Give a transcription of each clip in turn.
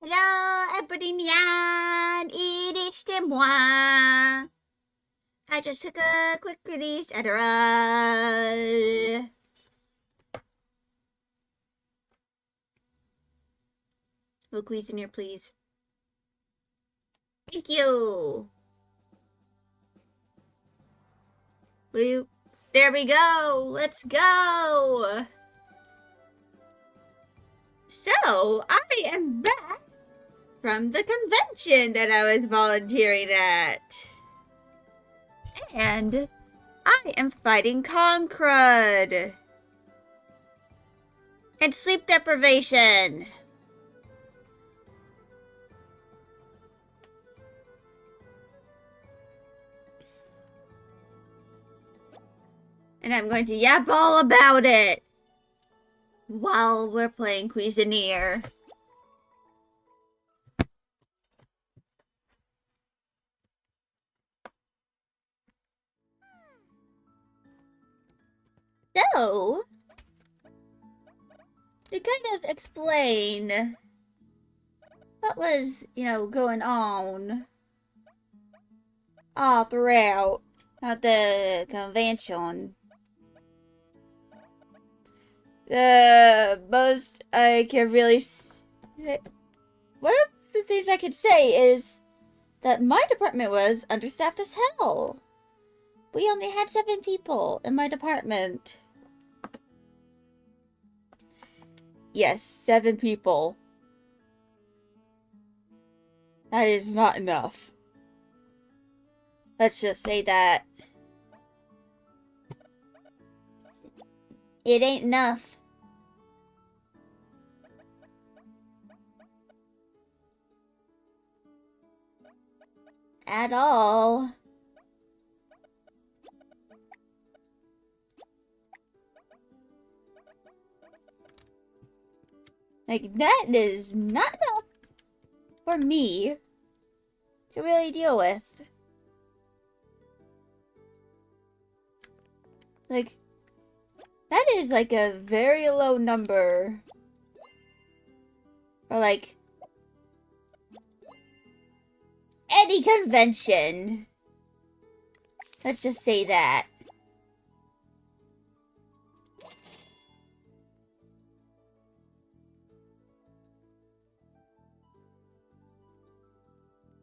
Hello, Ebony-Nyan, moi. I just took a quick release Adderall. Will Cuisineer, please? Thank you. There we go. Let's go. So, I am back from the convention that I was volunteering at. And I am fighting crud. And sleep deprivation. And I'm going to yap all about it while we're playing Cuisineer. So, to kind of explain what was, going on all throughout the convention. The most I can really say, one of the things I could say is that my department was understaffed as hell. We only had 7 people in my department. Yes, 7 people. That is not enough. Let's just say that. It ain't enough. At all. Like, that is not enough for me to really deal with. Like, that is like a very low number. For like any convention. Let's just say that.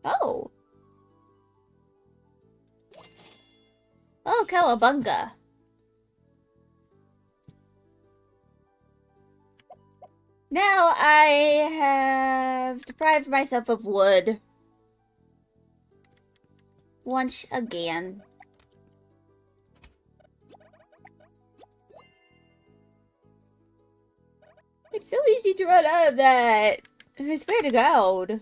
Oh. Oh, cowabunga. Now I have deprived myself of wood. Once again. It's so easy to run out of that. I swear to God.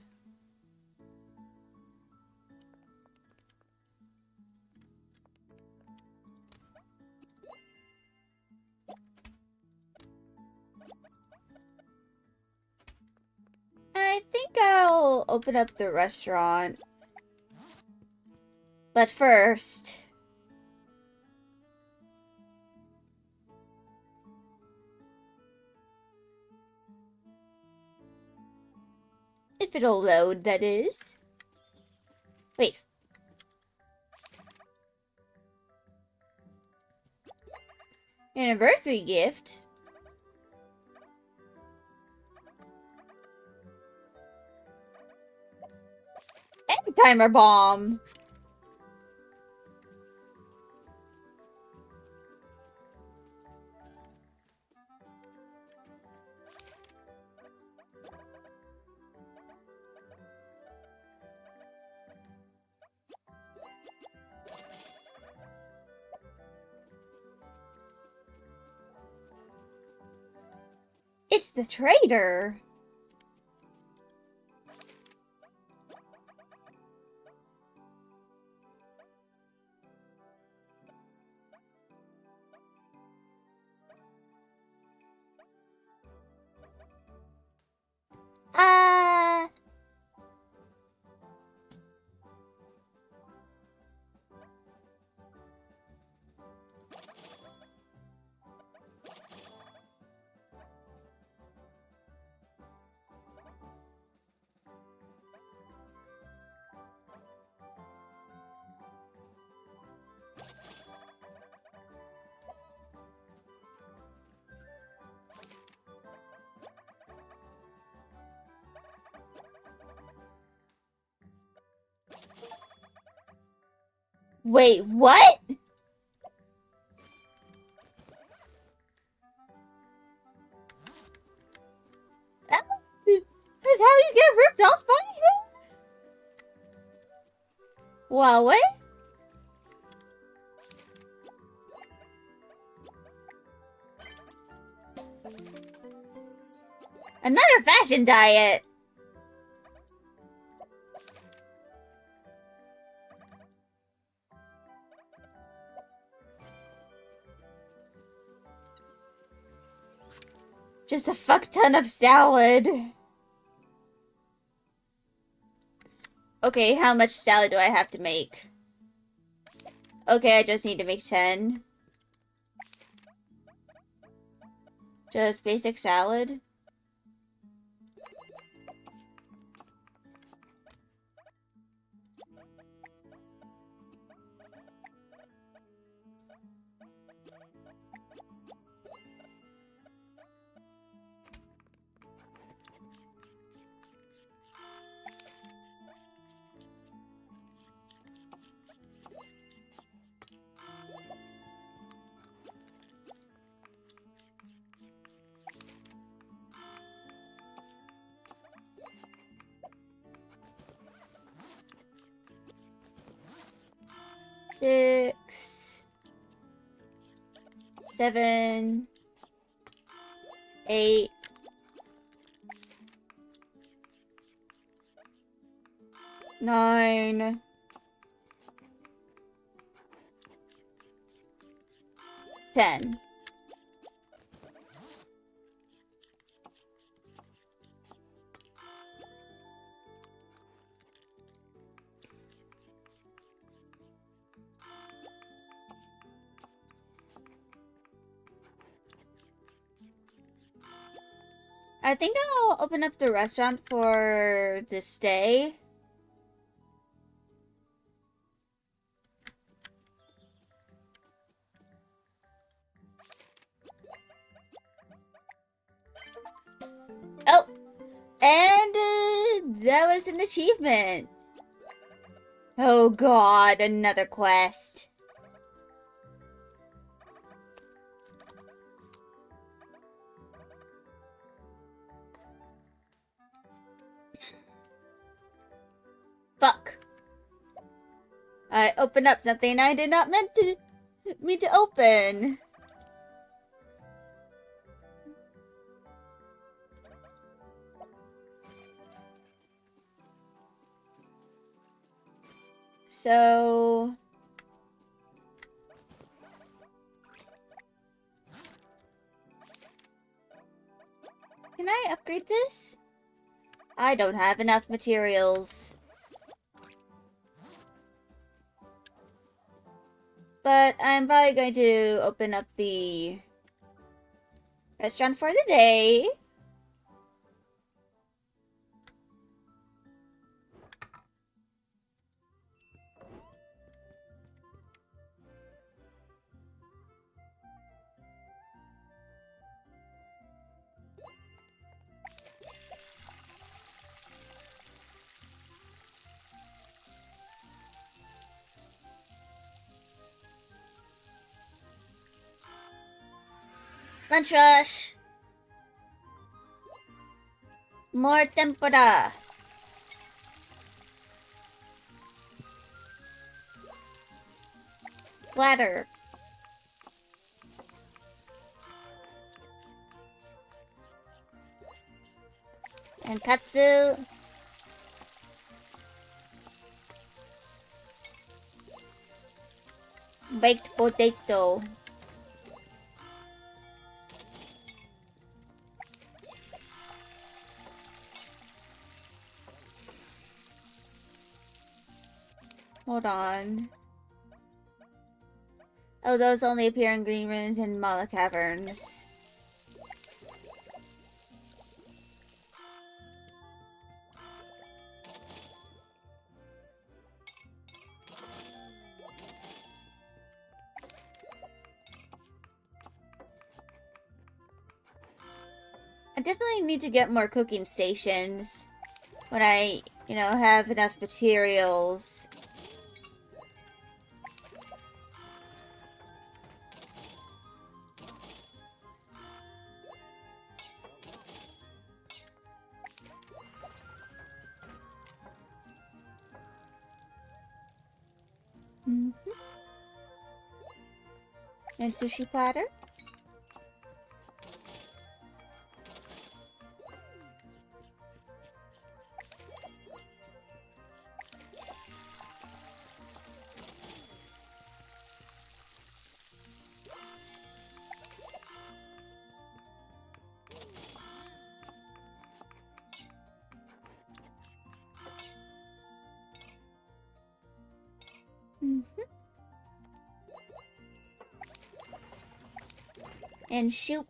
I think I'll open up the restaurant. But first, if it'll load, that is. Wait. Anniversary gift? And timer bomb. It's the trader. Uh... Wait, what? That's how you get ripped off by him? Well, what? Another fashion diet. Just a fuck ton of salad. Okay, how much salad do I have to make? Okay, I just need to make 10. Just basic salad. Six, 7, 8, 9, 10. I think I'll open up the restaurant for this day. Oh, and that was an achievement. Oh god, another quest. Fuck. I opened up something I did not mean to open. So can I upgrade this? I don't have enough materials. But I'm probably going to open up the restaurant for the day. Lunch rush. More tempura. Platter. And katsu. Baked potato. Hold on. Oh, those only appear in green ruins and Mala caverns. I definitely need to get more cooking stations when I, have enough materials. Mm-hmm. And sushi platter. Mm-hmm. And soup.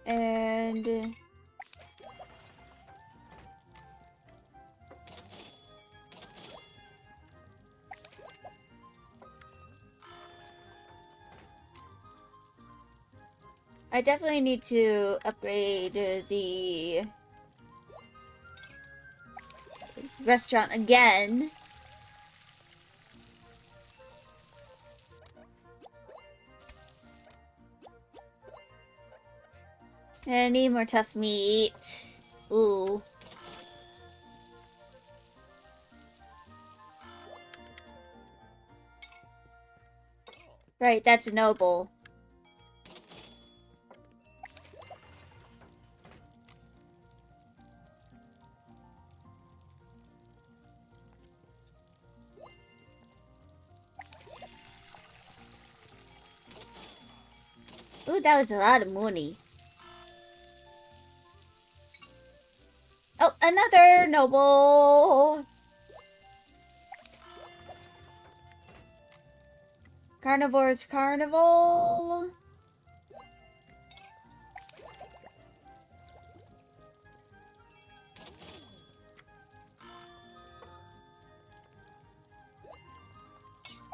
And I definitely need to upgrade the restaurant again. And I need more tough meat. Ooh. Right, that's a noble. Ooh, that was a lot of money. Oh, another noble! Carnivore's carnival.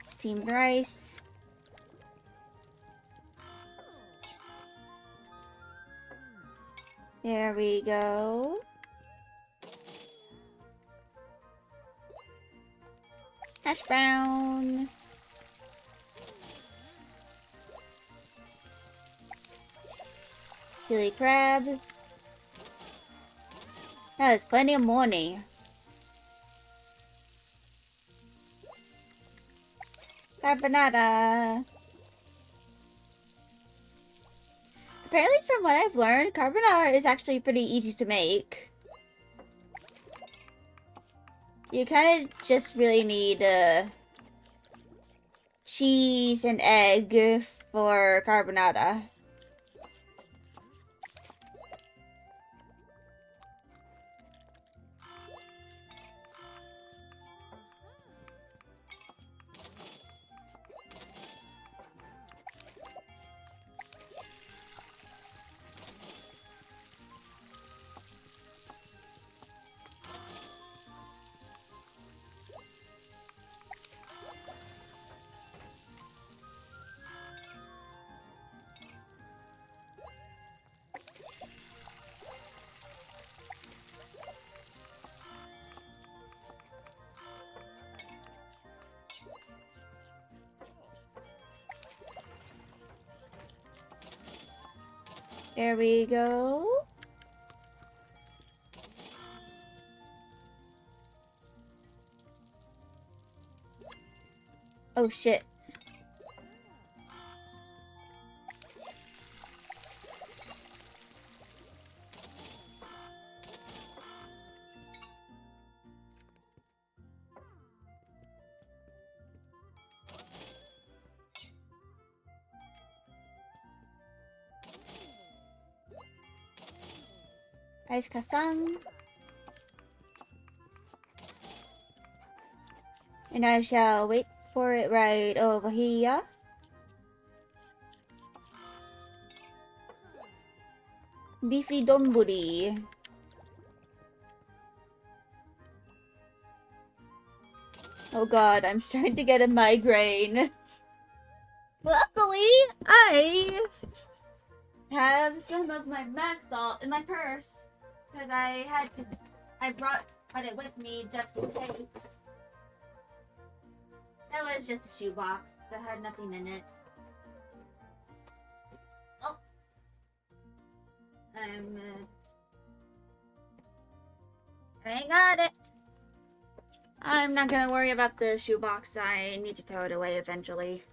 Steamed rice. There we go. Hash brown. Chili crab. That is plenty of money. Carbonara. Apparently, from what I've learned, carbonara is actually pretty easy to make. You kind of just really need cheese and egg for carbonara. There we go. Oh shit. Ice kasang. And I shall wait for it right over here. Beefy donburi. Oh god, I'm starting to get a migraine. Luckily, I have some of my max salt in my purse. Because I brought it with me just in case. That was just a shoebox that had nothing in it. I got it. I'm not gonna worry about the shoebox. I need to throw it away eventually.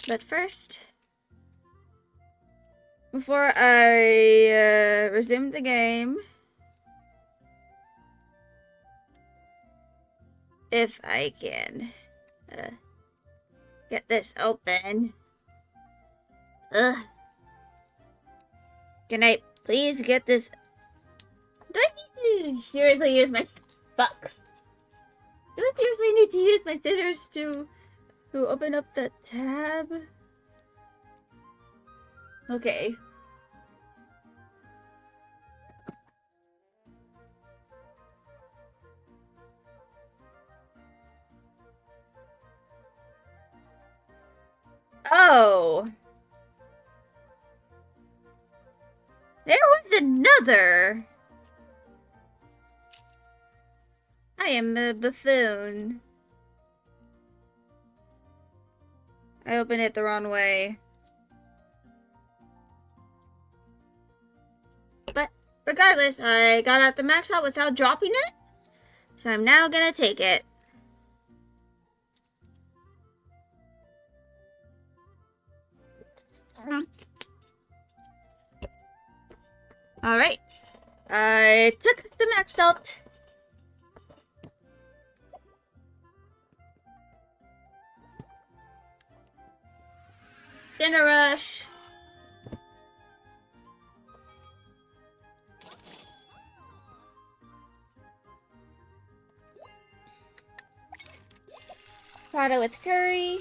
But first, before I resume the game, if I can get this open. Ugh. Can I please get this? Do I need to seriously use my fuck? Do I seriously need to use my scissors to open up the tab? Okay. Oh. There was another. I am a buffoon. I opened it the wrong way. But regardless, I got out the max out without dropping it. So I'm now gonna take it. Alright. I took the max out. Dinner rush. Prada with curry.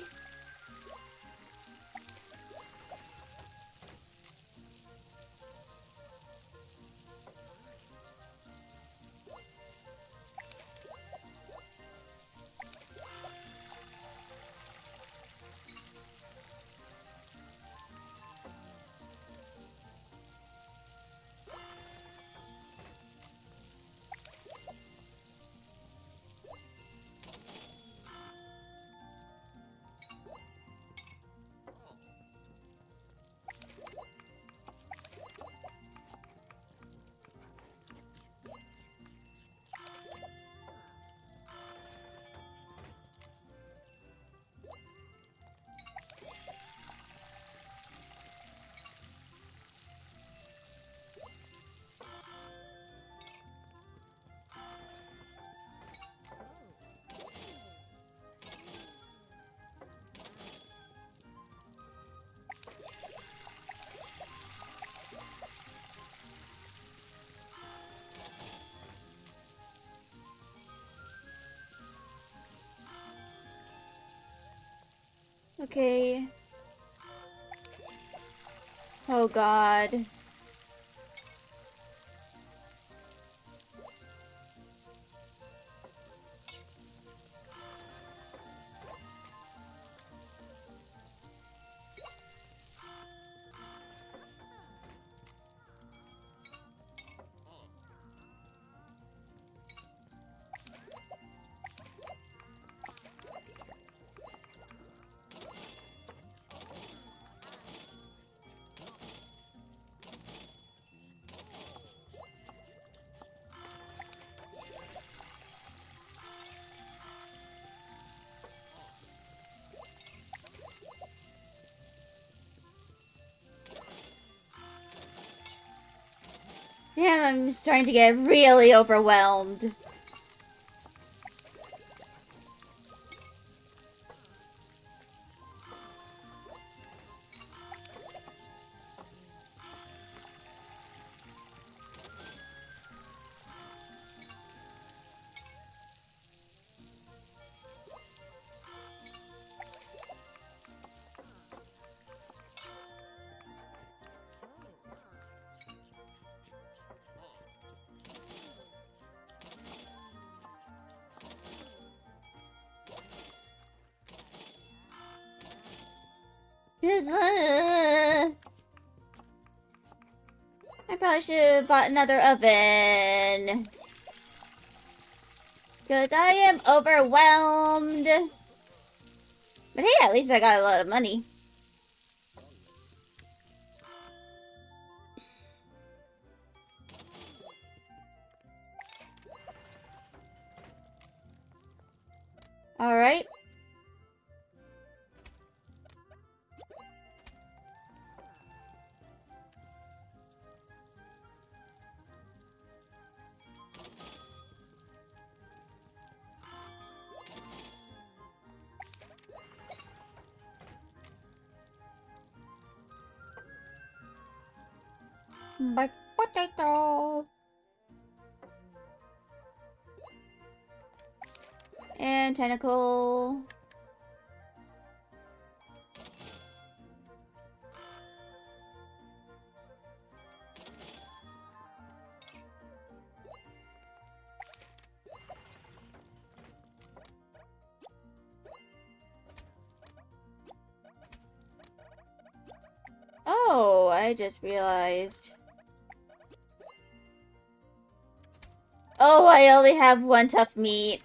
Okay. Oh god. Damn, I'm starting to get really overwhelmed. I probably should have bought another oven. Because I am overwhelmed. But hey, at least I got a lot of money. Alright. Baked potato. And tentacle. Oh, I just realized. Oh, I only have one tough meat.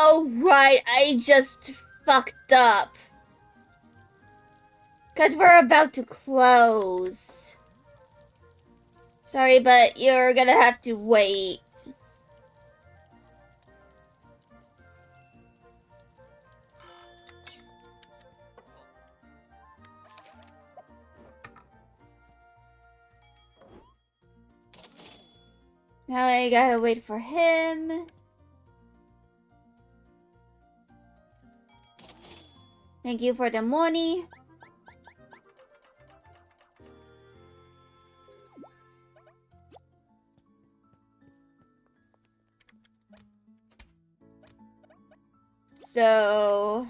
Oh, right, I just fucked up. Because we're about to close. Sorry, but you're gonna have to wait. Now I gotta wait for him. Thank you for the money. So...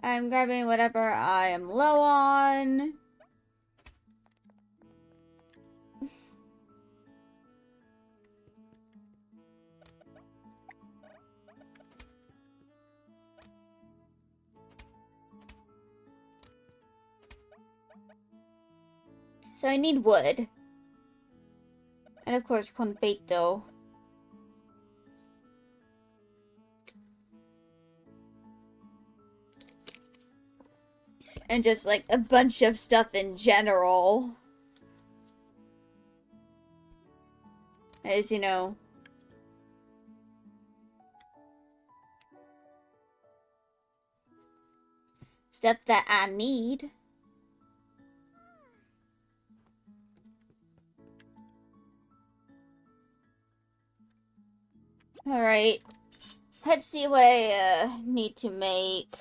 I'm grabbing whatever I am low on. So I need wood. And of course, confeito. And just like a bunch of stuff in general. As you know. Stuff that I need. Alright. Let's see what I need to make.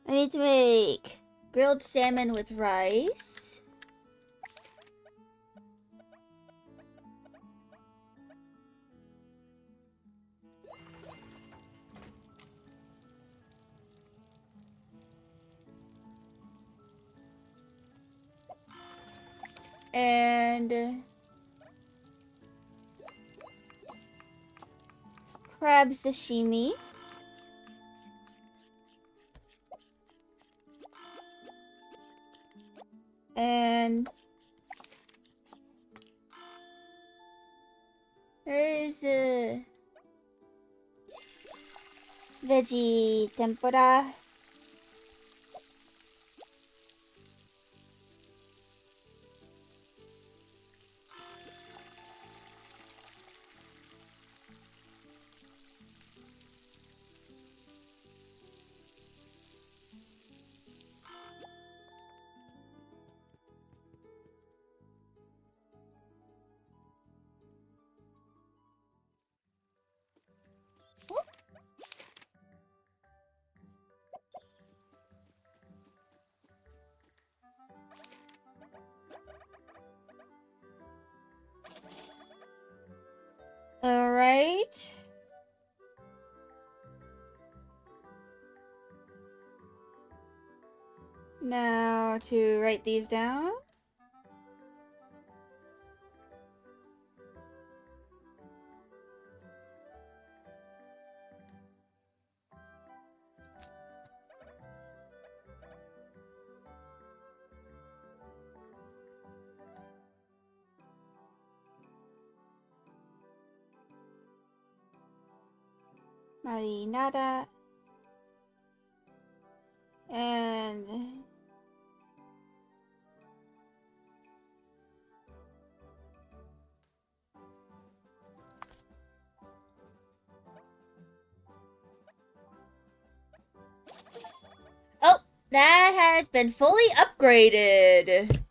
I need to make grilled salmon with rice. And crab sashimi. And there is a veggie tempura. Alright. Now to write these down. Marinada. And oh, that has been fully upgraded.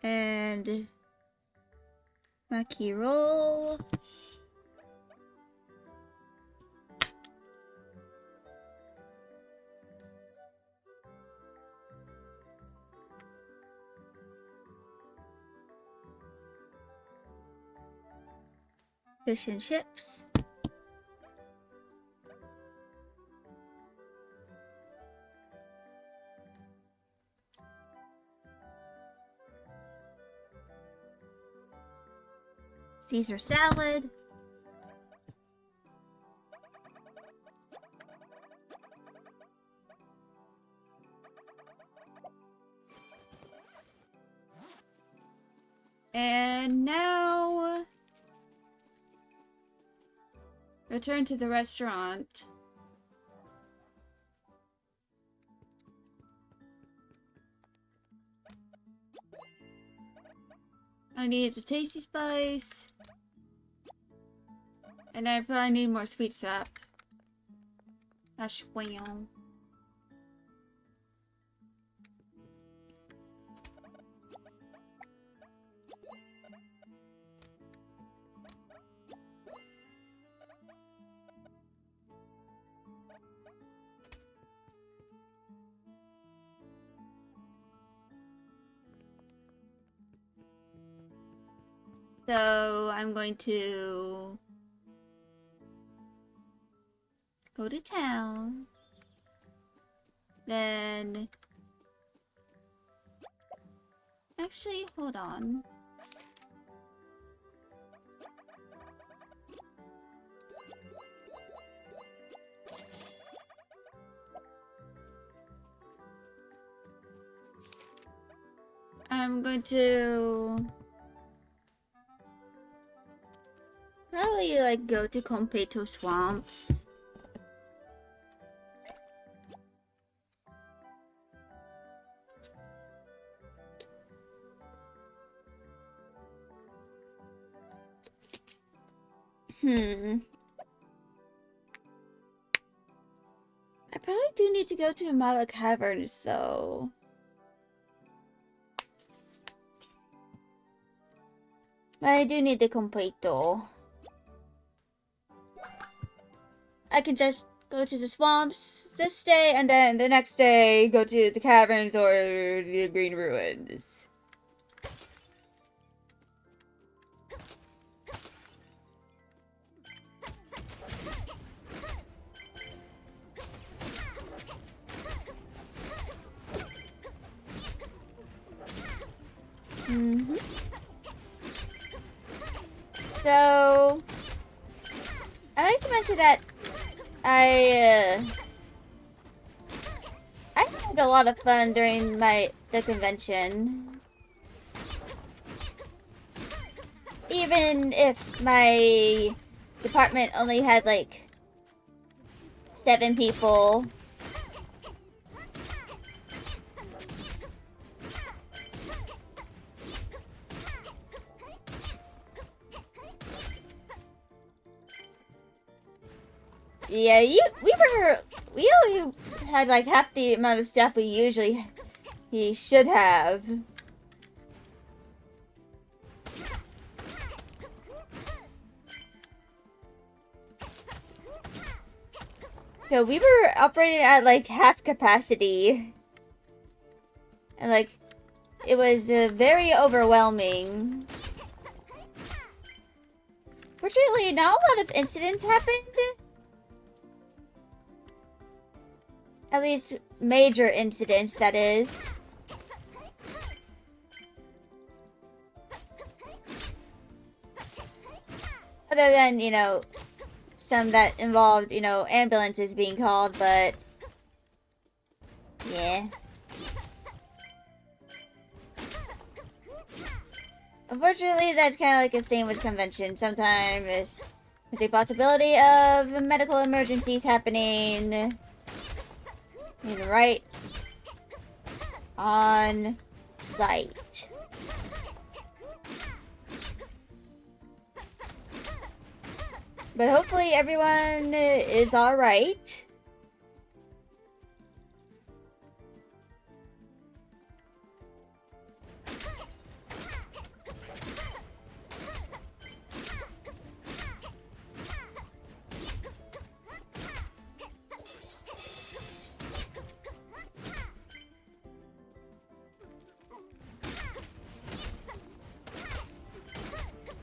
And Maki roll. Fish and chips. Caesar salad. And now return to the restaurant. I need the tasty spice. And I probably need more sweet sap. That's well. So I'm going to go to town. Then actually, hold on. I'm going to probably like go to Competo Swamps. I probably do need to go to Amala Caverns though. But I do need the Competo. I can just go to the swamps this day and then the next day go to the caverns or the Green Ruins. So, I like to mention that I had a lot of fun during the convention. Even if my department only had like 7 people. Yeah, we only had like half the amount of stuff he should have. So we were operating at like half capacity. And like, it was very overwhelming. Fortunately, not a lot of incidents happened. At least major incidents, that is. Other than, you know, some that involved, you know, ambulances being called, but... yeah. Unfortunately, that's kind of like a thing with convention. Sometimes there's a possibility of medical emergencies happening. Right on site. But hopefully everyone is alright.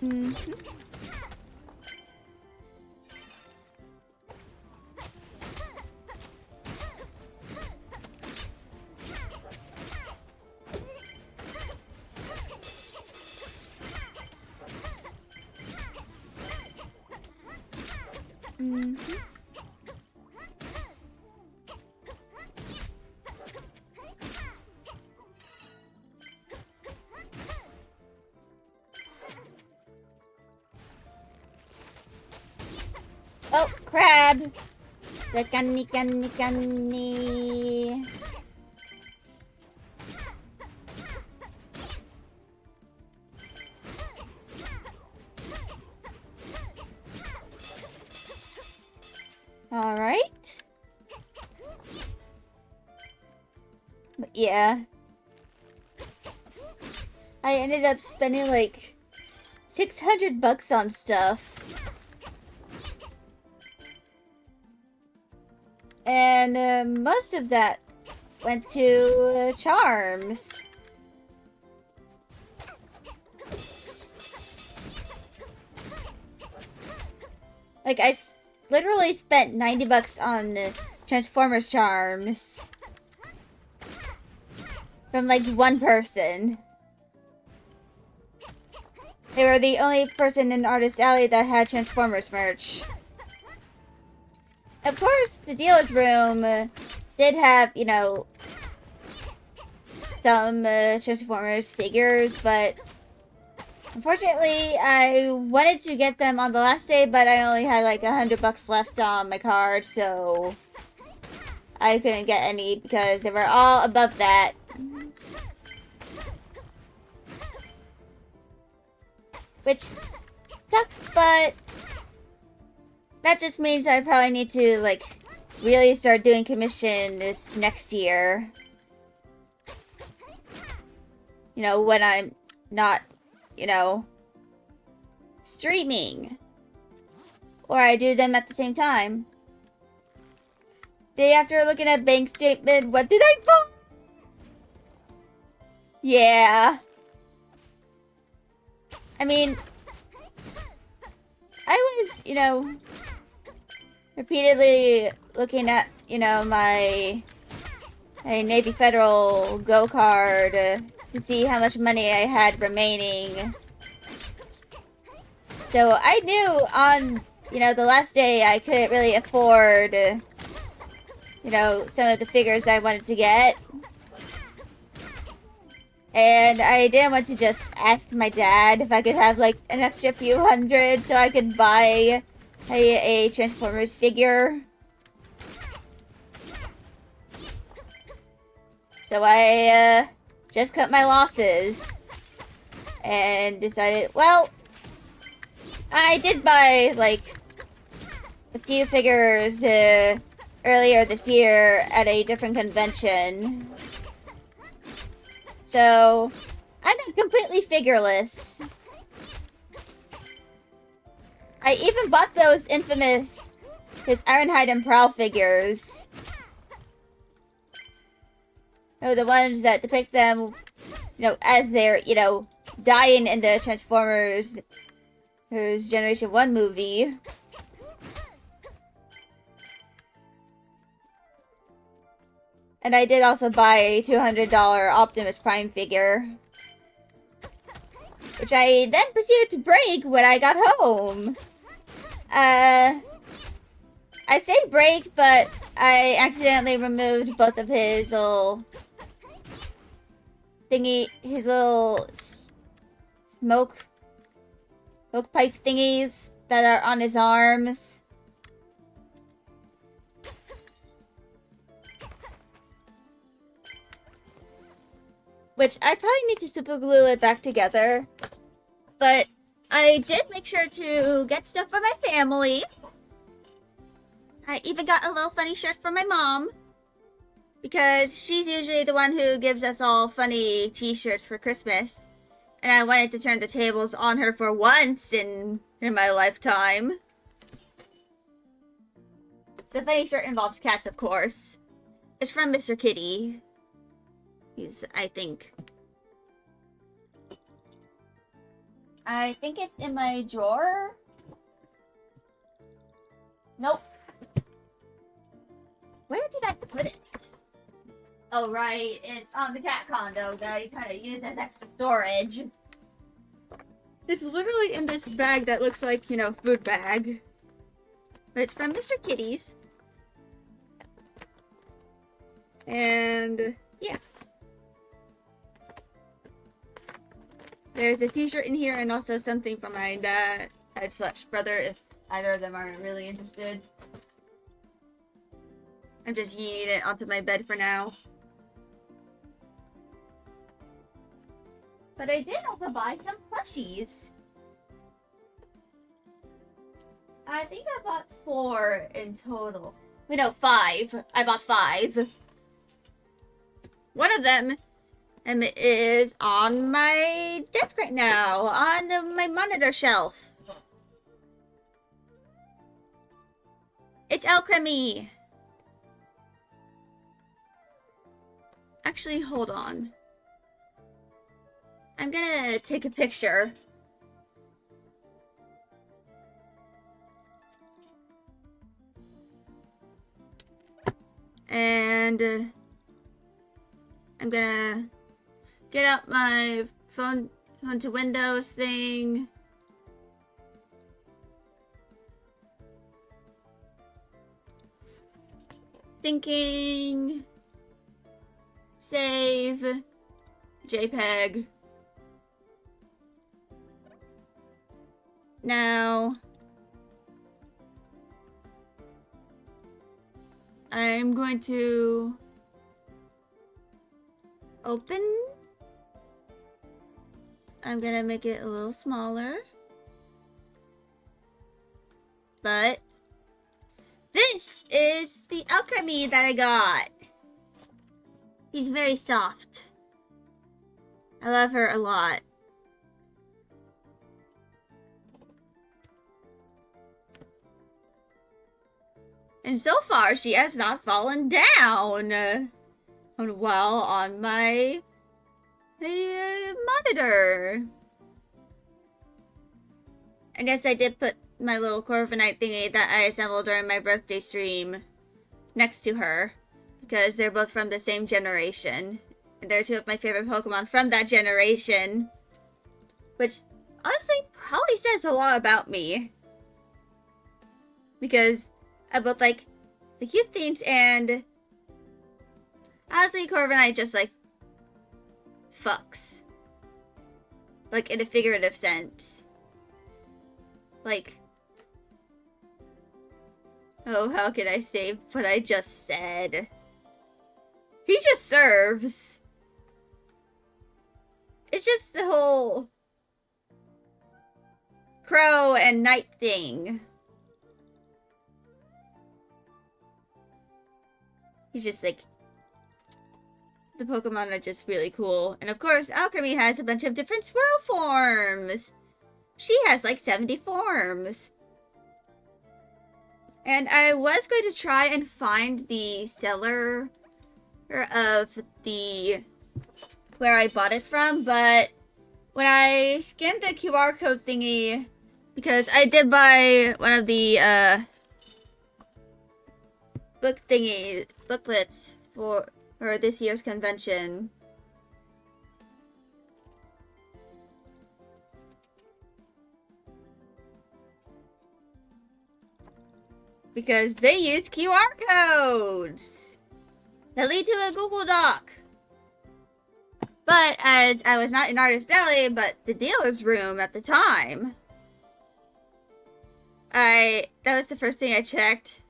Mm-hmm. Mm-hmm. Oh, crab! The gunny. Alright. But yeah. I ended up spending like $600 on stuff. And most of that went to charms. Like, I literally spent $90 on Transformers charms. From, like, one person. They were the only person in Artist Alley that had Transformers merch. Of course, the dealer's room did have, you know, some Transformers figures, but unfortunately, I wanted to get them on the last day, but I only had like $100 left on my card, so I couldn't get any because they were all above that. Which sucks, but that just means I probably need to, like, really start doing commission this next year. You know, when I'm not, you know, streaming. Or I do them at the same time. Day after looking at bank statement, what did I buy? Yeah. I mean, I was, you know, repeatedly looking at, you know, my Navy Federal Go card to see how much money I had remaining. So I knew on, you know, the last day I couldn't really afford, you know, some of the figures I wanted to get. And I didn't want to just ask my dad if I could have, like, an extra few hundred so I could buy a Transformers figure. So I, just cut my losses. And decided, well, I did buy, like, a few figures earlier this year at a different convention. So, I'm not completely figureless. I even bought those infamous, his Ironhide and Prowl figures. Oh, the ones that depict them, as they're, dying in the Transformers Generation 1 movie. And I did also buy a $200 Optimus Prime figure, which I then proceeded to break when I got home. I say break, but I accidentally removed both of his little his little smoke pipe thingies that are on his arms. Which I probably need to super glue it back together. But I did make sure to get stuff for my family. I even got a little funny shirt for my mom. Because she's usually the one who gives us all funny t-shirts for Christmas. And I wanted to turn the tables on her for once in my lifetime. The funny shirt involves cats, of course. It's from Mr. Kitty. He's, I think it's in my drawer. Nope. Where did I put it? Oh, right. It's on the cat condo that I kind of use as extra storage. It's literally in this bag that looks like, food bag. But it's from Mr. Kitty's. And, yeah. There's a t-shirt in here and also something from my dad / brother if either of them aren't really interested. I'm just yeeting it onto my bed for now. But I did also buy some plushies. I think I bought 4 in total. Wait, no, 5. I bought 5. One of them is on my desk right now, on my monitor shelf. It's Alchemy. Actually, hold on. I'm gonna take a picture. And I'm gonna get out my phone to Windows thing. Thinking. Save. JPEG. Now, I'm going to open. I'm gonna make it a little smaller. But this is the Alchemy that I got. She's very soft. I love her a lot. And so far, she has not fallen down while on my monitor. I guess I did put my little Corviknight thingy that I assembled during my birthday stream next to her. Because they're both from the same generation. And they're 2 of my favorite Pokemon from that generation. Which, honestly, probably says a lot about me. Because I both like the cute things and honestly, Corviknight just fucks. Like in a figurative sense. Like, oh, how can I say what I just said? He just serves. It's just the whole crow and knight thing. He's just like, the Pokemon are just really cool. And of course, Alchemy has a bunch of different swirl forms. She has like 70 forms. And I was going to try and find the seller of the where I bought it from, but when I scanned the QR code thingy, because I did buy one of the booklets for this year's convention. Because they use QR codes that lead to a Google Doc. But as I was not in Artist Alley, but the dealer's room at the time, that was the first thing I checked.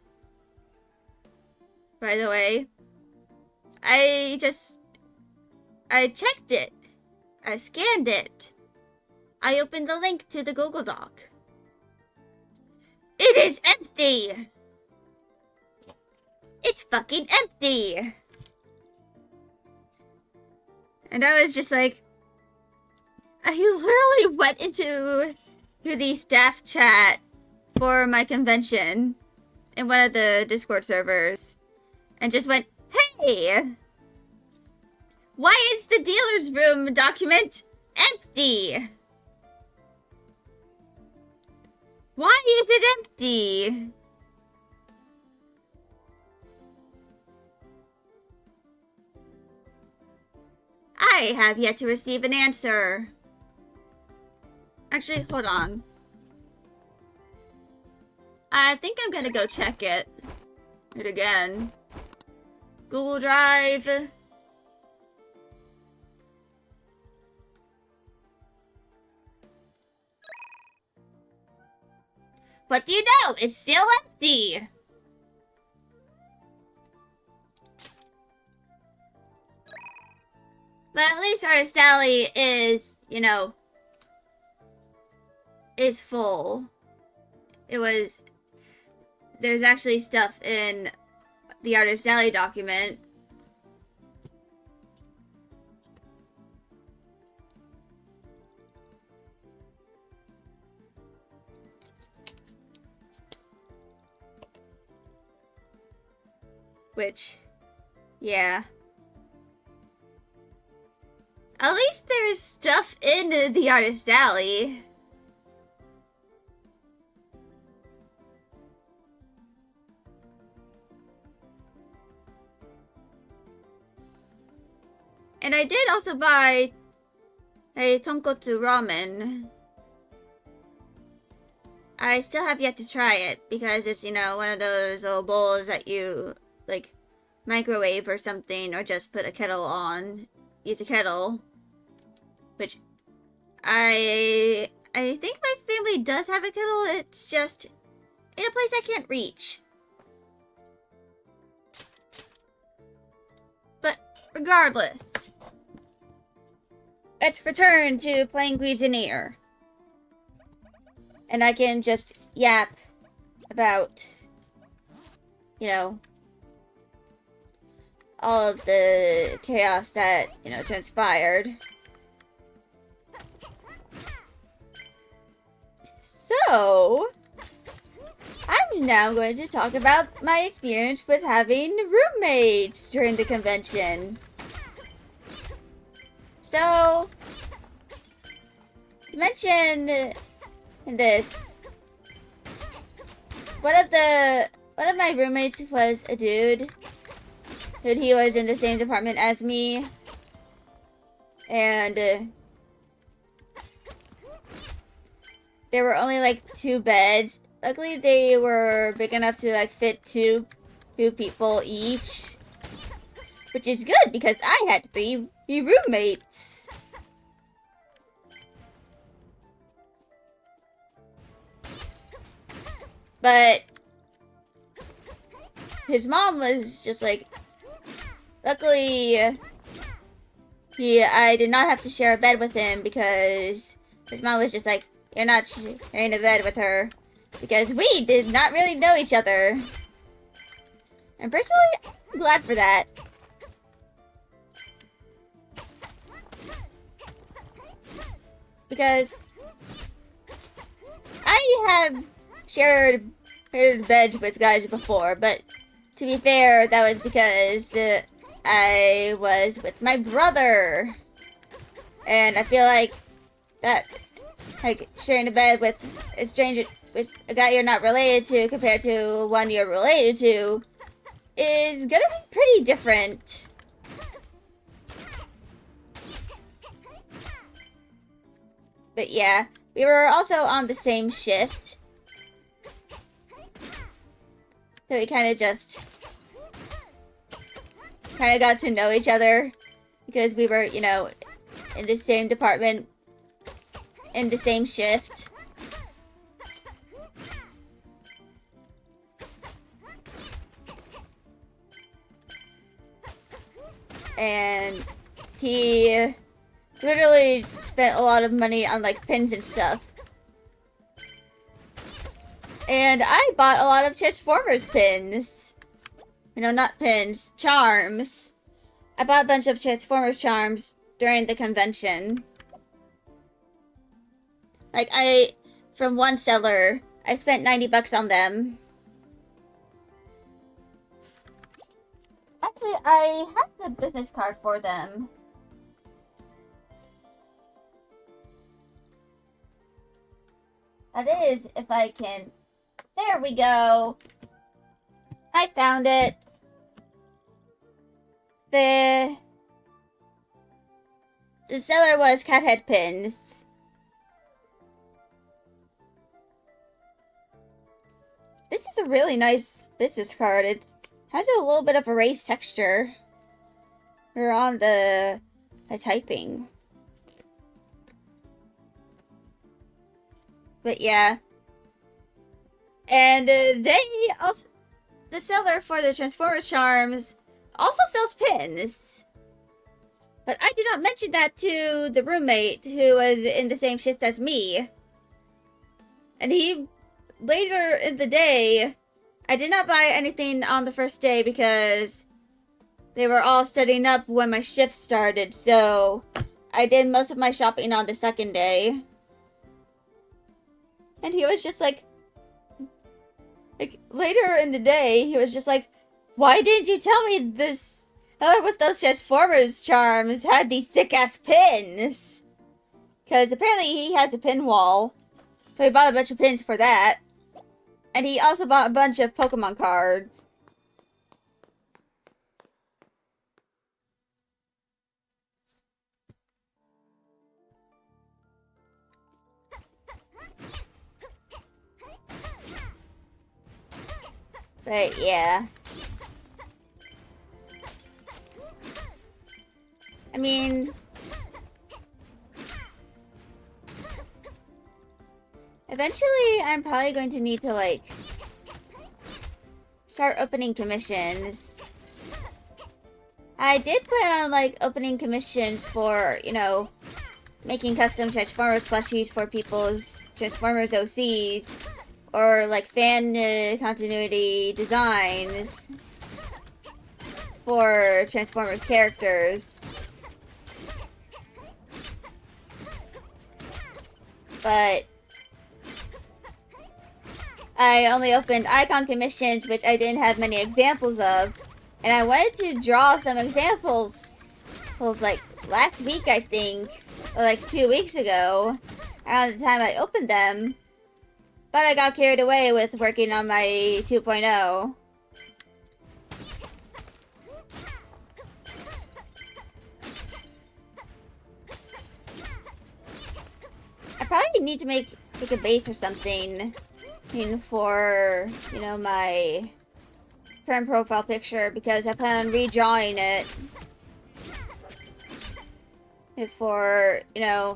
By the way, I checked it. I scanned it. I opened the link to the Google Doc. It is empty! It's fucking empty! And I was just like, I literally went into the staff chat for my convention in one of the Discord servers and just went, hey! Why is the dealer's room document empty? Why is it empty? I have yet to receive an answer. Actually, hold on. I think I'm gonna go check it again. Google Drive. What do you know? It's still empty. But at least Artist Alley is, you know, is full. There's actually stuff in the Artist Alley document. Which, yeah. At least there's stuff in the Artist Alley. And I did also buy a tonkotsu ramen. I still have yet to try it because it's, you know, one of those little bowls that you, like, microwave or something, or just put a kettle on. Use a kettle. Which, I think my family does have a kettle, it's just in a place I can't reach. But, regardless, let's return to playing Cuisineer. And I can just yap about, you know, all of the chaos that, you know, transpired. So, I'm now going to talk about my experience with having roommates during the convention. So, to mention this, one of my roommates was a dude. He was in the same department as me. And there were only like 2 beds. Luckily they were big enough to like fit two people each. Which is good because I had 3 roommates. But his mom was just like, luckily I did not have to share a bed with him because his mom was just like, you're not sharing a bed with her. Because we did not really know each other. And personally, I'm glad for that. Because I have shared beds with guys before, but to be fair, that was because I was with my brother. And I feel like that, like, sharing a bed with a stranger, with a guy you're not related to compared to one you're related to, is gonna be pretty different. But yeah, we were also on the same shift. So we kind of got to know each other because we were, you know, in the same department, in the same shift. And he literally spent a lot of money on, like, pins and stuff. And I bought a lot of Transformers pins. You know, not pins, charms. I bought a bunch of Transformers charms during the convention. Like, from one seller, I spent 90 bucks on them. Actually, I have the business card for them. That is, if I can... There we go! I found it! The seller was cat head pins. This is a really nice business card. It has a little bit of a raised texture. We're on the typing. But yeah. And they also... The seller for the Transformers charms also sells pins. But I did not mention that to the roommate who was in the same shift as me. And he, later in the day, I did not buy anything on the first day because they were all setting up when my shift started. So I did most of my shopping on the second day. And he was just like later in the day, he was just like, why didn't you tell me this seller with those Transformers charms had these sick-ass pins? Because apparently he has a pin wall. So he bought a bunch of pins for that. And he also bought a bunch of Pokemon cards. But yeah. I mean, eventually I'm probably going to need to, like, start opening commissions. I did plan on, like, opening commissions for, you know, making custom Transformers plushies for people's Transformers OCs. Or, like, fan continuity designs for Transformers characters. But I only opened icon commissions, which I didn't have many examples of. And I wanted to draw some examples. It was like last week, I think. Or like 2 weeks ago. Around the time I opened them. But I got carried away with working on my 2.0. I probably need to make a base or something, for, you know, my current profile picture, because I plan on redrawing it for, you know,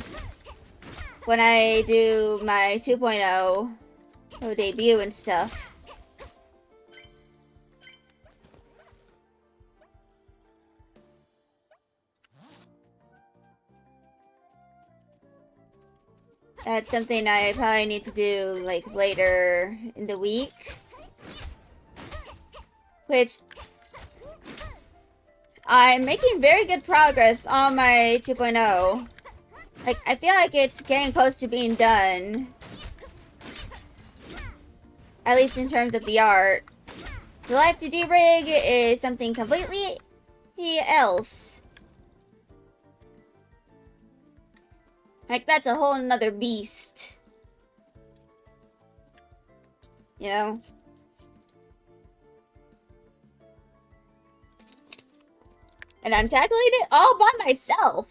when I do my 2.0 debut and stuff. That's something I probably need to do, like, later in the week. Which, I'm making very good progress on my 2.0. Like, I feel like it's getting close to being done. At least in terms of the art. The Life 2D rig is something completely else. Like, that's a whole nother beast. You know? And I'm tackling it all by myself.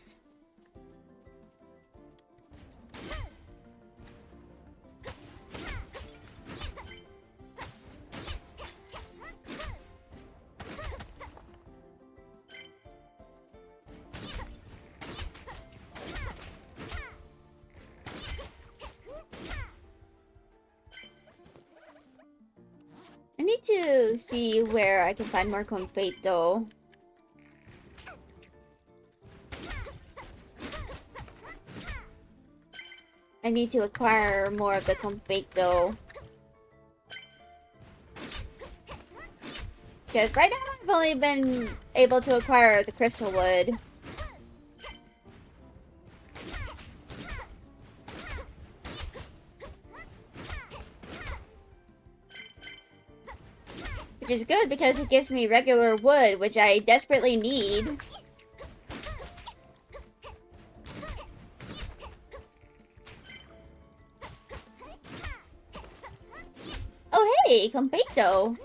I need to see where I can find more confeito. I need to acquire more of the confeito. Because right now I've only been able to acquire the crystal wood. Which is good because it gives me regular wood, which I desperately need. Oh hey, confeito!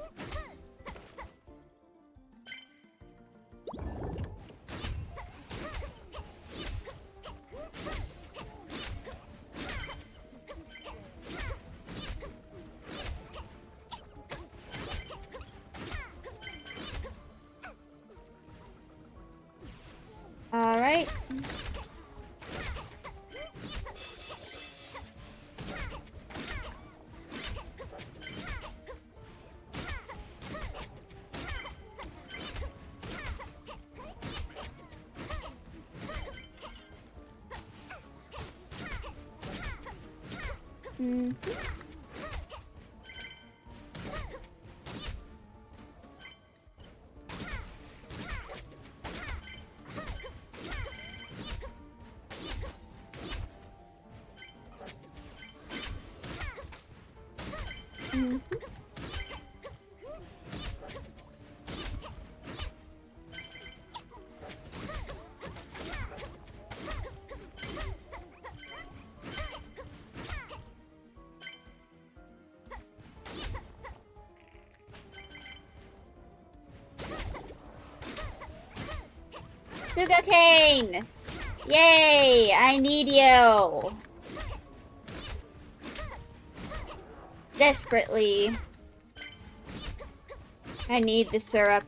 Alright. Sugarcane! Yay! I need you! Desperately. I need the syrup.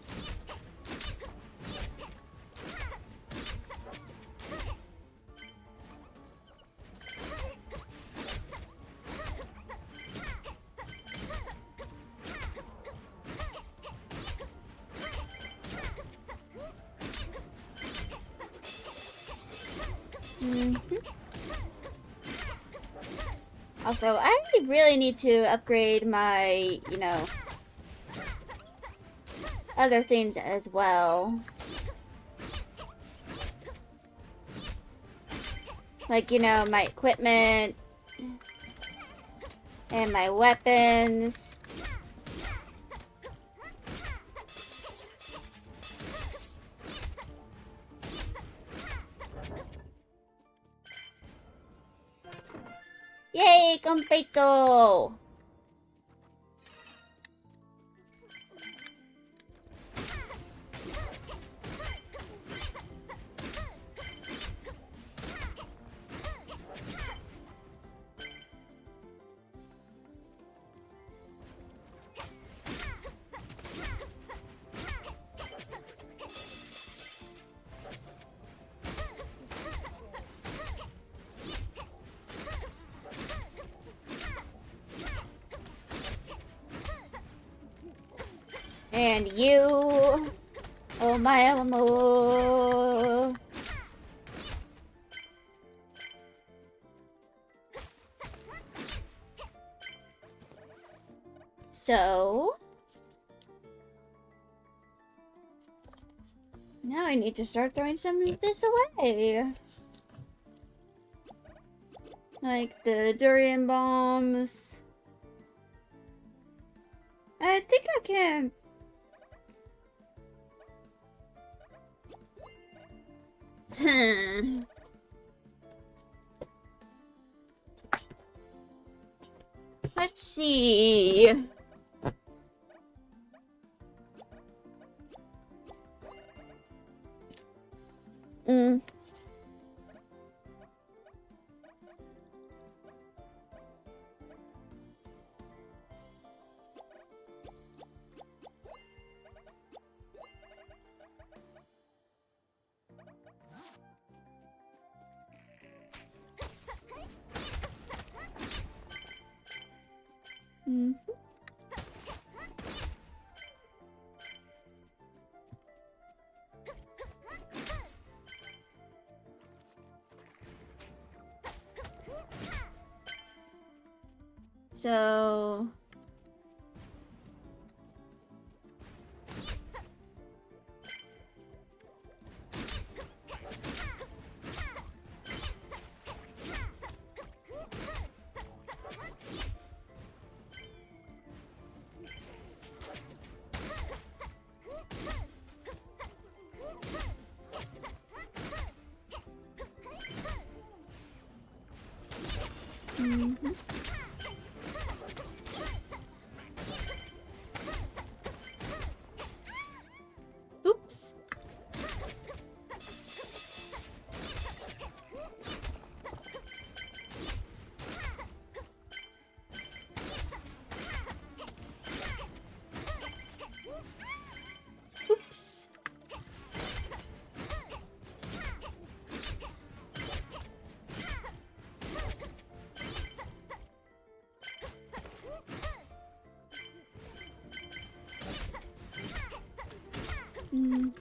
Also, I really need to upgrade my, you know, other things as well. Like, you know, my equipment and my weapons. Yay, confeito! And you, oh my amor. So, Now I need to start throwing some of this away. Like the durian bombs. I think I can. Let's see. Mm. Mm. So mhm. Oops. Oops. Mhm.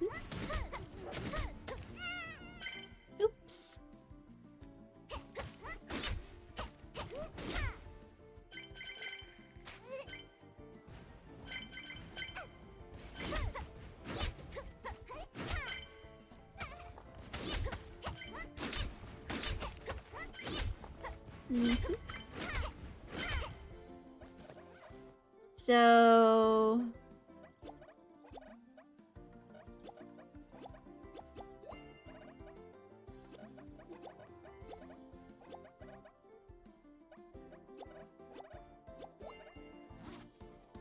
Oops. Mhm. So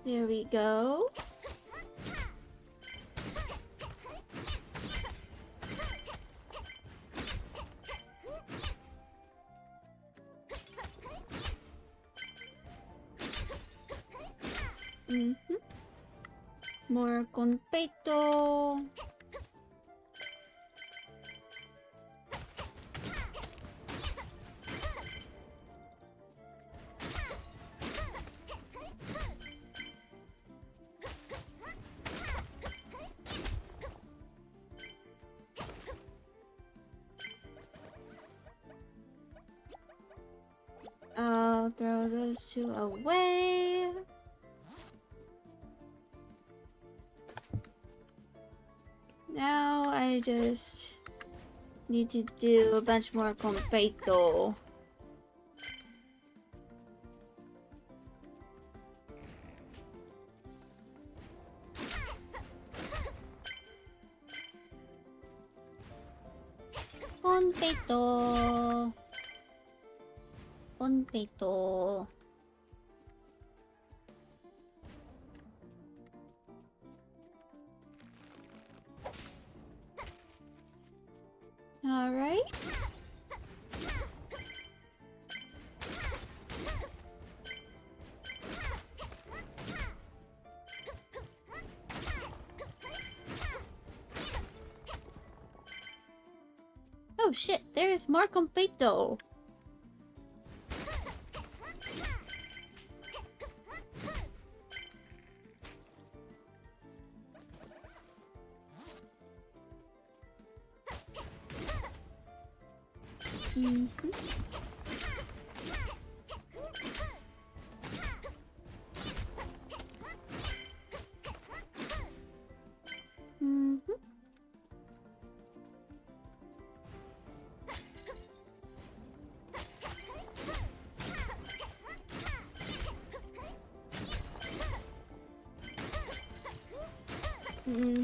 there we go. Mhm. More con peito. I'll throw those two away. Now I just need to do a bunch more con peito. Con peito. Con peito. All right. Oh shit, there is more con peito. Mhm. Mhm. Hmm.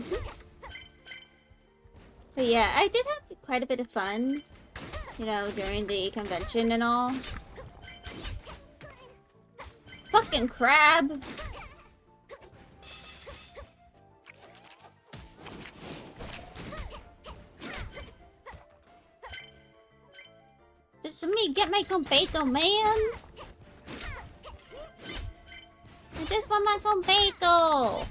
But yeah, I did have quite a bit of fun, you know, during the convention and all. Fucking crab! Just let me get my completo, man! I just want my completo!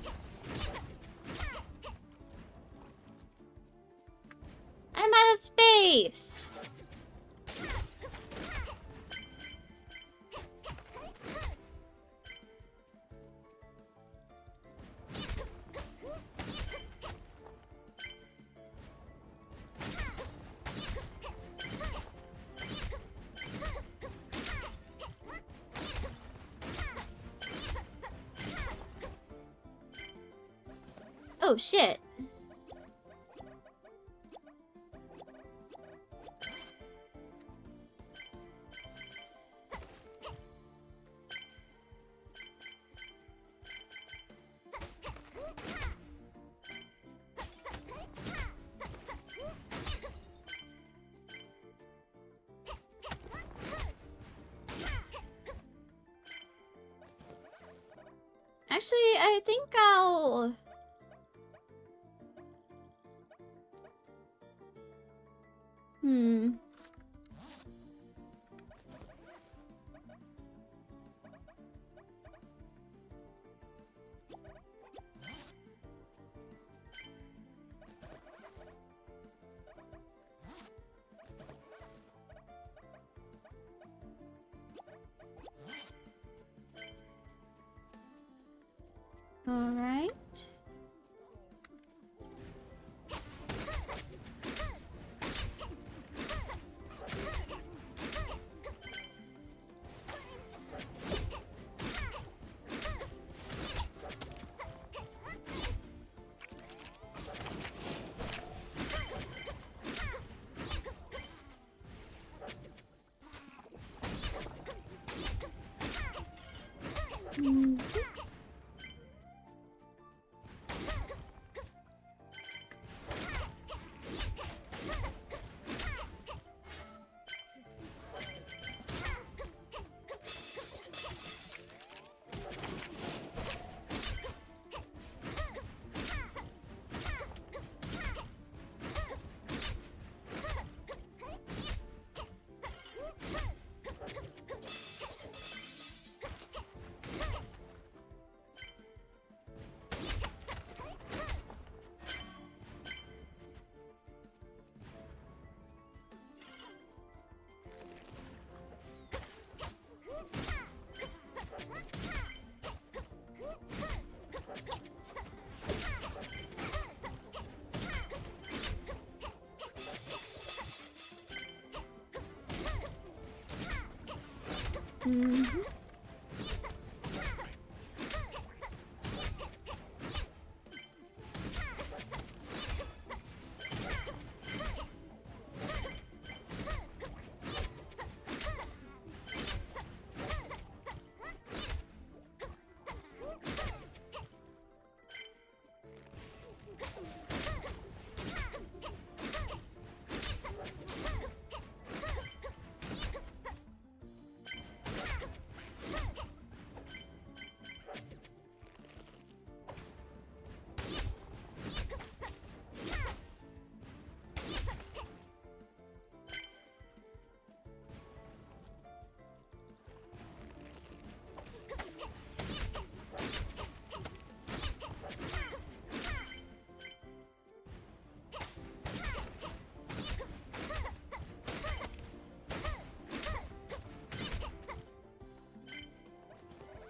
I'm out of space! Oh shit. Actually, I think I'll... Alright.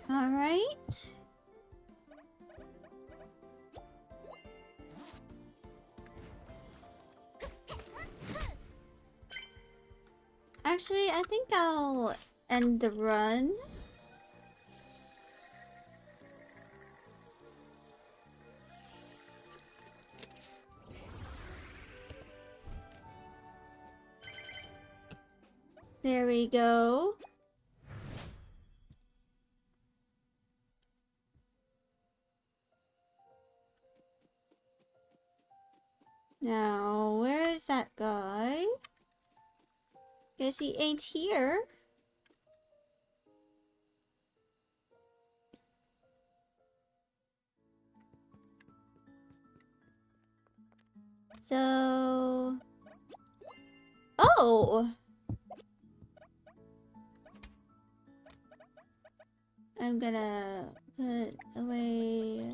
Alright. Actually, I think I'll end the run. There we go. Now, where's that guy? Guess he ain't here. So... Oh! I'm gonna put away...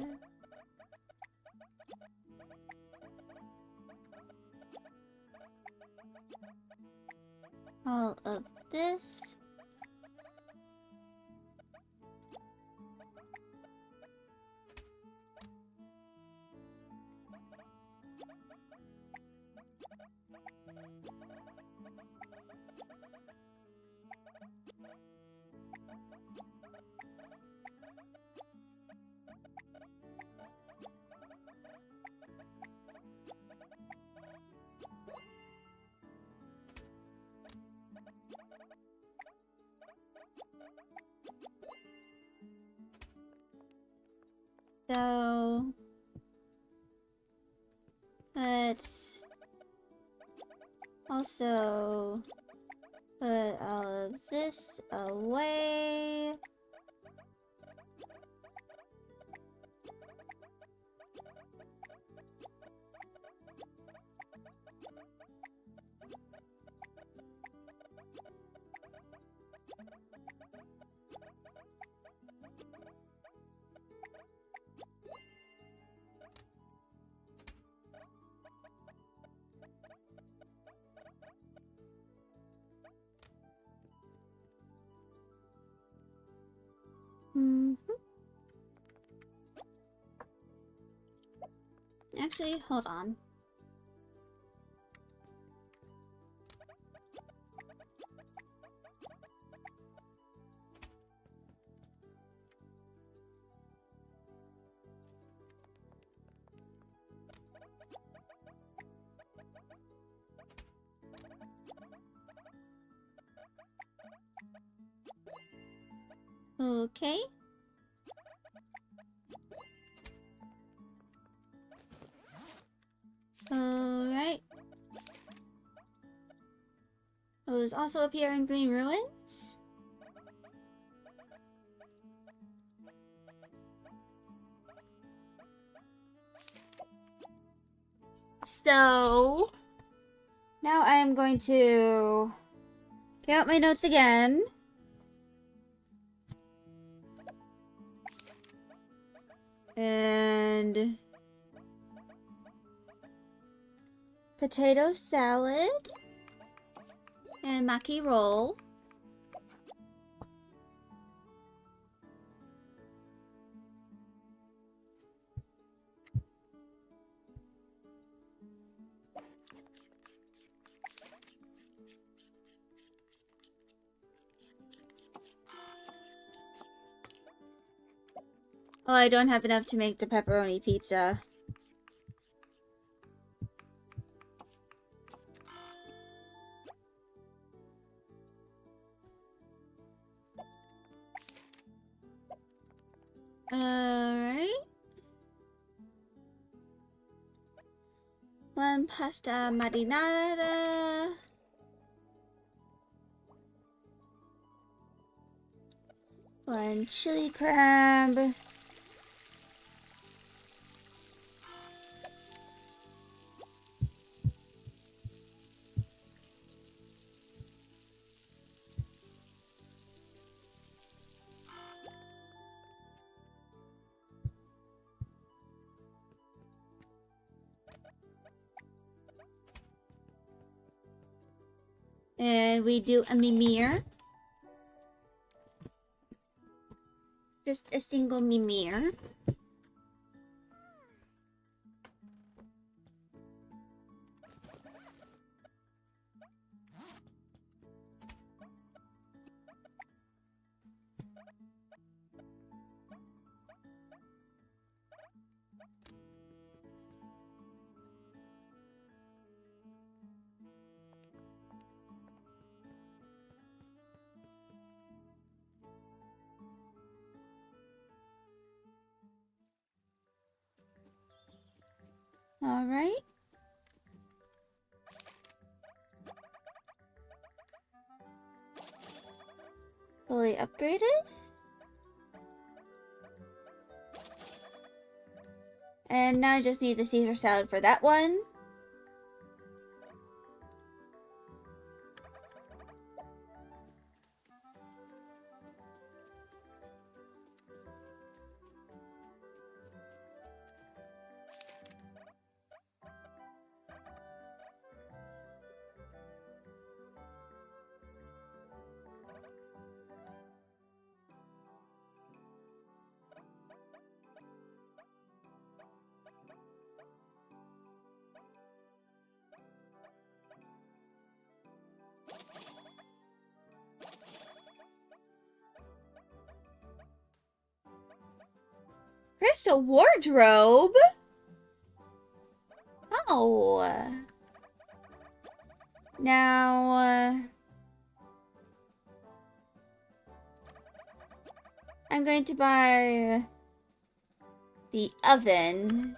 all of this. So let's also put all of this away. Actually, hold on. Okay. Alright. Those also appear in Green Ruins. So now I am going to get out my notes again. And potato salad and maki roll. Oh, I don't have enough to make the pepperoni pizza. Alright. One pasta marinara. One chili crab. And we do a mimir. Just a single mimir. All right. Fully upgraded? And now I just need the Caesar salad for that one. Crystal wardrobe? Oh. Now, I'm going to buy the oven.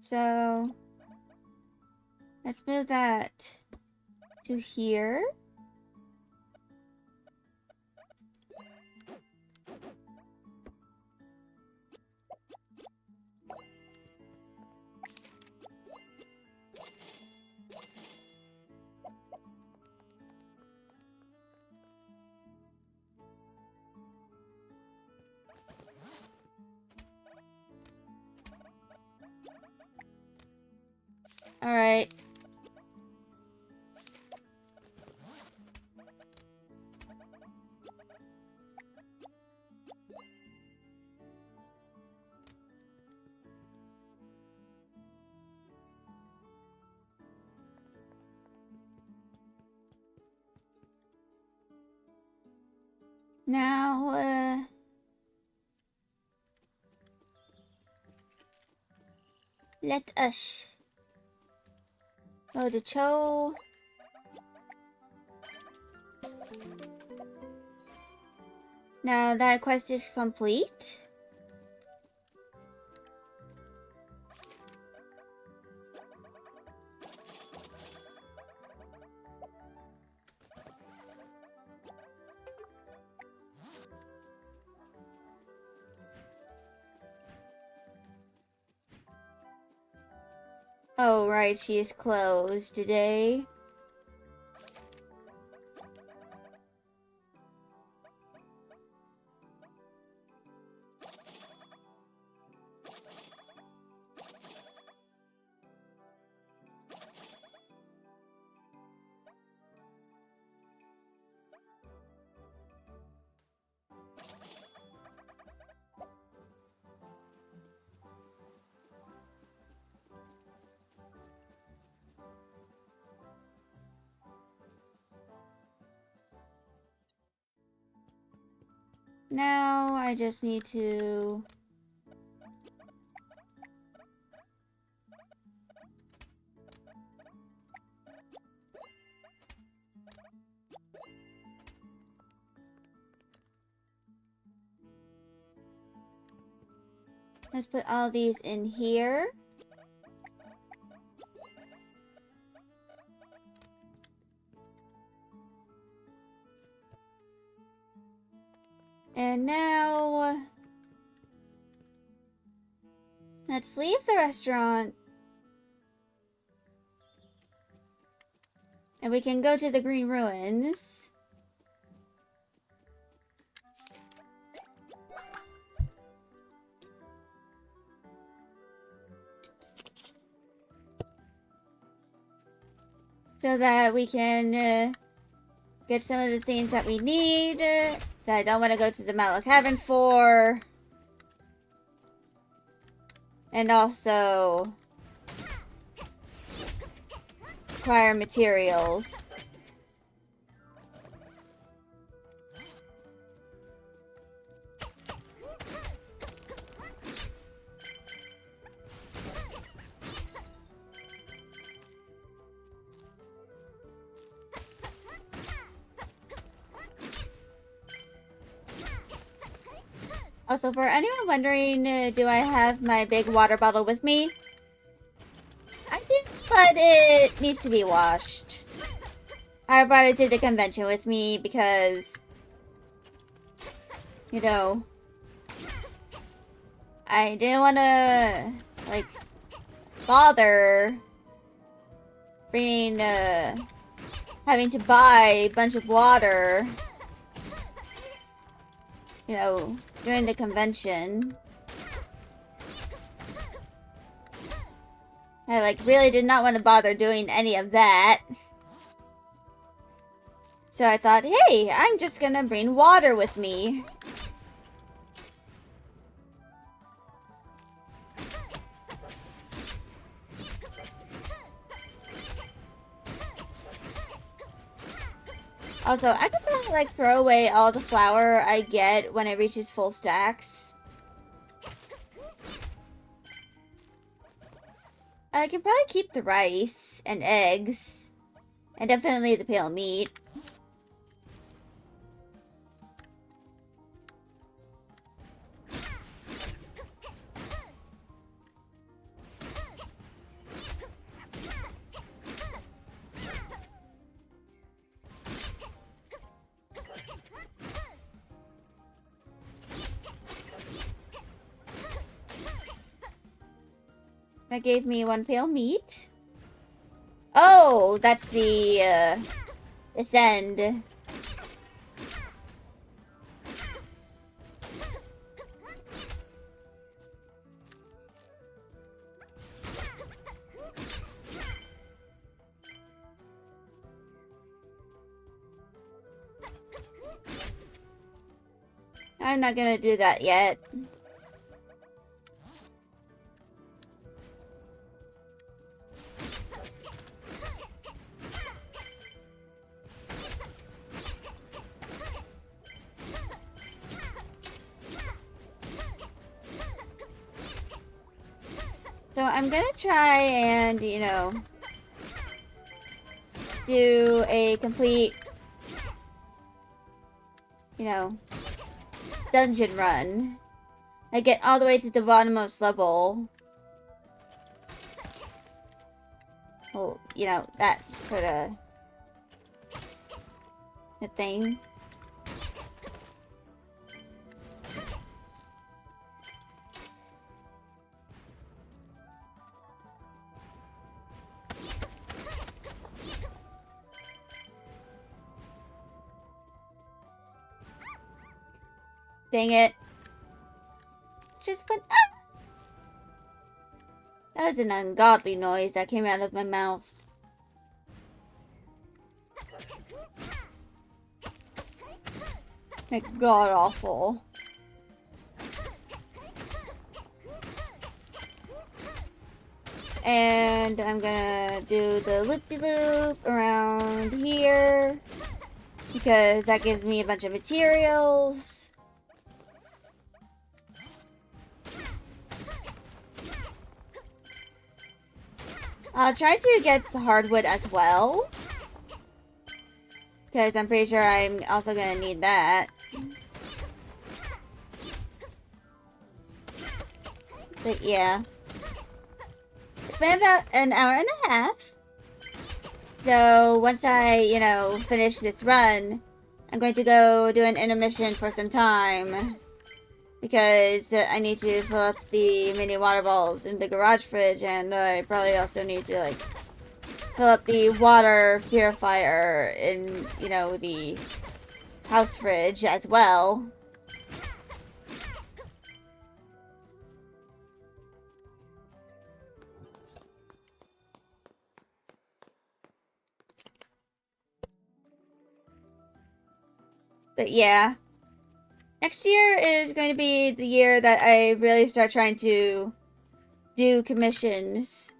So, let's move that to here. All right. Now, let us go to Cho. Now that quest is complete. Oh, right, she is closed today. Now I just need to let's put all these in here. And now let's leave the restaurant. And we can go to the Green Ruins. So that we can get some of the things that we need. That I don't want to go to the Mallow Caverns for. And also acquire materials. Also, for anyone wondering, do I have my big water bottle with me? I do, but it needs to be washed. I brought it to the convention with me because, you know, I didn't want to, like, bother bringing, having to buy a bunch of water, you know, during the convention. I, like, really did not want to bother doing any of that. So I thought, hey, I'm just gonna bring water with me. Also, I could probably, like, throw away all the flour I get when it reaches full stacks. I can probably keep the rice and eggs. And definitely the pale meat. That gave me one pale meat. Oh, that's the send. I'm not gonna do that yet. So I'm gonna try and, you know, do a complete, you know, dungeon run. I get all the way to the bottommost level. Well, you know, that sort of a thing. Dang it. Just put. Ah! That was an ungodly noise that came out of my mouth. Like, god awful. And I'm gonna do the loop-de-loop around here. Because that gives me a bunch of materials. I'll try to get the hardwood as well. Because I'm pretty sure I'm also gonna need that. But yeah. It's been about an hour and a half. So once I, you know, finish this run, I'm going to go do an intermission for some time. Because I need to fill up the mini water balls in the garage fridge, and I probably also need to, like, fill up the water purifier in, you know, the house fridge as well. But yeah. Next year is going to be the year that I really start trying to do commissions.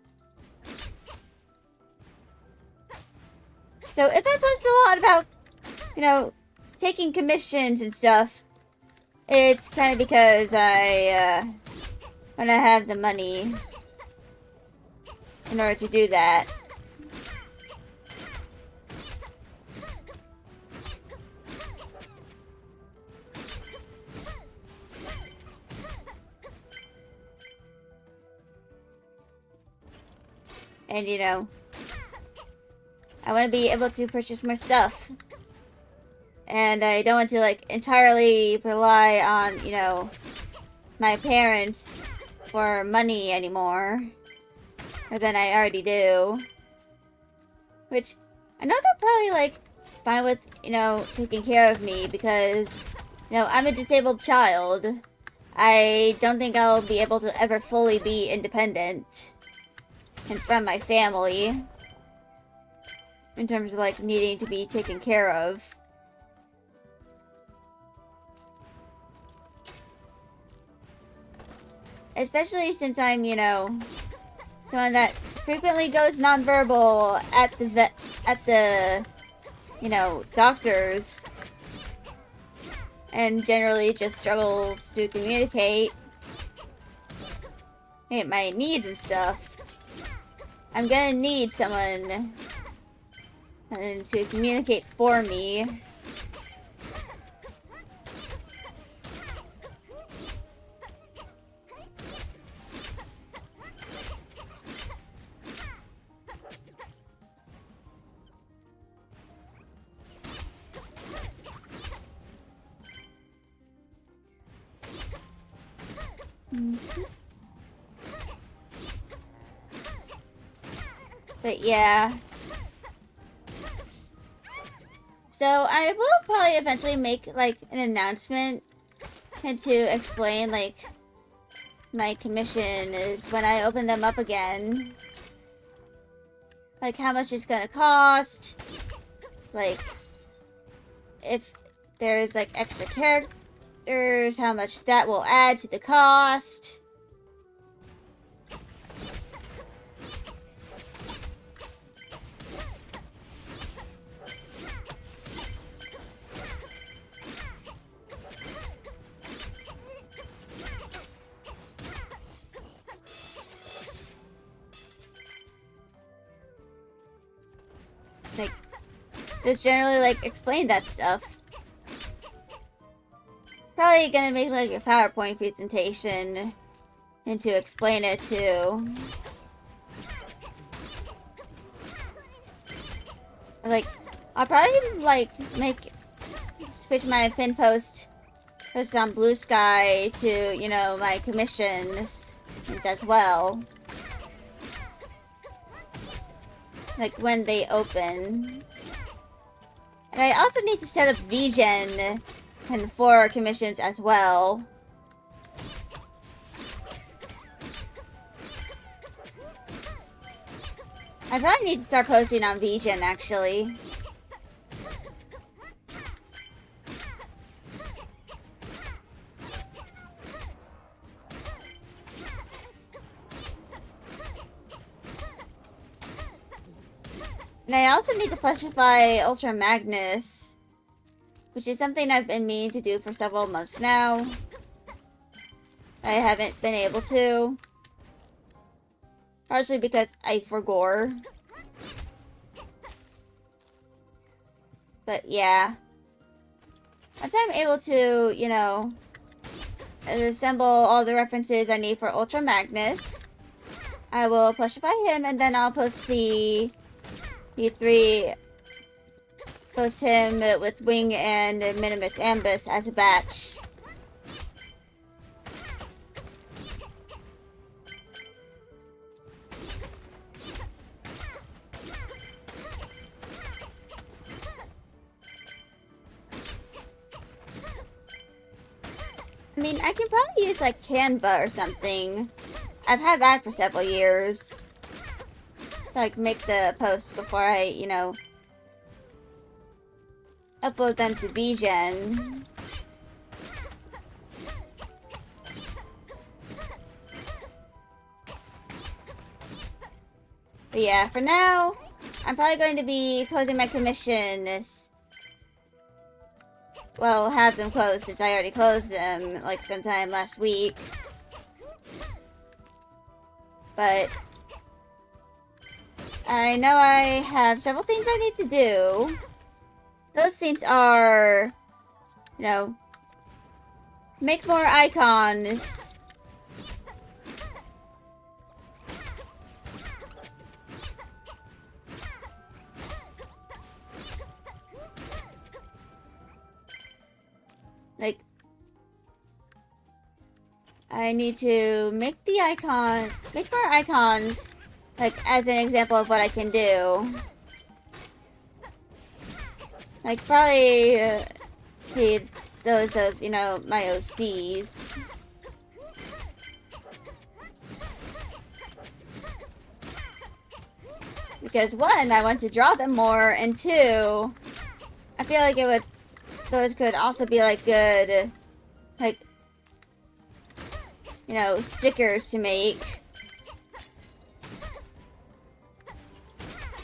So if I post a lot about, you know, taking commissions and stuff, it's kind of because I want to have the money in order to do that. And, you know, I want to be able to purchase more stuff. And I don't want to, like, entirely rely on, you know, my parents for money anymore. Or than I already do. Which, I know they're probably, like, fine with, you know, taking care of me because, you know, I'm a disabled child. I don't think I'll be able to ever fully be independent and from my family in terms of, like, needing to be taken care of. Especially since I'm, you know, someone that frequently goes nonverbal at the, you know, doctors. And generally just struggles to communicate my needs and stuff. I'm gonna need someone to communicate for me. But yeah. So I will probably eventually make like an announcement and to explain like my commission is when I open them up again. Like how much it's gonna cost. Like if there's like extra characters, how much that will add to the cost. Like, just generally, like, explain that stuff. Probably gonna make, like, a PowerPoint presentation and to explain it too. Like, I'll probably, like, switch my pin post on Blue Sky to, you know, my commissions as well. Like, when they open. And I also need to set up VGen and for commissions as well. I probably need to start posting on VGen, actually. And I also need to plushify Ultra Magnus, which is something I've been meaning to do for several months now. I haven't been able to. Partially because I forgot. But yeah. Once I'm able to, you know, assemble all the references I need for Ultra Magnus, I will plushify him and then I'll post the E3, post him with Wing and Minimus Ambus as a batch. I mean, I can probably use like Canva or something. I've had that for several years. Like, make the post before I, you know, upload them to VGen. But yeah, for now, I'm probably going to be closing my commissions. Well, have them closed since I already closed them, like, sometime last week. But I know I have several things I need to do. Those things are, you know, make more icons. I need to make more icons, like, as an example of what I can do. Like, probably, need those of, you know, my OCs. Because one, I want to draw them more, and two, I feel like those could also be like good, like, you know, stickers to make.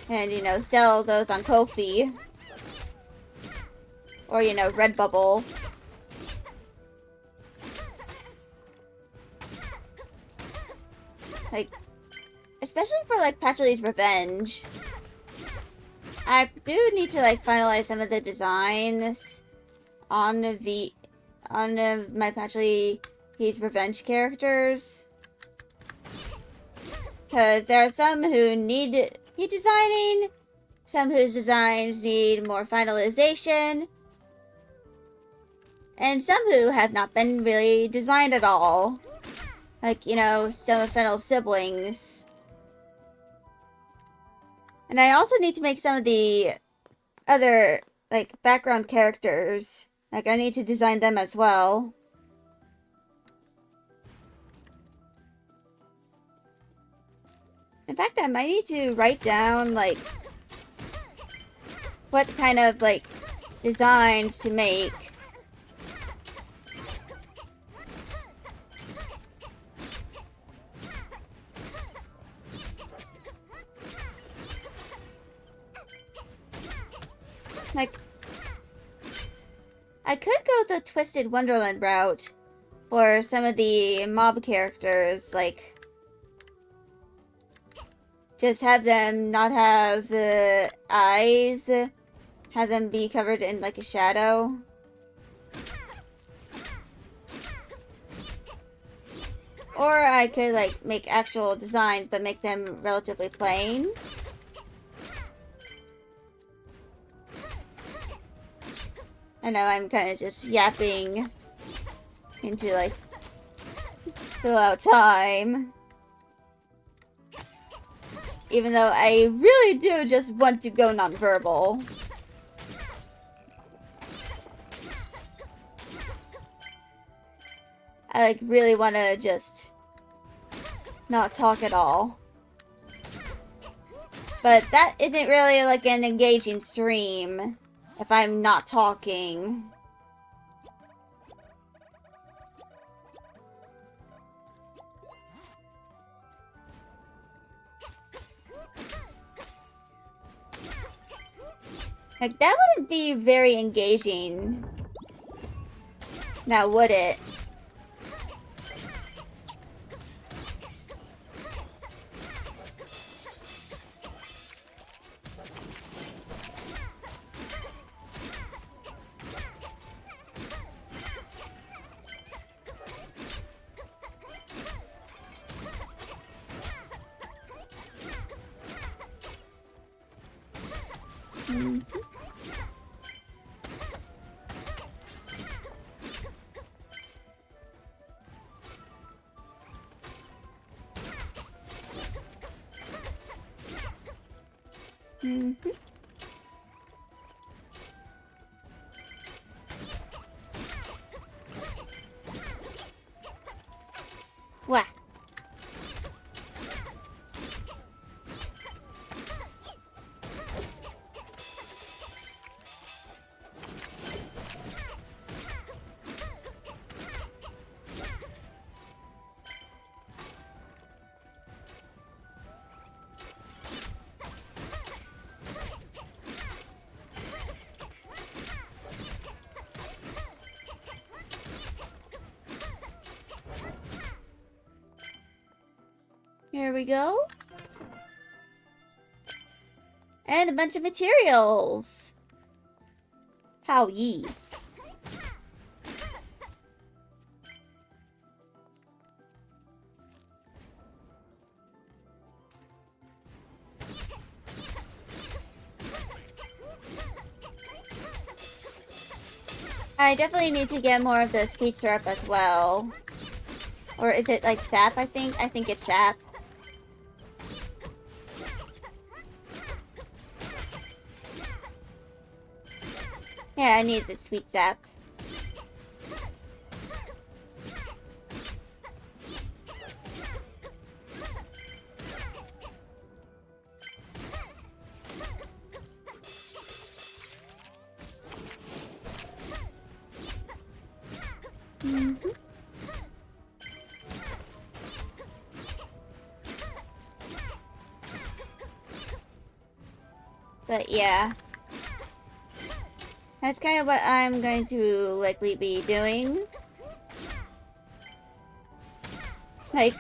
And, you know, sell those on Ko-fi. Or, you know, Redbubble. Like, especially for, like, Patchouly's Revenge. I do need to, like, finalize some of the designs on my Patchouly's Revenge characters. Because there are some who need designing, some whose designs need more finalization, and some who have not been really designed at all. Like, you know, some of Fennel's siblings. And I also need to make some of the other, like, background characters. Like, I need to design them as well. In fact, I might need to write down, like, what kind of, like, designs to make. Like, I could go the Twisted Wonderland route for some of the mob characters, like, just have them not have eyes, have them be covered in, like, a shadow. Or I could, like, make actual designs, but make them relatively plain. I know I'm kind of just yapping into, like, fill out time. Even though I really do just want to go nonverbal. I, like, really want to just not talk at all. But that isn't really, like, an engaging stream if I'm not talking. Like, that wouldn't be very engaging. Now, would it? What? Here we go. And a bunch of materials. How ye. I definitely need to get more of the speed syrup as well. Or is it like sap, I think? I think it's sap. Yeah, I need the sweet sap. But yeah. That's kind of what I'm going to likely be doing. Like,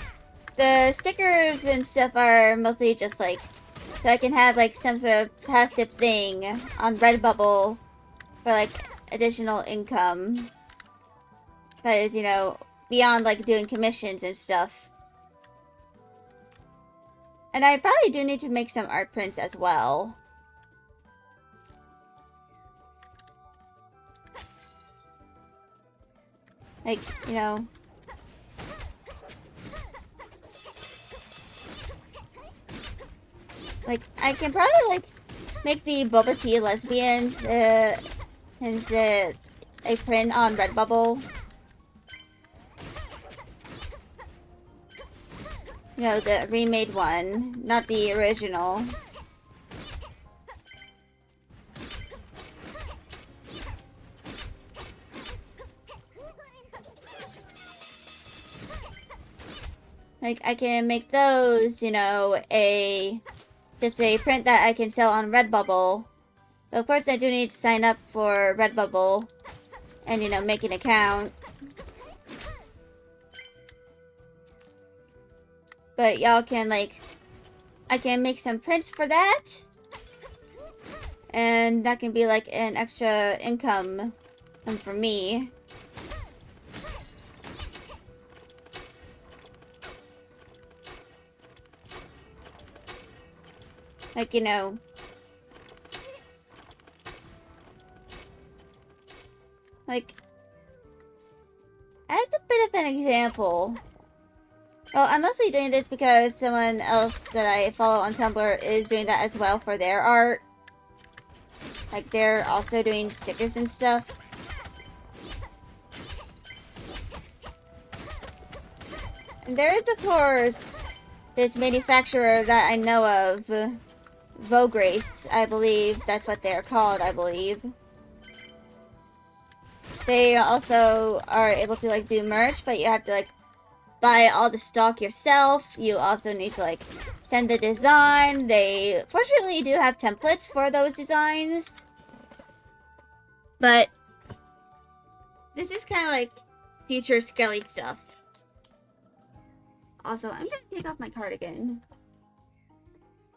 the stickers and stuff are mostly just like, so I can have like some sort of passive thing on Redbubble for like additional income. That is, you know, beyond like doing commissions and stuff. And I probably do need to make some art prints as well. Like, you know. Like, I can probably, like, make the boba tea lesbians, and, a print on Redbubble. You know, the remade one, not the original. Like, I can make those, you know, just a print that I can sell on Redbubble. But of course, I do need to sign up for Redbubble and, you know, make an account. But y'all can, like, I can make some prints for that. And that can be, like, an extra income for me. Like, you know, like, as a bit of an example, well, I'm mostly doing this because someone else that I follow on Tumblr is doing that as well for their art. Like, they're also doing stickers and stuff. And there is, of course, this manufacturer that I know of, Vograce, I believe. That's what they're called, I believe. They also are able to, like, do merch, but you have to, like, buy all the stock yourself. You also need to, like, send the design. They, fortunately, do have templates for those designs. But this is kind of, like, future Skelly stuff. Also, I'm gonna take off my cardigan.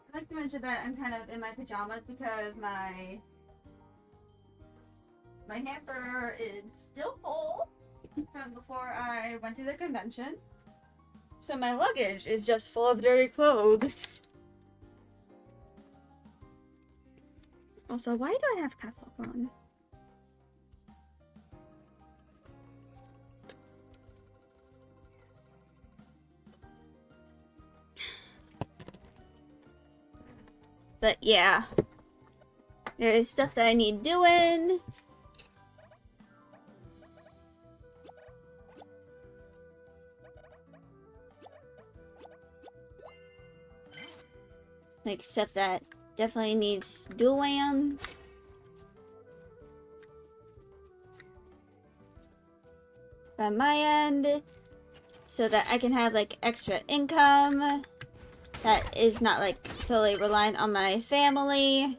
I'd like to mention that I'm kind of in my pajamas because my hamper is still full from before I went to the convention. So my luggage is just full of dirty clothes. Also, why do I have caps lock on? But yeah, there is stuff that I need doing. Like stuff that definitely needs doing. From my end, so that I can have like extra income that is not like totally reliant on my family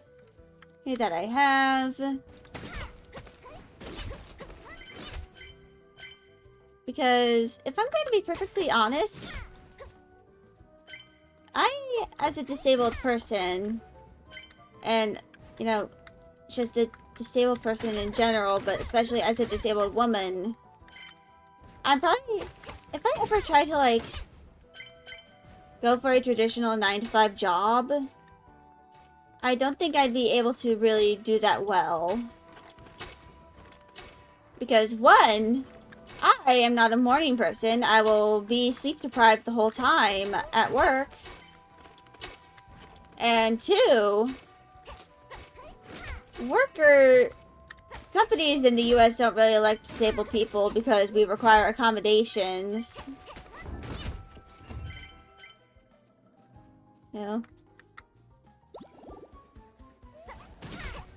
that I have. Because if I'm going to be perfectly honest, I, as a disabled person, and, you know, just a disabled person in general, but especially as a disabled woman, I'm probably, if I ever try to, like, go for a traditional 9-to-5 job, I don't think I'd be able to really do that well. Because, one, I I am not a morning person. I will be sleep deprived the whole time at work. And two, companies in the US don't really like disabled people because we require accommodations. You know?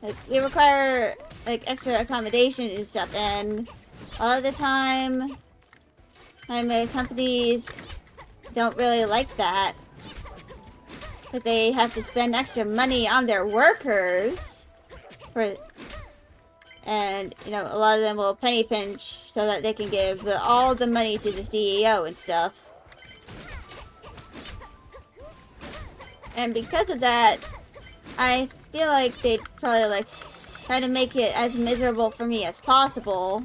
Like, we require, like, extra accommodation and stuff, and a lot of the time, companies don't really like that. But they have to spend extra money on their workers. And, you know, a lot of them will penny pinch so that they can give all the money to the CEO and stuff. And because of that, I feel like they'd probably, like, try to make it as miserable for me as possible.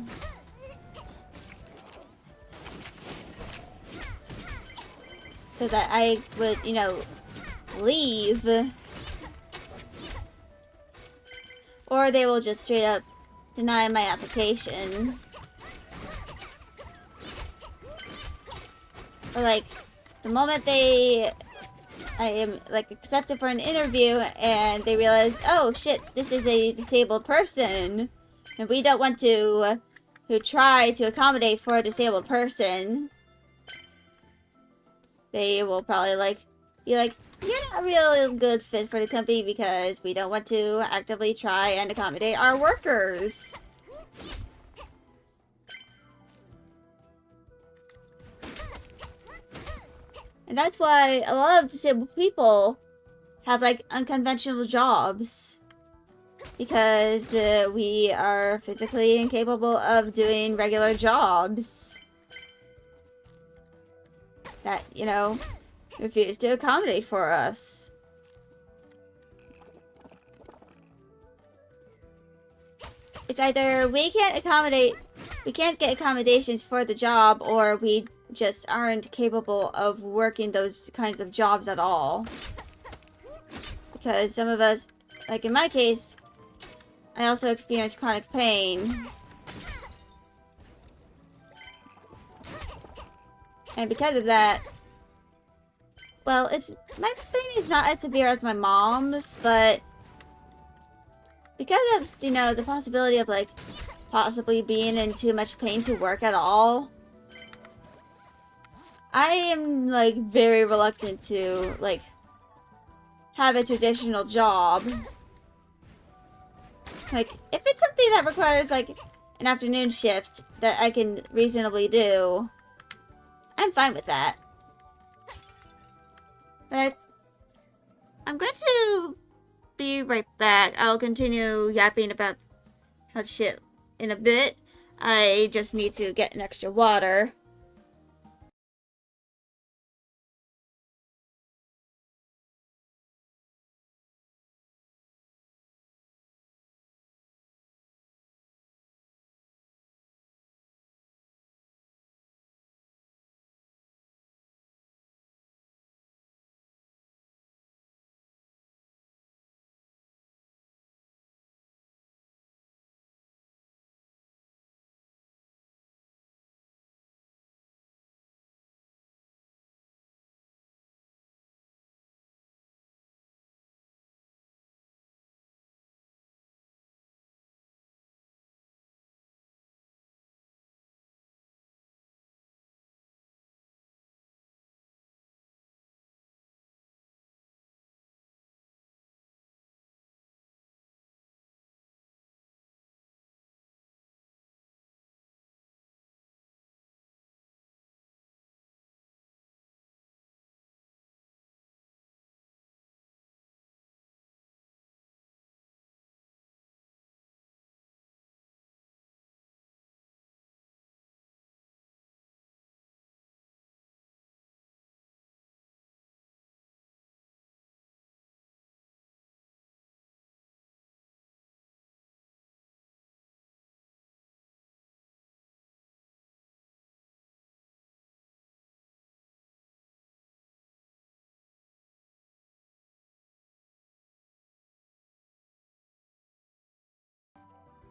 So that I would, you know, leave. Or they will just straight up deny my application. Or, like, the moment I am, like, accepted for an interview and they realize, oh shit, this is a disabled person, and we don't want to try to accommodate for a disabled person, they will probably, like, be like, you're not a real good fit for the company because we don't want to actively try and accommodate our workers. And that's why a lot of disabled people have, like, unconventional jobs. Because we are physically incapable of doing regular jobs that, you know, refuse to accommodate for us. It's either we can't get accommodations for the job, or we just aren't capable of working those kinds of jobs at all. Because some of us, like in my case, I also experience chronic pain. And because of that, well, my pain is not as severe as my mom's, but because of, you know, the possibility of, like, possibly being in too much pain to work at all, I am, like, very reluctant to, like, have a traditional job. Like, if it's something that requires, like, an afternoon shift that I can reasonably do, I'm fine with that. But I'm going to be right back. I'll continue yapping about how shit in a bit. I just need to get an extra water.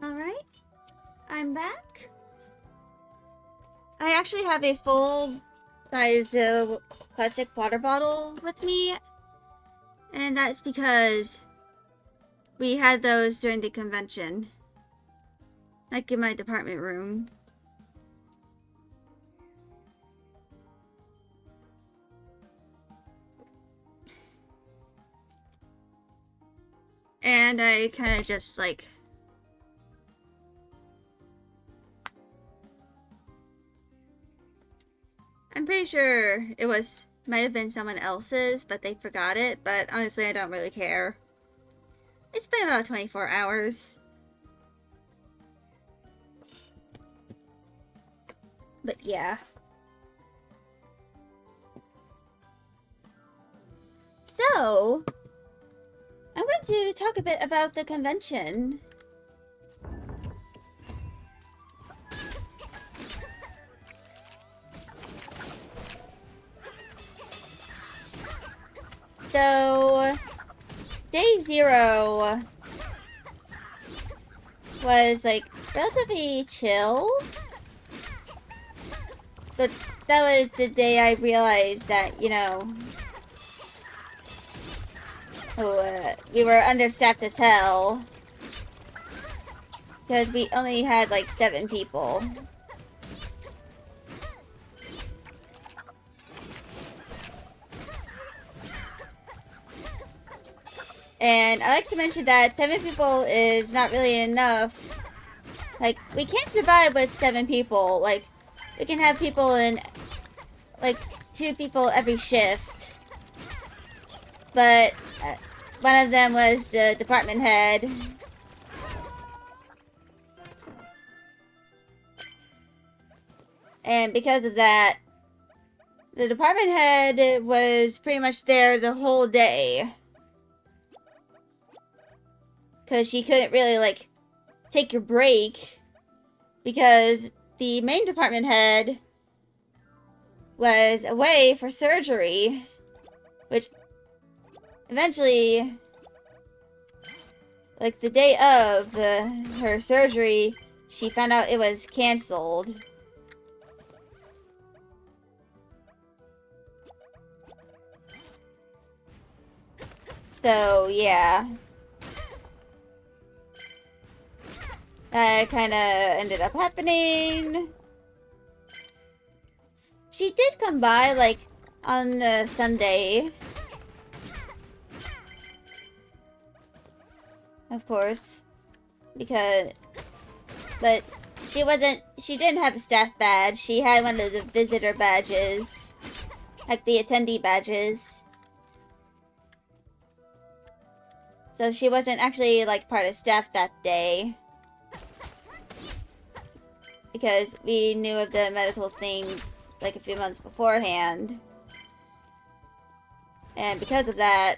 Alright, I'm back. I actually have a full-sized plastic water bottle with me. And that's because we had those during the convention. Like in my department room. And I kind of just like... I'm pretty sure it might have been someone else's, but they forgot it. But honestly, I don't really care. It's been about 24 hours. But yeah. So, I'm going to talk a bit about the convention. So, day 0 was like relatively chill. But that was the day I realized that, you know, we were understaffed as hell. Because we only had like 7 people. And I like to mention that 7 people is not really enough. Like, we can't survive with 7 people. Like, we can have people in, like, 2 people every shift. But one of them was the department head. And because of that, the department head was pretty much there the whole day. Because she couldn't really, like, take your break. Because the main department head was away for surgery. Which, eventually, like, the day of her surgery, she found out it was canceled. So, yeah. That kind of ended up happening. She did come by, like, on Sunday. Of course. But she didn't have a staff badge. She had one of the visitor badges. Like the attendee badges. So she wasn't actually, like, part of staff that day. Because we knew of the medical thing, like, a few months beforehand. And because of that...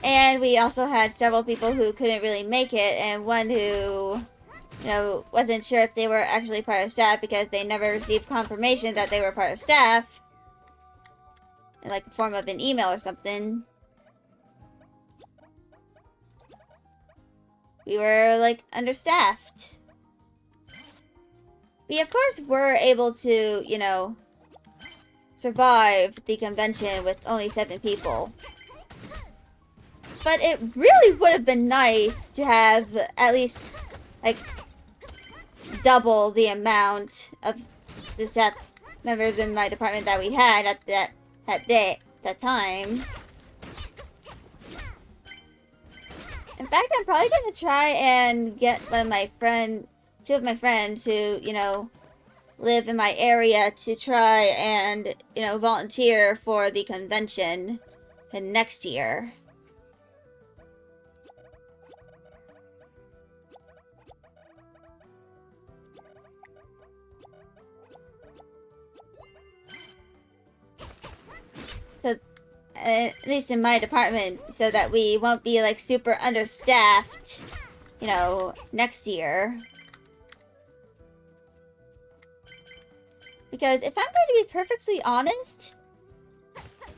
And we also had several people who couldn't really make it, and one who, you know, wasn't sure if they were actually part of staff because they never received confirmation that they were part of staff. In, like, the form of an email or something. We were, like, understaffed. We, of course, were able to, you know, survive the convention with only 7 people. But it really would have been nice to have at least, like, double the amount of the staff members in my department that we had at that time. In fact, I'm probably gonna try and get two of my friends who, you know, live in my area to try and, you know, volunteer for the convention next year. At least in my department, so that we won't be, like, super understaffed, you know, next year. Because if I'm going to be perfectly honest,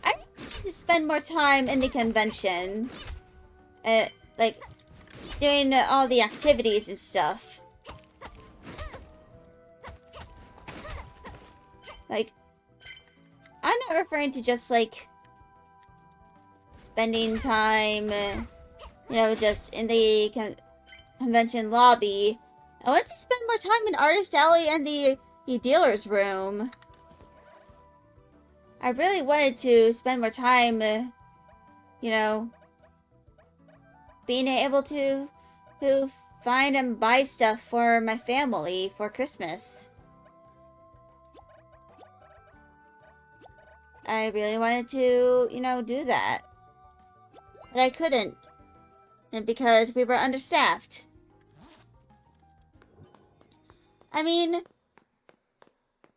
I need to spend more time in the convention. Like, doing all the activities and stuff. Like, I'm not referring to just, like, spending time, you know, just in the convention lobby. I want to spend more time in Artist Alley and the dealer's room. I really wanted to spend more time, you know, being able to find and buy stuff for my family for Christmas. I really wanted to, you know, do that. But I couldn't. And because we were understaffed. I mean,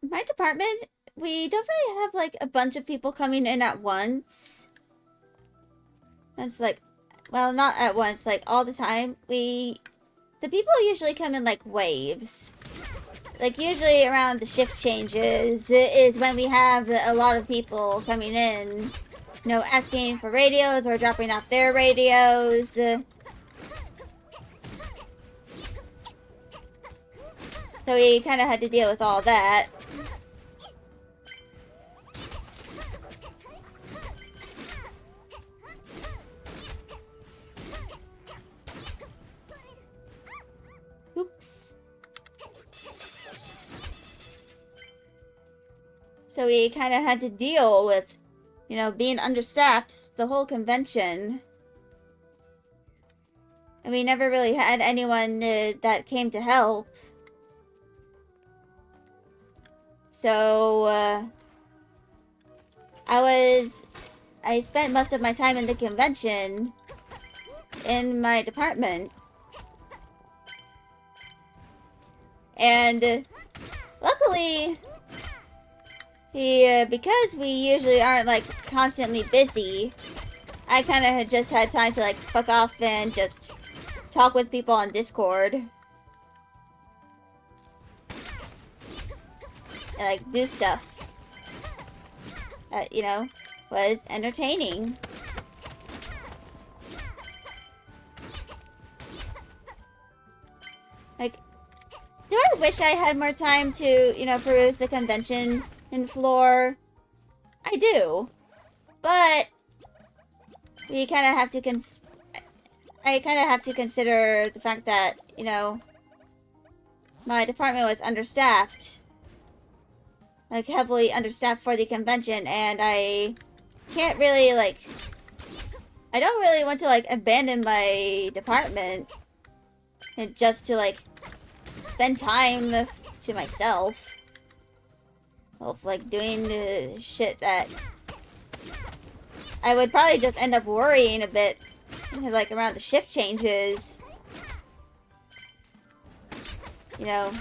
my department, we don't really have, like, a bunch of people coming in at once. It's like, well, not at once, like, all the time. The people usually come in, like, waves. Like, usually around the shift changes is when we have a lot of people coming in, you know, asking for radios or dropping off their radios. So we kind of had to deal with all that. Oops. So we kind of had to deal with, you know, being understaffed the whole convention. And we never really had anyone that came to help. So, I spent most of my time in the convention in my department. And luckily, because we usually aren't, like, constantly busy, I kind of just had time to, like, fuck off and just talk with people on Discord. And, like, do stuff that, you know, was entertaining. Like, do I wish I had more time to, you know, peruse the convention floor? I do. But we kind of have to I kind of have to consider the fact that, you know, my department was understaffed. Like, heavily understaffed for the convention, and I can't really, like, I don't really want to, like, abandon my department and just to, like, spend time to myself of, like, doing the shit that I would probably just end up worrying a bit, like, around the shift changes. You know,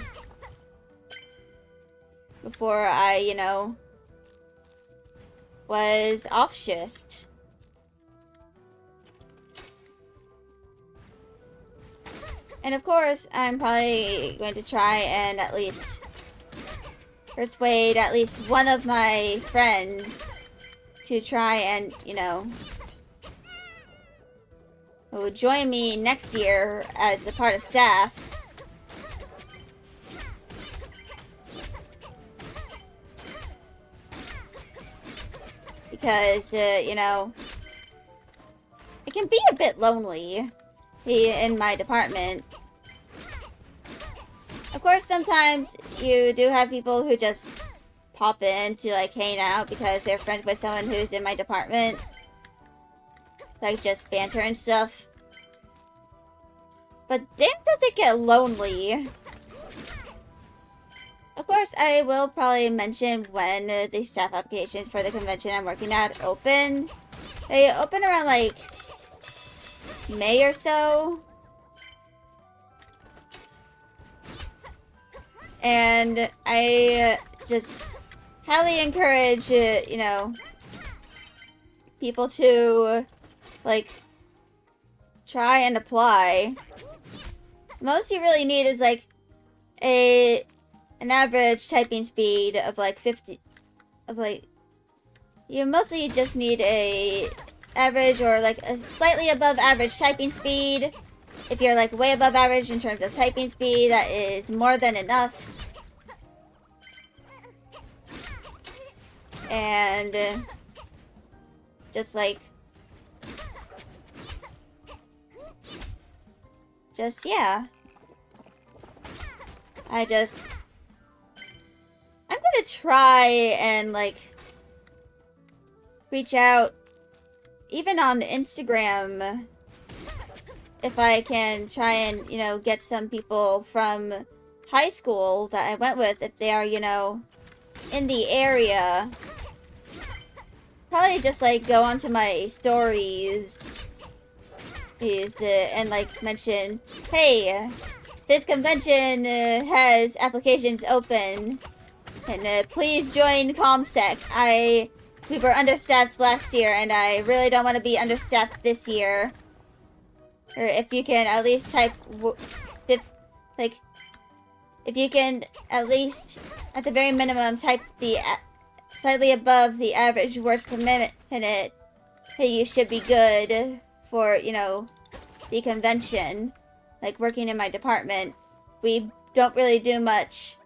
before I, you know, was off shift. And of course, I'm probably going to try and at least persuade at least one of my friends to try and, you know, who will join me next year as a part of staff. Because, you know, it can be a bit lonely in my department. Of course, sometimes you do have people who just pop in to, like, hang out because they're friends with someone who's in my department. Like, just banter and stuff. But damn, does it get lonely. Of course, I will probably mention when the staff applications for the convention I'm working at open. They open around, like, May or so. And I just highly encourage, you know, people to, like, try and apply. Most you really need is, like, an average typing speed of, like, 50, of, like, you mostly just need a average or, like, a slightly above average typing speed. If you're, like, way above average in terms of typing speed, that is more than enough. And just yeah. I'm gonna try and reach out even on Instagram if I can try and, get some people from high school that I went with, if they are, in the area. Probably just go onto my stories and mention, hey, this convention has applications open, and please join ComSec. We were understaffed last year, and I really don't want to be understaffed this year. Or if you can at least type, if you can at least, at the very minimum, type the slightly above the average words per minute, hey, you should be good for, the convention. Working in my department, we don't really do much.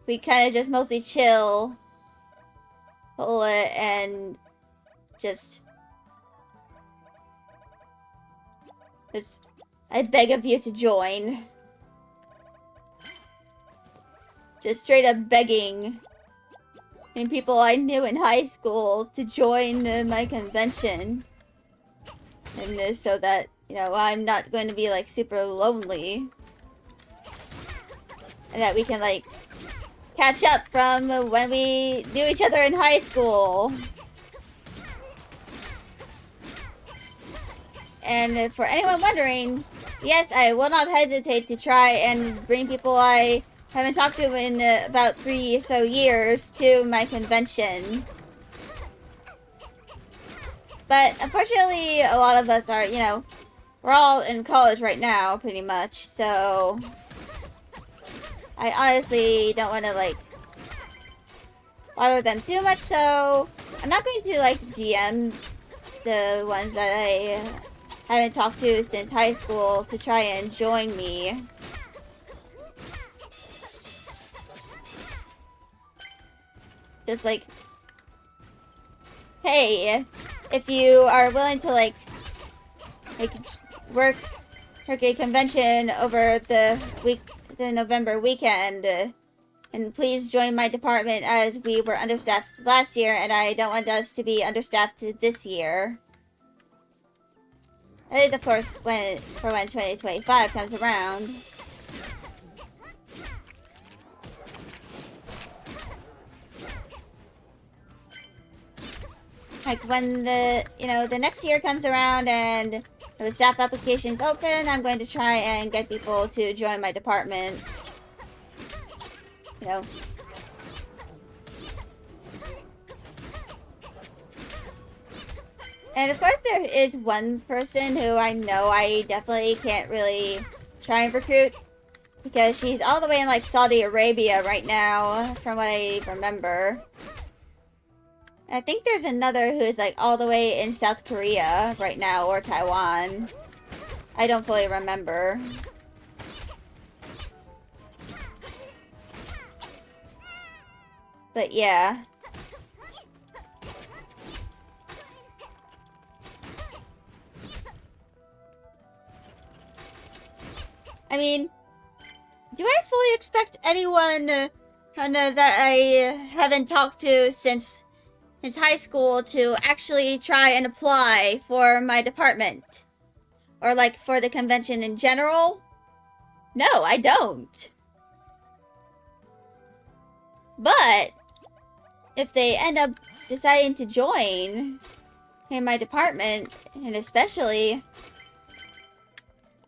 We kind of just mostly chill and just I beg of you to join. Just straight up begging. And people I knew in high school to join my convention. And so that, I'm not going to be super lonely. And that we can catch up from when we knew each other in high school. And for anyone wondering, yes, I will not hesitate to try and bring people I haven't talked to in about 3 or so years to my convention. But unfortunately, a lot of us are, we're all in college right now, pretty much, so I honestly don't want to, bother them too much, so I'm not going to, DM the ones that I haven't talked to since high school to try and join me. Just hey, if you are willing to work a convention over the November weekend, and please join my department as we were understaffed last year, and I don't want us to be understaffed this year. That is, of course, when 2025 comes around. When the next year comes around and the staff applications open, I'm going to try and get people to join my department. And of course there is one person who I know I definitely can't really try and recruit, because she's all the way in Saudi Arabia right now, from what I remember. I think there's another who's all the way in South Korea right now, or Taiwan. I don't fully remember. But yeah. I mean, do I fully expect anyone that I haven't talked to since high school to actually try and apply for my department? Or for the convention in general? No, I don't. But if they end up deciding to join in my department, and especially,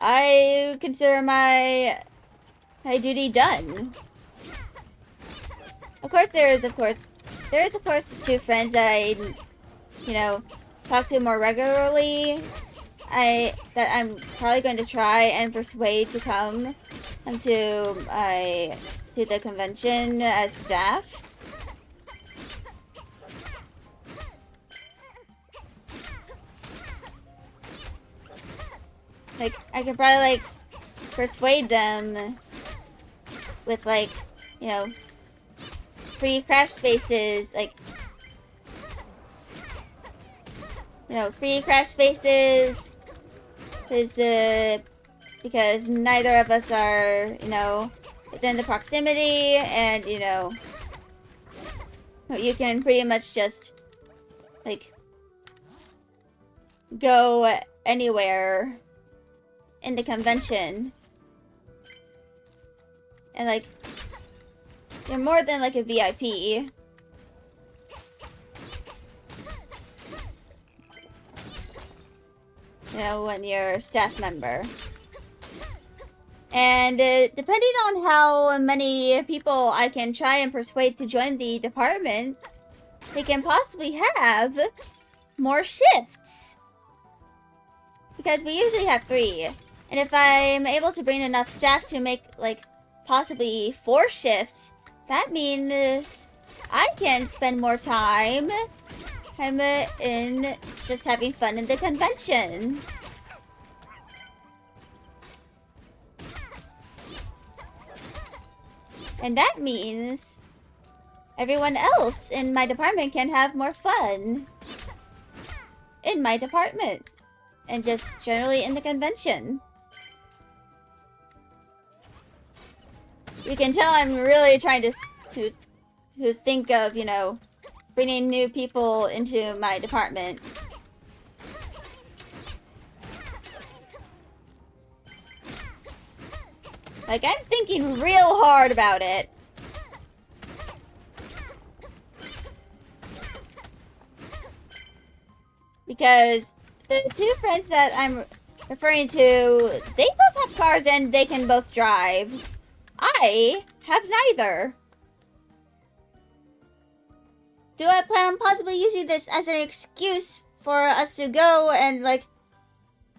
I consider my duty done. Of course, there is, of course, the two friends that I, talk to more regularly. That I'm probably going to try and persuade to come to the convention as staff. I could probably persuade them with free crash spaces, you know, free crash spaces. Because neither of us are, you know, within the proximity, and, you know, you can pretty much just, like, go anywhere in the convention. And, like, you're more than, like, a VIP. You know, when you're a staff member. And depending on how many people I can try and persuade to join the department, they can possibly have more shifts. Because we usually have 3. And if I'm able to bring enough staff to make, like, possibly 4 shifts, that means I can spend more time in just having fun in the convention. And that means everyone else in my department can have more fun in my department. And just generally in the convention. You can tell I'm really trying to think of, you know, bringing new people into my department. Like, I'm thinking real hard about it. Because the 2 friends that I'm referring to, they both have cars and they can both drive. I have neither. Do I plan on possibly using this as an excuse for us to go and, like,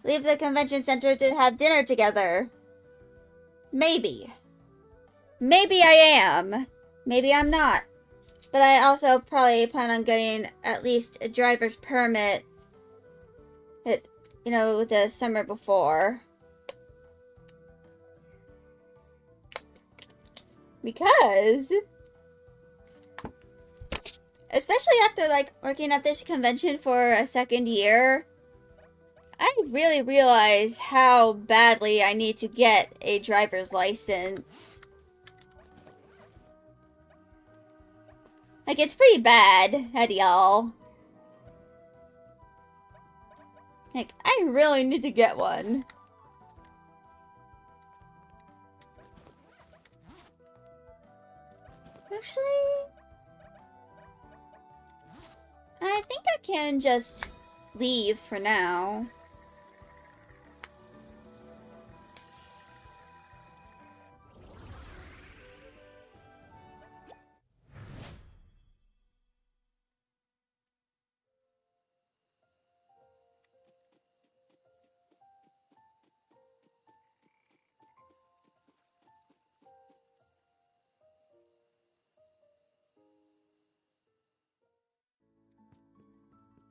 leave the convention center to have dinner together? Maybe. Maybe I am. Maybe I'm not. But I also probably plan on getting at least a driver's permit, you know, the summer before. Because, especially after, like, working at this convention for a 2nd year, I really realize how badly I need to get a driver's license. Like, it's pretty bad, y'all. Like, I really need to get one. Actually, I think I can just leave for now.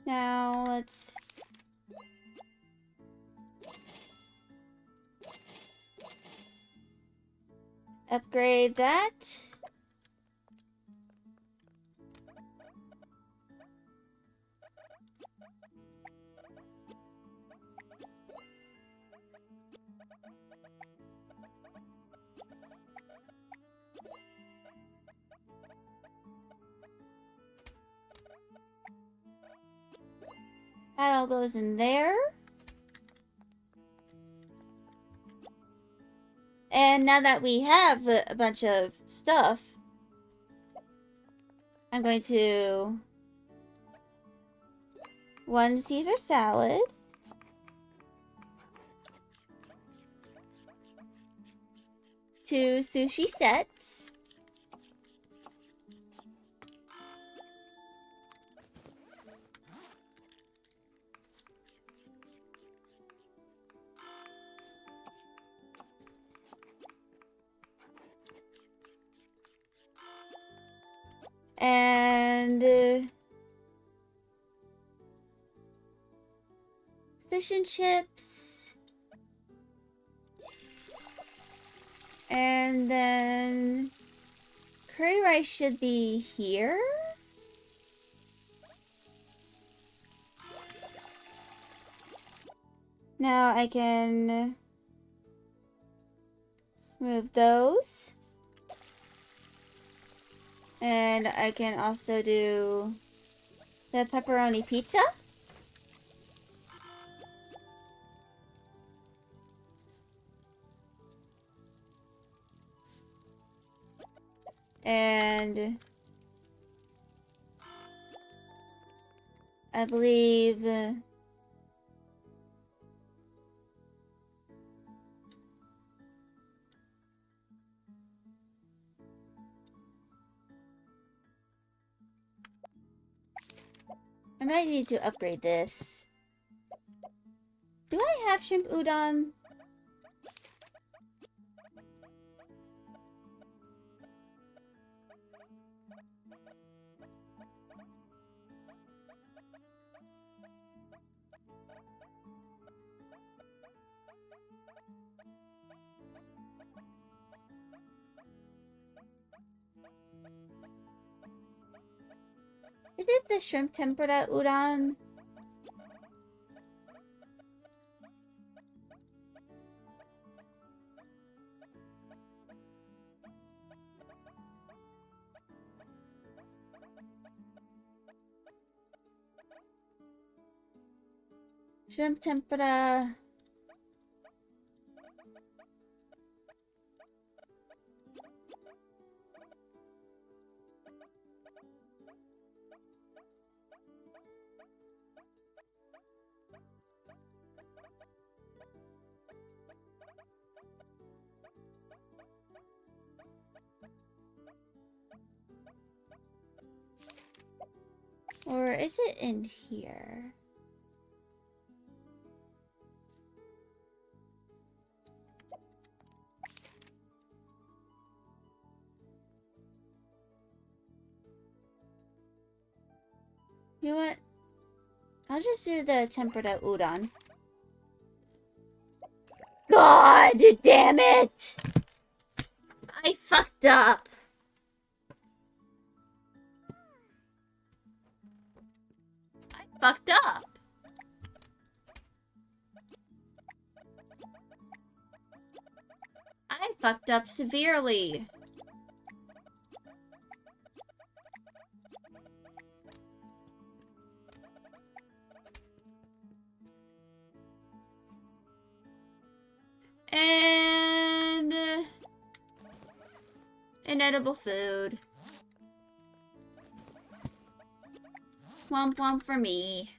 Now, let's... upgrade that. That all goes in there. And now that we have a bunch of stuff, I'm going to 1 Caesar salad, 2 sushi sets, and fish and chips, and then curry rice should be here. Now I can move those. And I can also do the pepperoni pizza. And I believe I might need to upgrade this. Do I have shrimp udon? Is it the shrimp tempura udon? Shrimp tempura. Or is it in here? You know what? I'll just do the tempura udon. God damn it! I fucked up. I fucked up. I fucked up severely. And inedible food. Womp womp for me.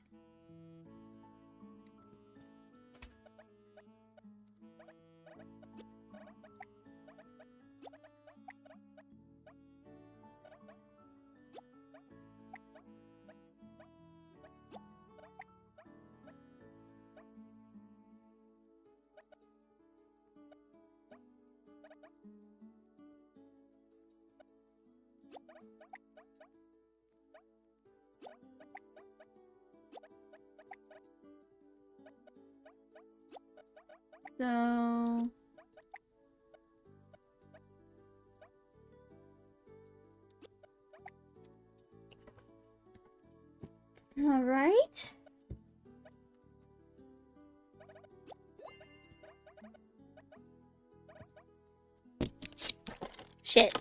So... Alright. Shit.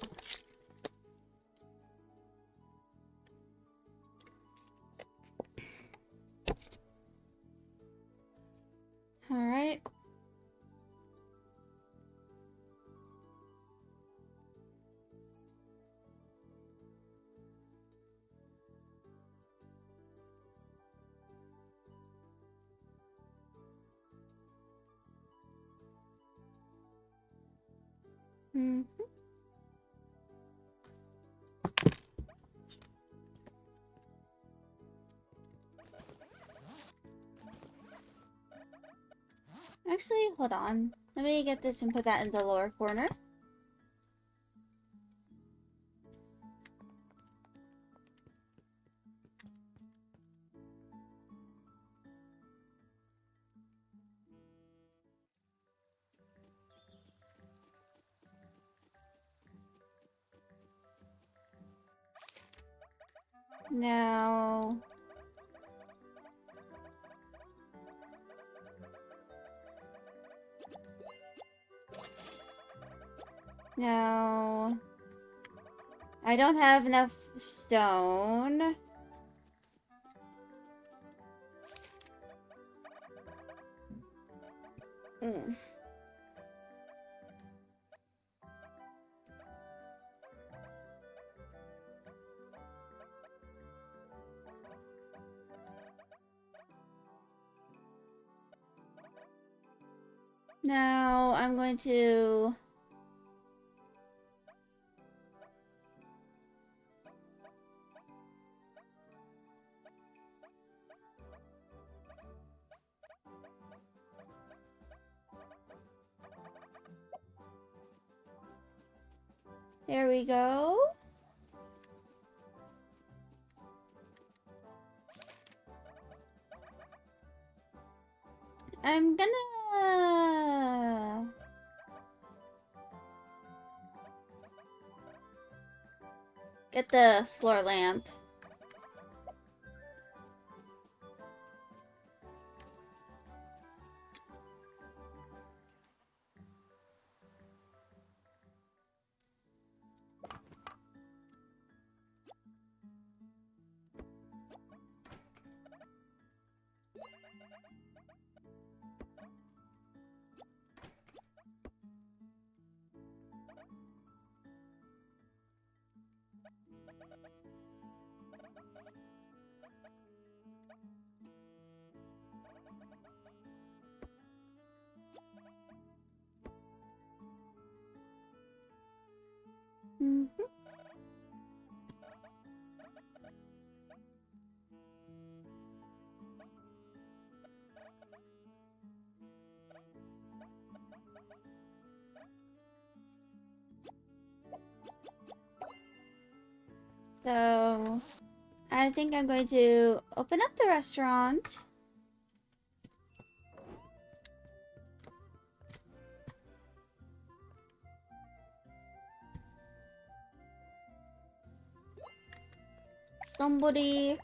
Alright. Mm-hmm. Actually, hold on. Let me get this and put that in the lower corner. Now... Now, I don't have enough stone. Mm. Now, I'm going to... There we go. I'm gonna... get the floor lamp. Mhm. So, I think I'm going to open up the restaurant. Somebody...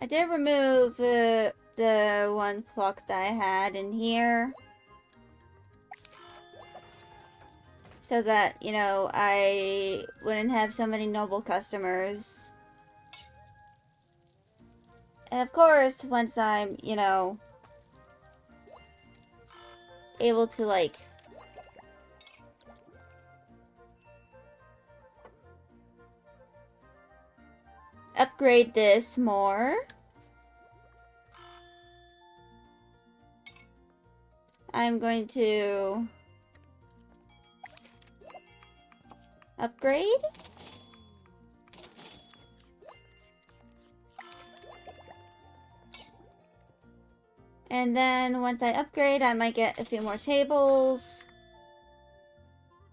I did remove the one clock that I had in here. So that, you know, I wouldn't have so many noble customers. And of course, once I'm, you know, able to, like, upgrade this more, I'm going to upgrade. And then once I upgrade, I might get a few more tables.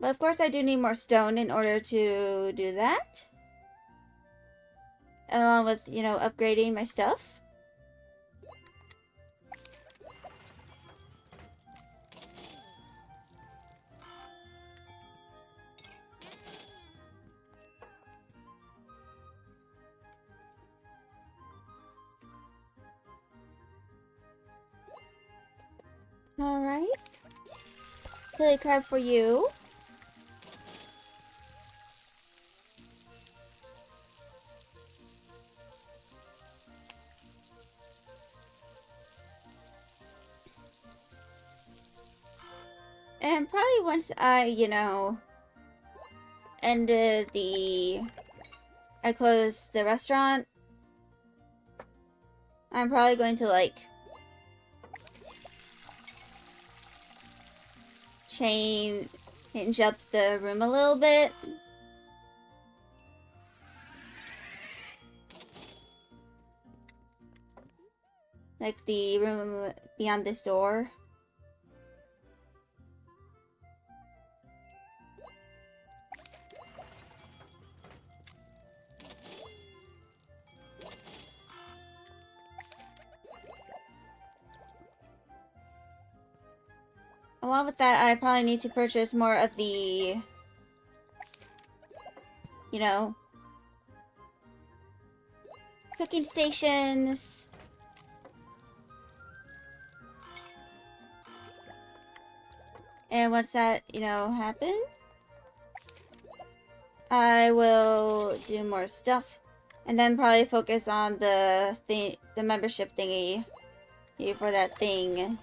But of course I do need more stone in order to do that. Along with, you know, upgrading my stuff. Alright. Chili crab for you. And probably once I, you know, ended I closed the restaurant, I'm probably going to, like, change up the room a little bit. Like the room beyond this door. Along with that, I probably need to purchase more of the, you know, cooking stations. And once that, happens, I will do more stuff. And then probably focus on the membership thingy for that thing.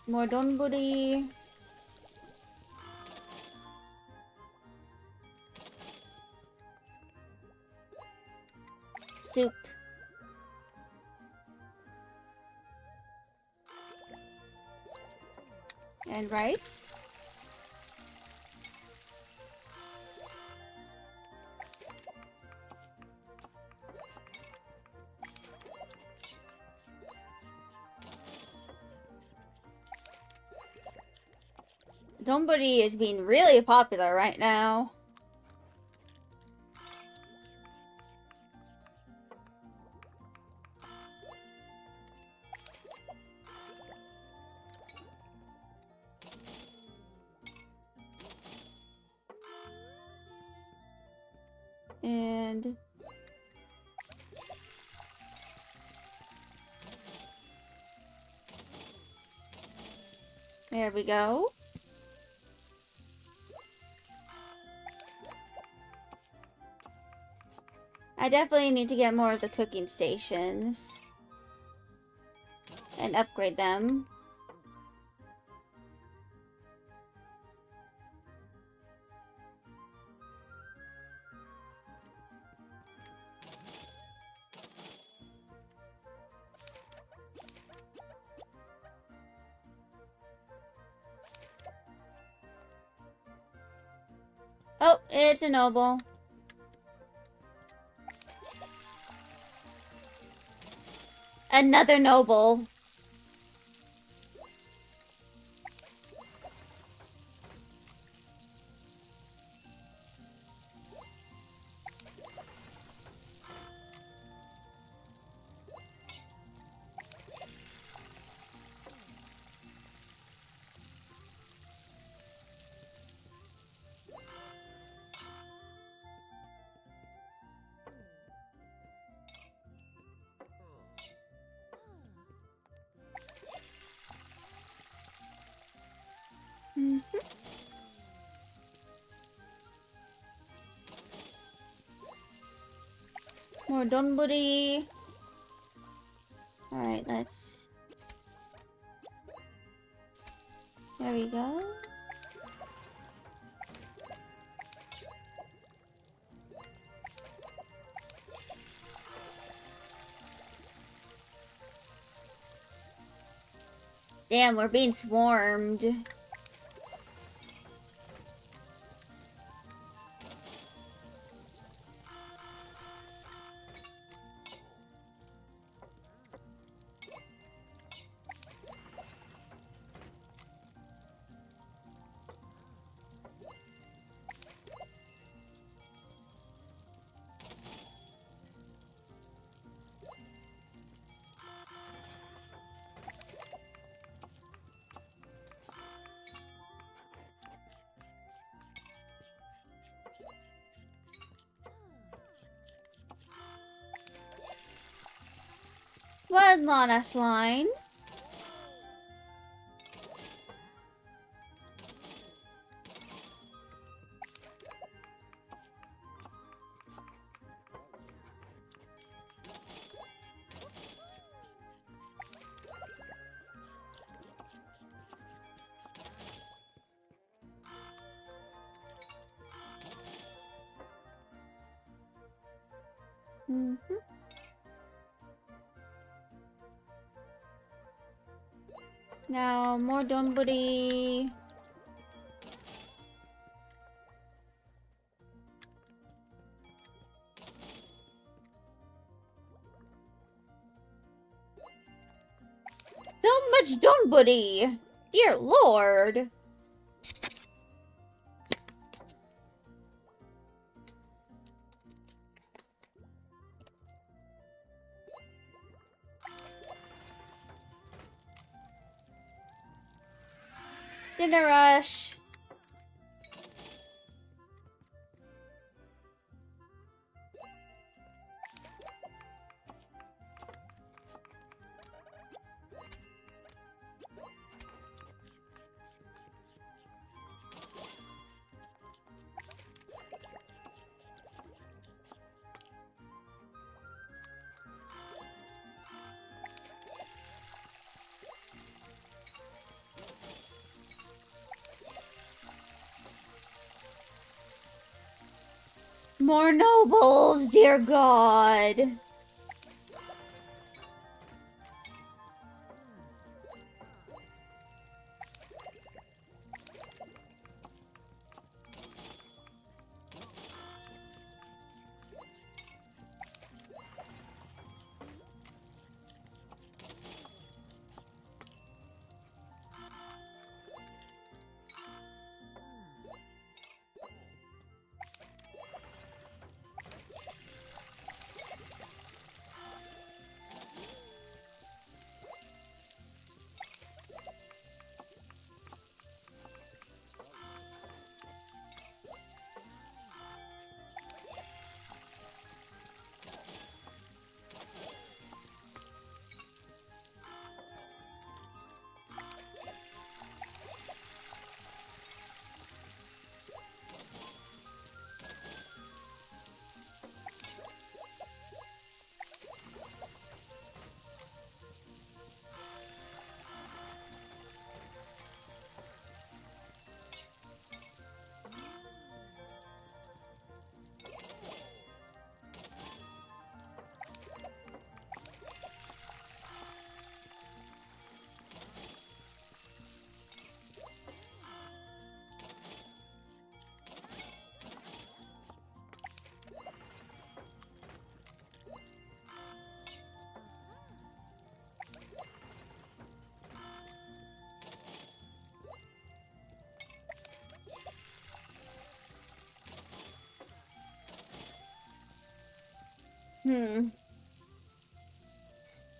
More donburi. Soup. And rice. Donburi is being really popular right now. And there we go. I definitely need to get more of the cooking stations and upgrade them. Oh, it's a noble. Another noble. More donburi. Alright, let's... There we go. Damn, we're being swarmed. One last line. Now, more donburi. So much donburi! Dear lord! Dinner rush. More nobles, dear god.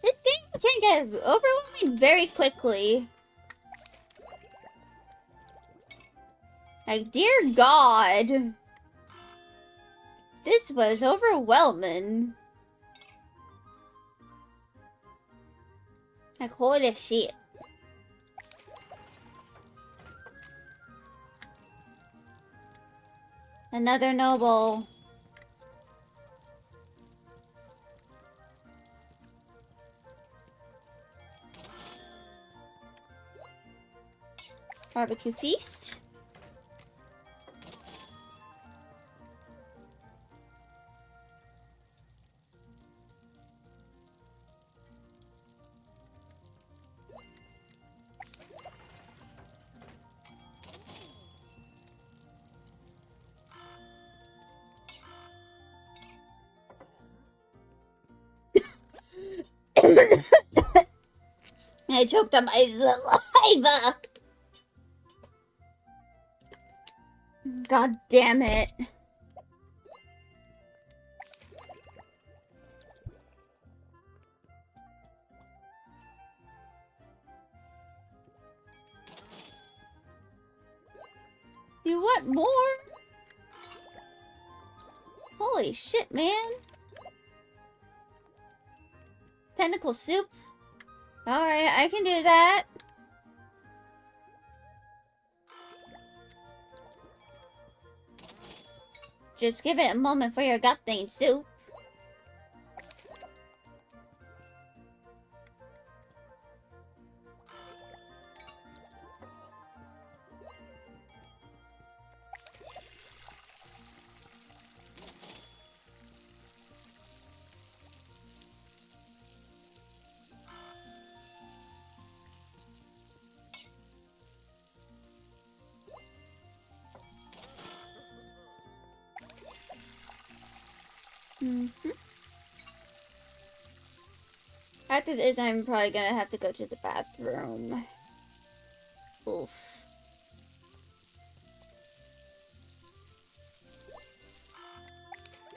This game can get overwhelming very quickly. Like, dear god. This was overwhelming. Like, holy shit. Another noble. Barbecue feast. I choked on my saliva. God damn it. You want more? Holy shit, man. Tentacle soup? Alright, I can do that. Just give it a moment for your gut thing soup. Mm-hmm. After this, I'm probably gonna have to go to the bathroom. Oof.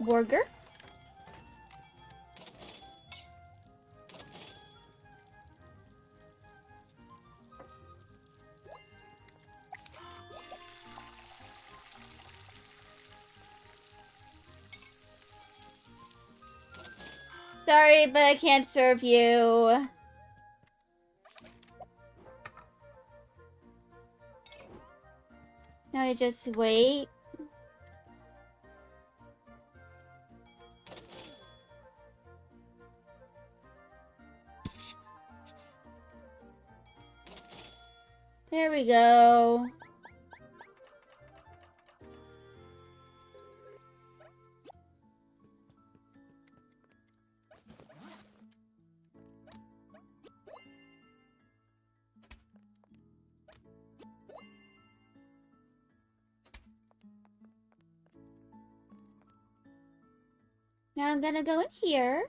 Burger? Sorry, but I can't serve you. Now I just wait. There we go. Now I'm gonna go in here.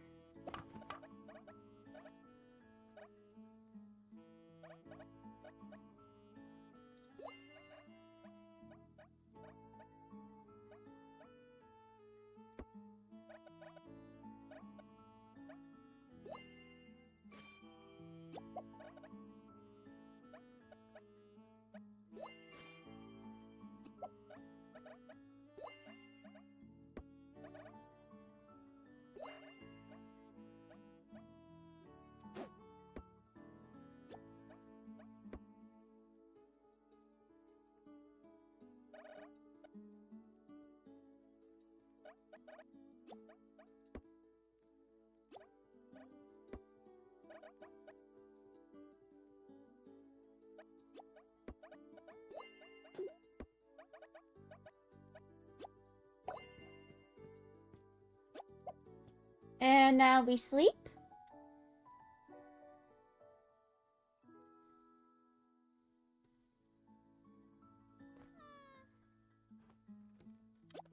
And now we sleep.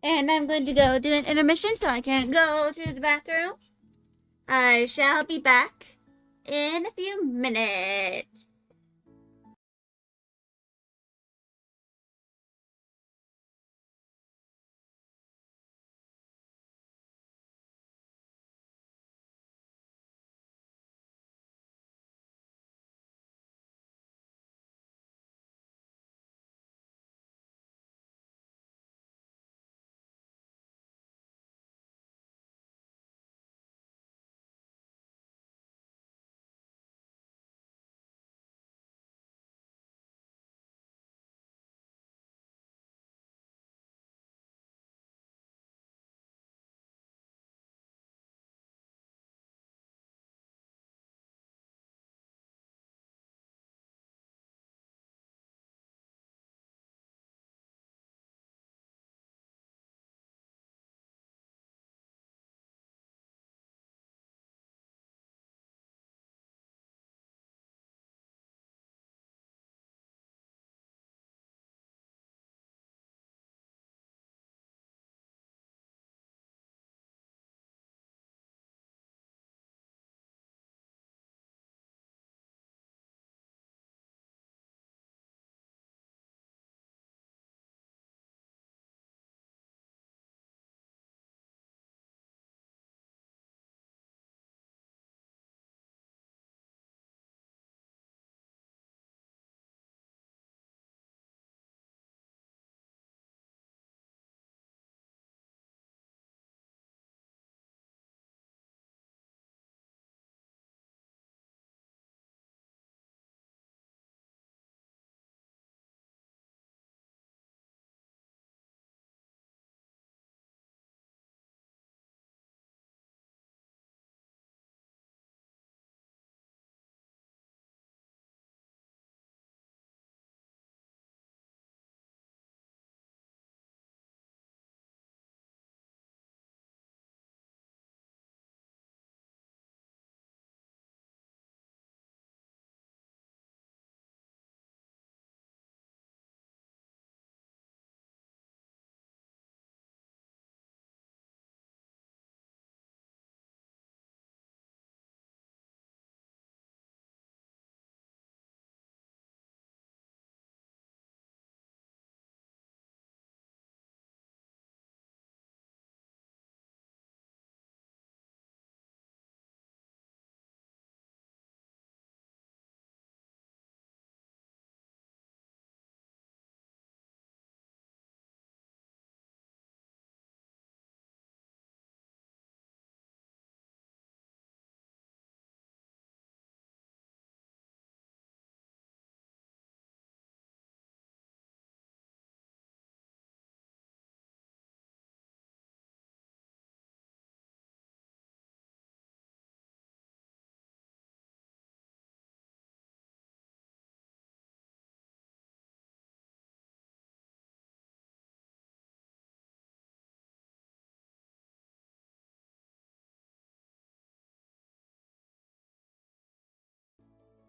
And I'm going to go do an intermission so I can go to the bathroom. I shall be back in a few minutes.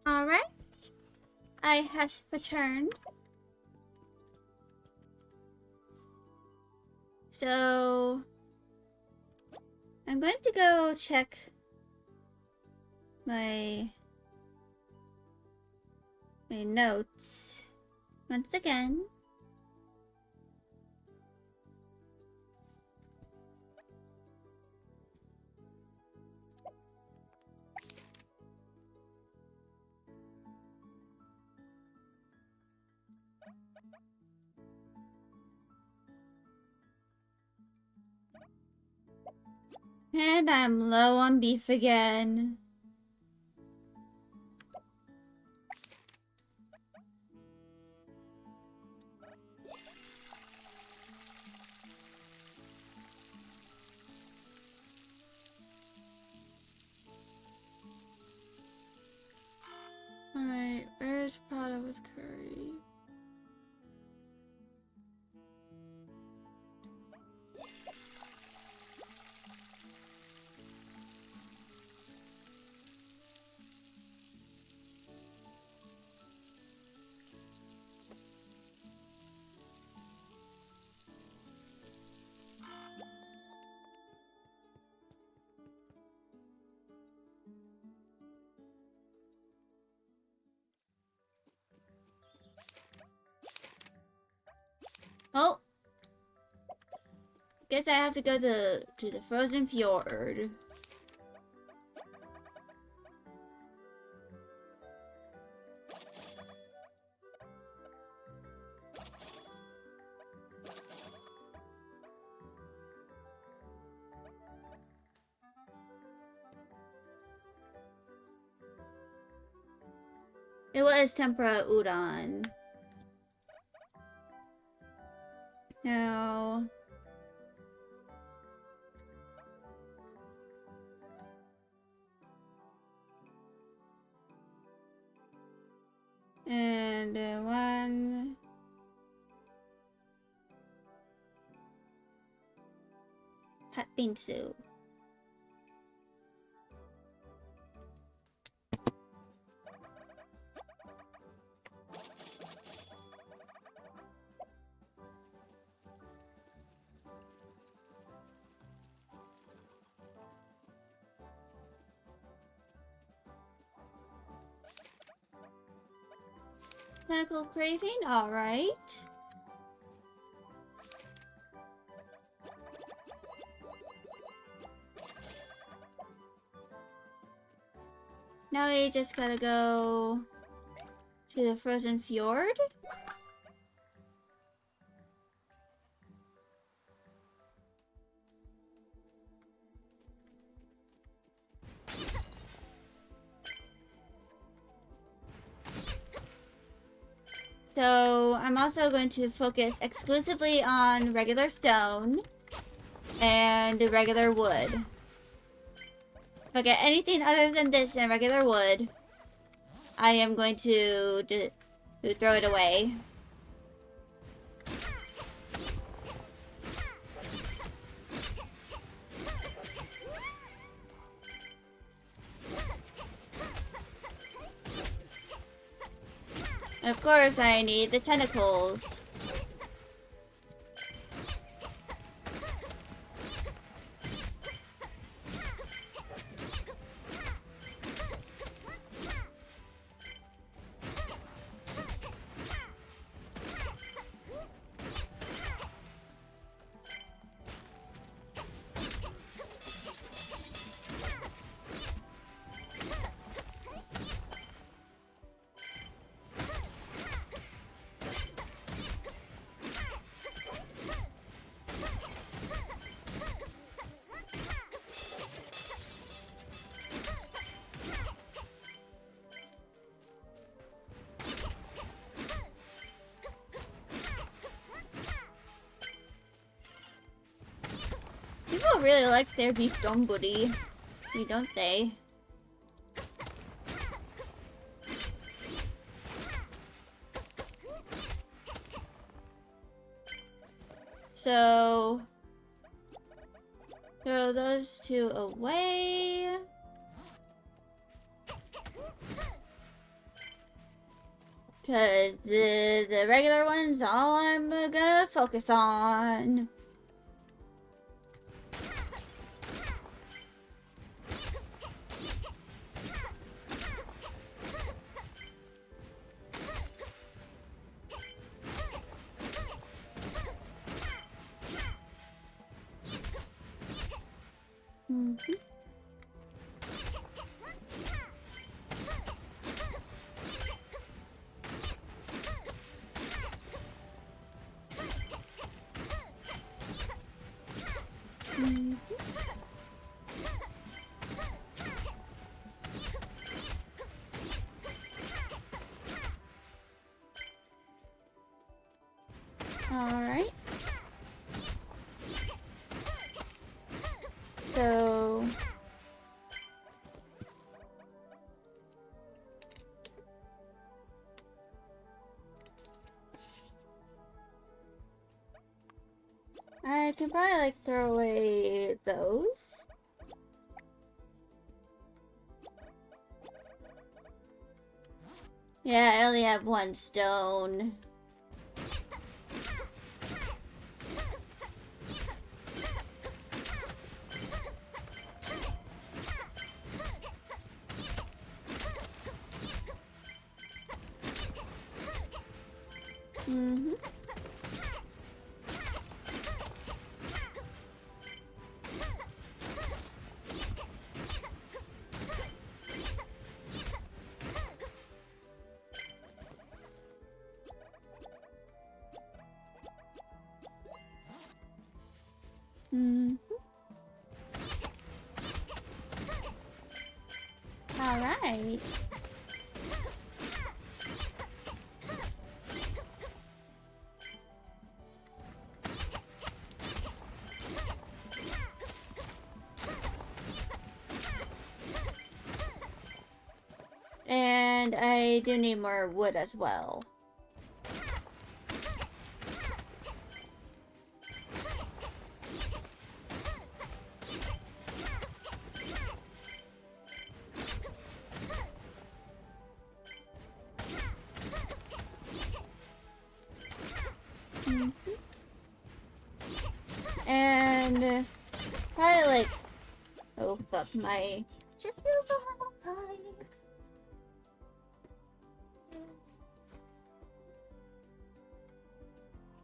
Alright. I has returned. So I'm going to go check my notes once again. And I'm low on beef again. Alright, where's Prada with curry? Oh, guess I have to go to the frozen fjord. It was tempura udon. No. And one hot bean soup. Tackle craving, alright. Now we just gotta go to the frozen fjord. So I'm also going to focus exclusively on regular stone and regular wood. If I get anything other than this and regular wood, I am going to throw it away. And of course, I need the tentacles. People really like their beef donburi, don't they? So throw those two away. Because the regular one's all I'm gonna focus on. Mm-hmm. Mm-hmm. Alright. So... I can probably like throw away those. Yeah, I only have one stone. Mm-hmm. Mm-hmm. Alright. And I do need more wood as well. Mm-hmm. And probably like, oh fuck, my just feels a little tight.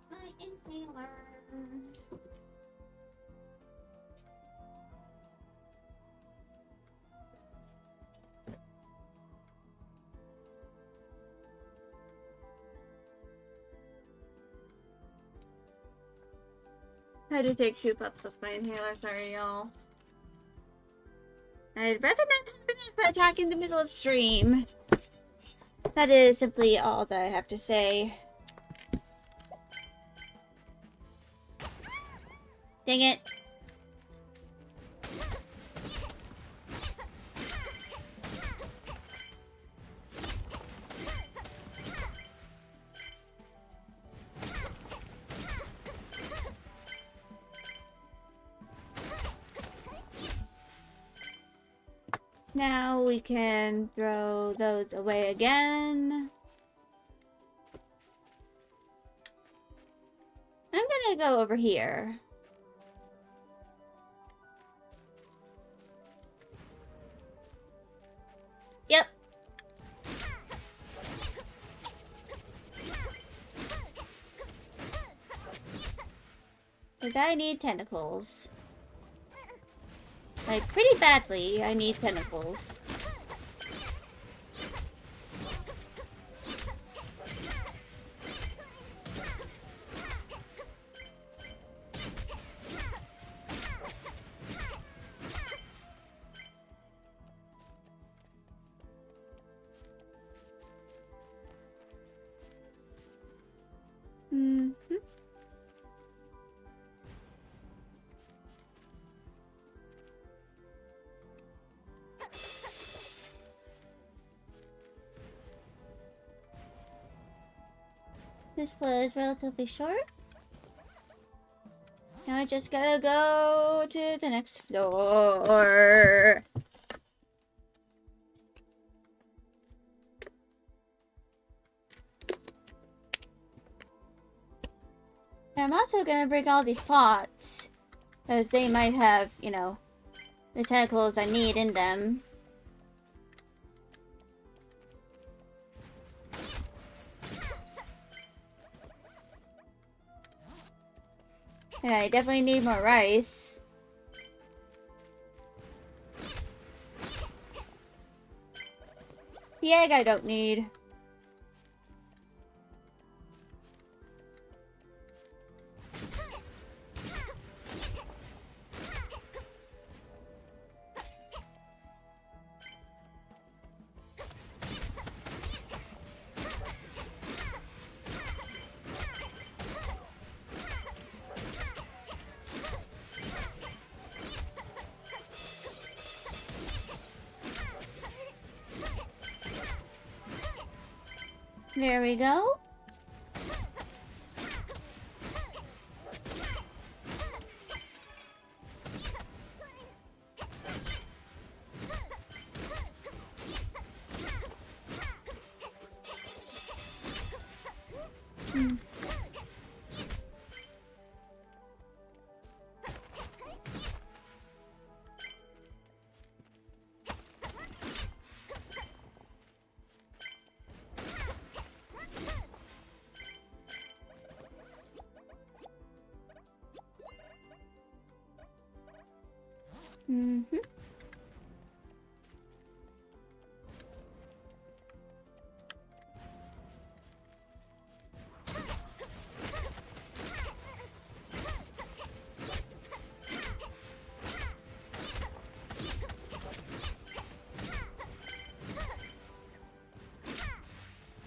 My inhaler. I had to take 2 puffs of my inhaler, sorry y'all. I'd rather not happen by attacking the middle of stream. That is simply all that I have to say. Dang it. Now we can throw those away again. I'm gonna go over here. Yep. Because I need tentacles. Like, pretty badly, I need tentacles. Mm-hmm. This floor is relatively short. Now I just gotta go to the next floor. I'm also gonna break all these pots. Because they might have, you know, the tentacles I need in them. Yeah, I definitely need more rice. The egg I don't need. There we go. Mm-hmm.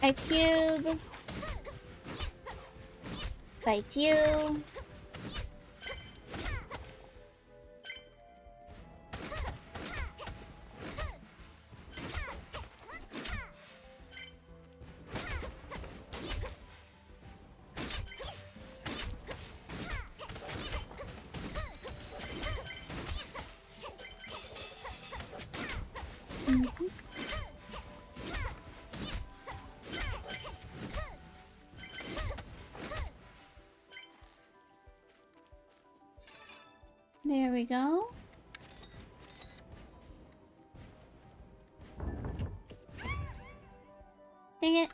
Ice cube. Bite you. There we go. Dang it.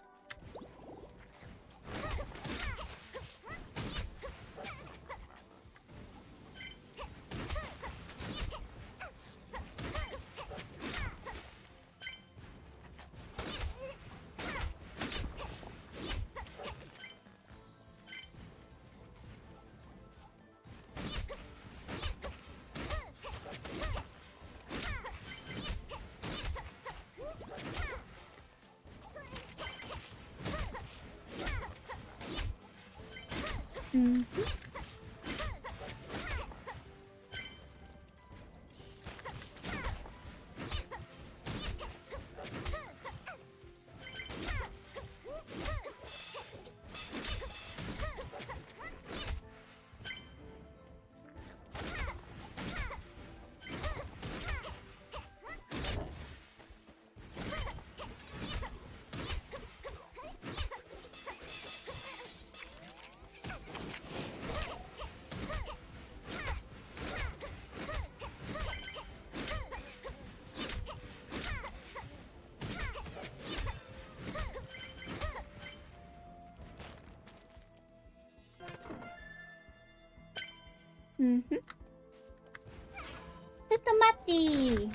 Mm-hmm. Mm-hmm. Little Matty.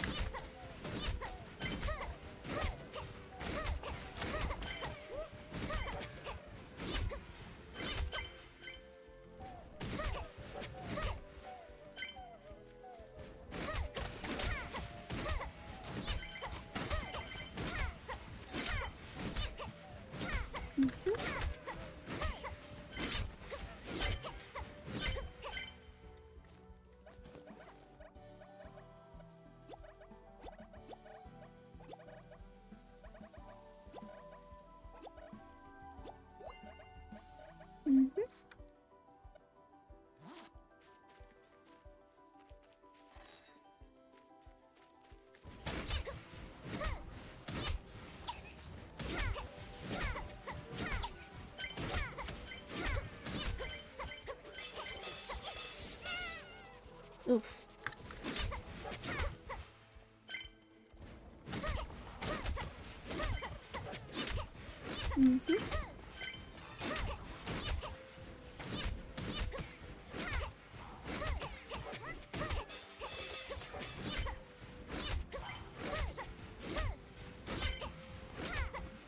Oof. Mm-hmm.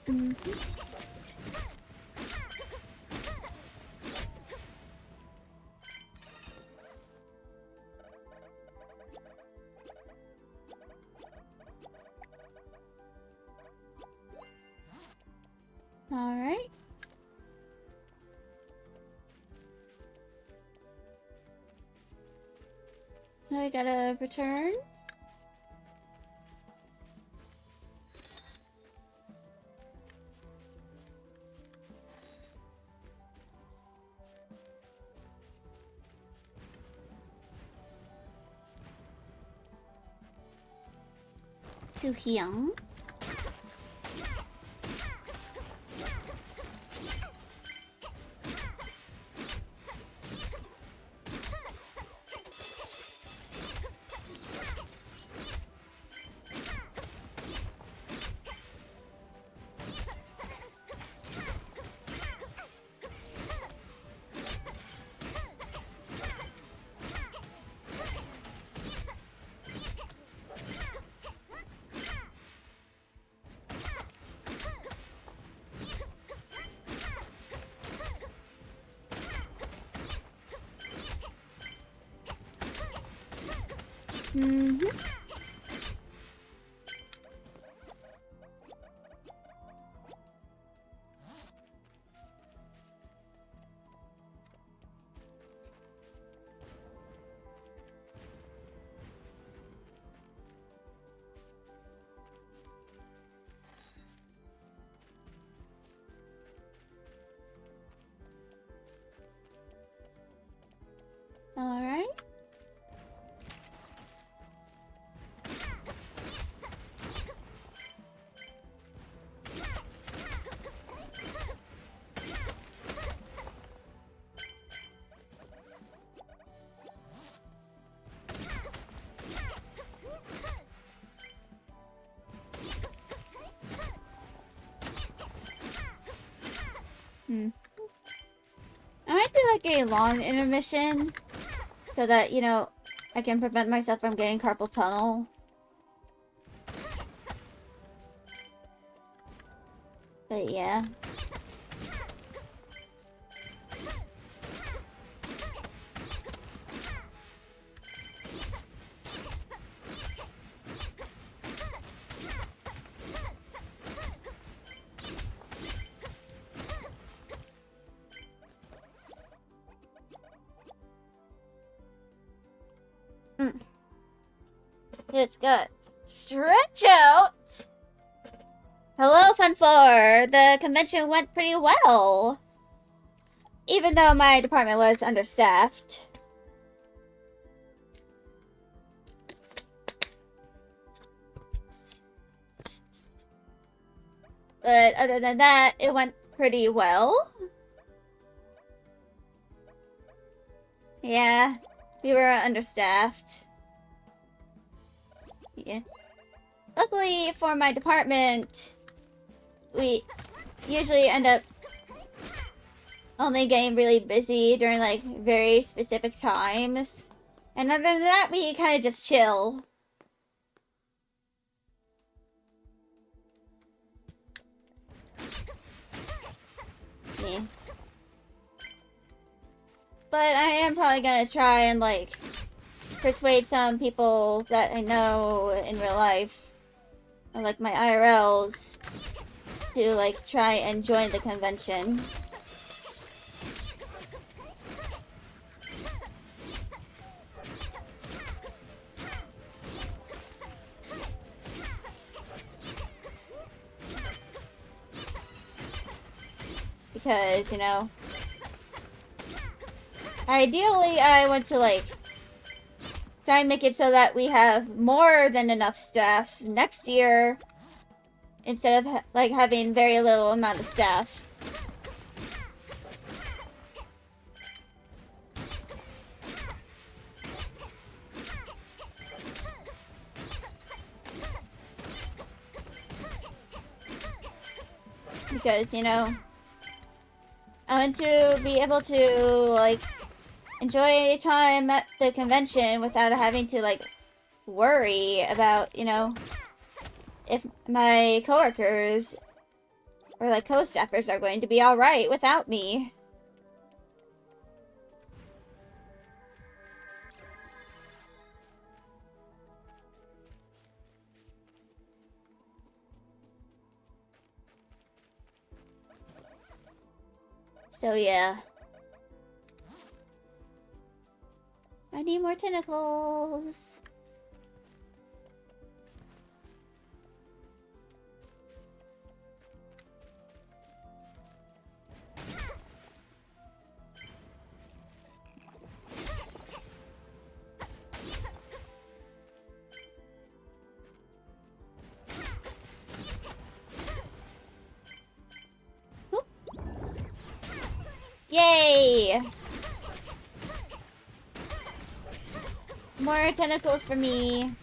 Mm-hmm. All right. Now we gotta return. To Hyung. Mm-hmm. All right. I might do like a long intermission so that, you know, I can prevent myself from getting carpal tunnel. But yeah. It's good. Stretch out! Hello, Fun 4! The convention went pretty well. Even though my department was understaffed. But other than that, it went pretty well. Yeah, we were understaffed. Yeah. Luckily for my department, we usually end up only getting really busy during like very specific times. And other than that, we kind of just chill. Yeah. But I am probably gonna try and like persuade some people that I know in real life, like my IRLs, to like try and join the convention. Because, you know, ideally I want to like try and make it so that we have more than enough staff next year instead of like having very little amount of staff. Because, you know, I want to be able to, like, enjoy time at the convention without having to, like, worry about, you know, if my coworkers or, like, co-staffers are going to be alright without me. So, yeah. I need more tentacles. Oop. Yay! More tentacles for me.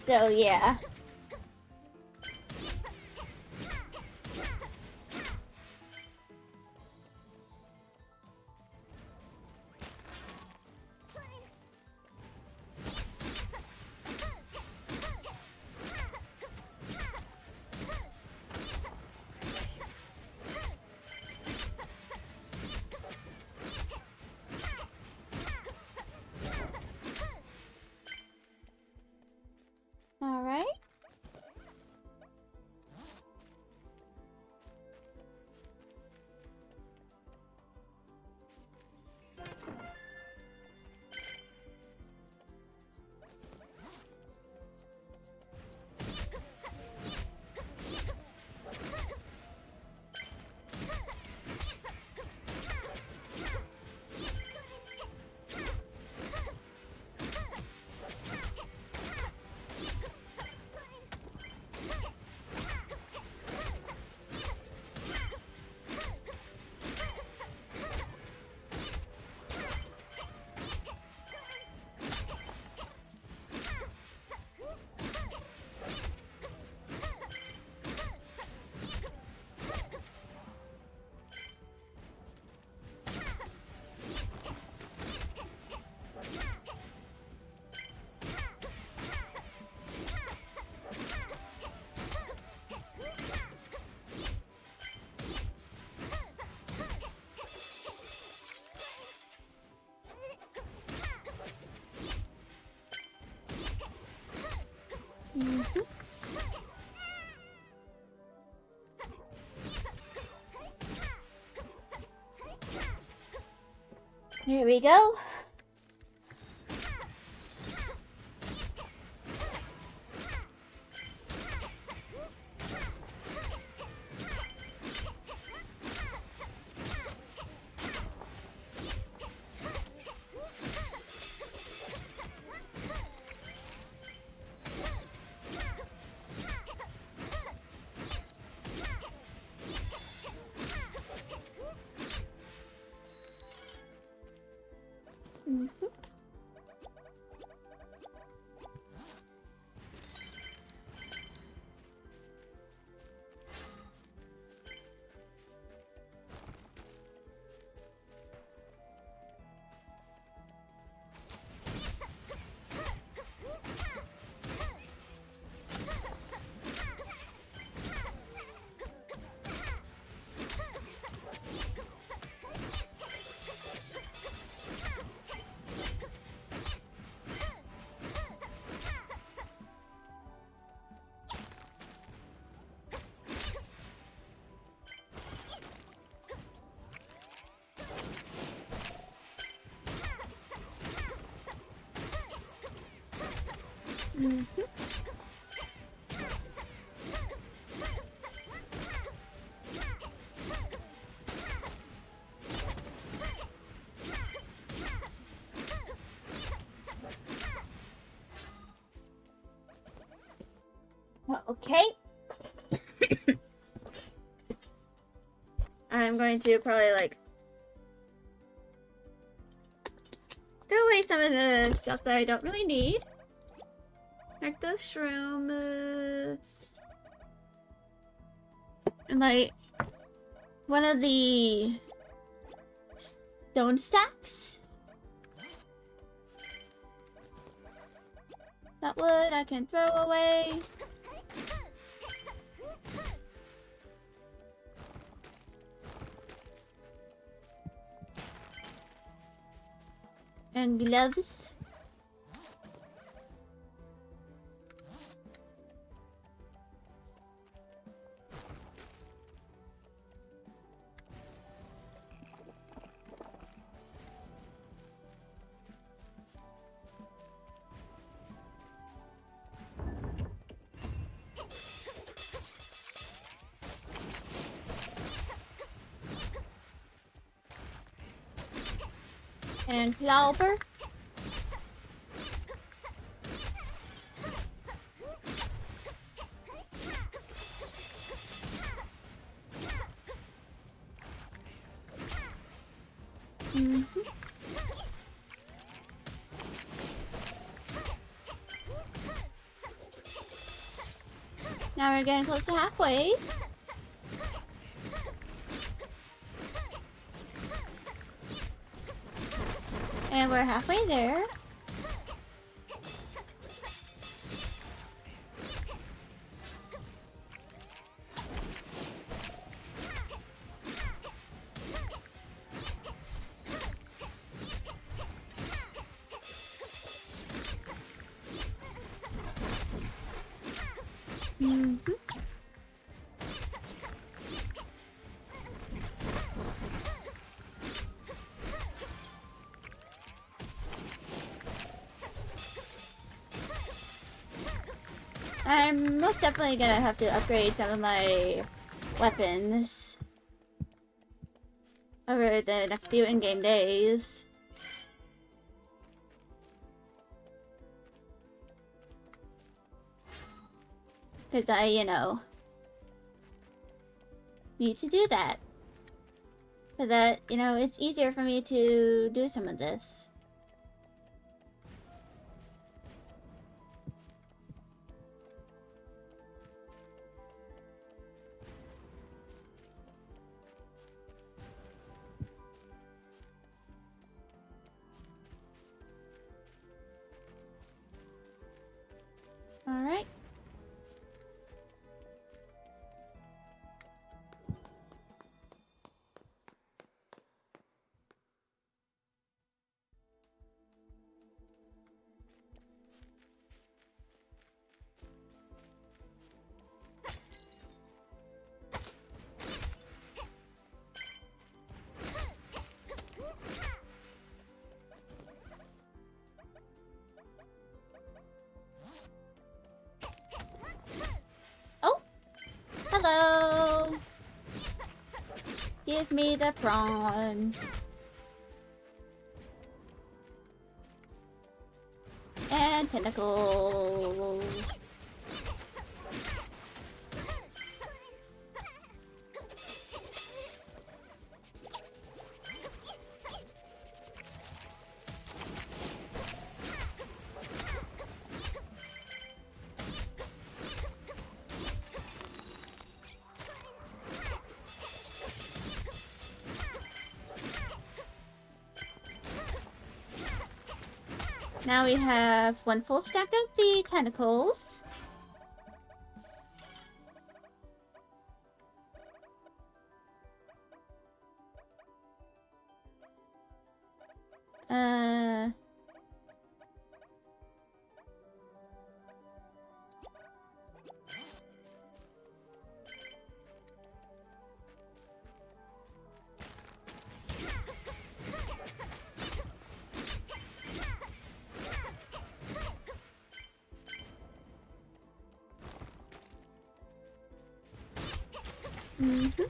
So, yeah. Alright. Here we go. Mhm. Okay. I'm going to probably like throw away some of the stuff that I don't really need. Like the shroom. And like one of the stone stacks. That wood I can throw away. And gloves. And clover. Now we're getting close to halfway. And we're halfway there. I'm most definitely gonna have to upgrade some of my weapons over the next few in-game days. Because I, need to do that. So that, it's easier for me to do some of this. Alright. Hello! Give me the prawn. And tentacles. Now we have one full stack of the tentacles. Mm-hmm.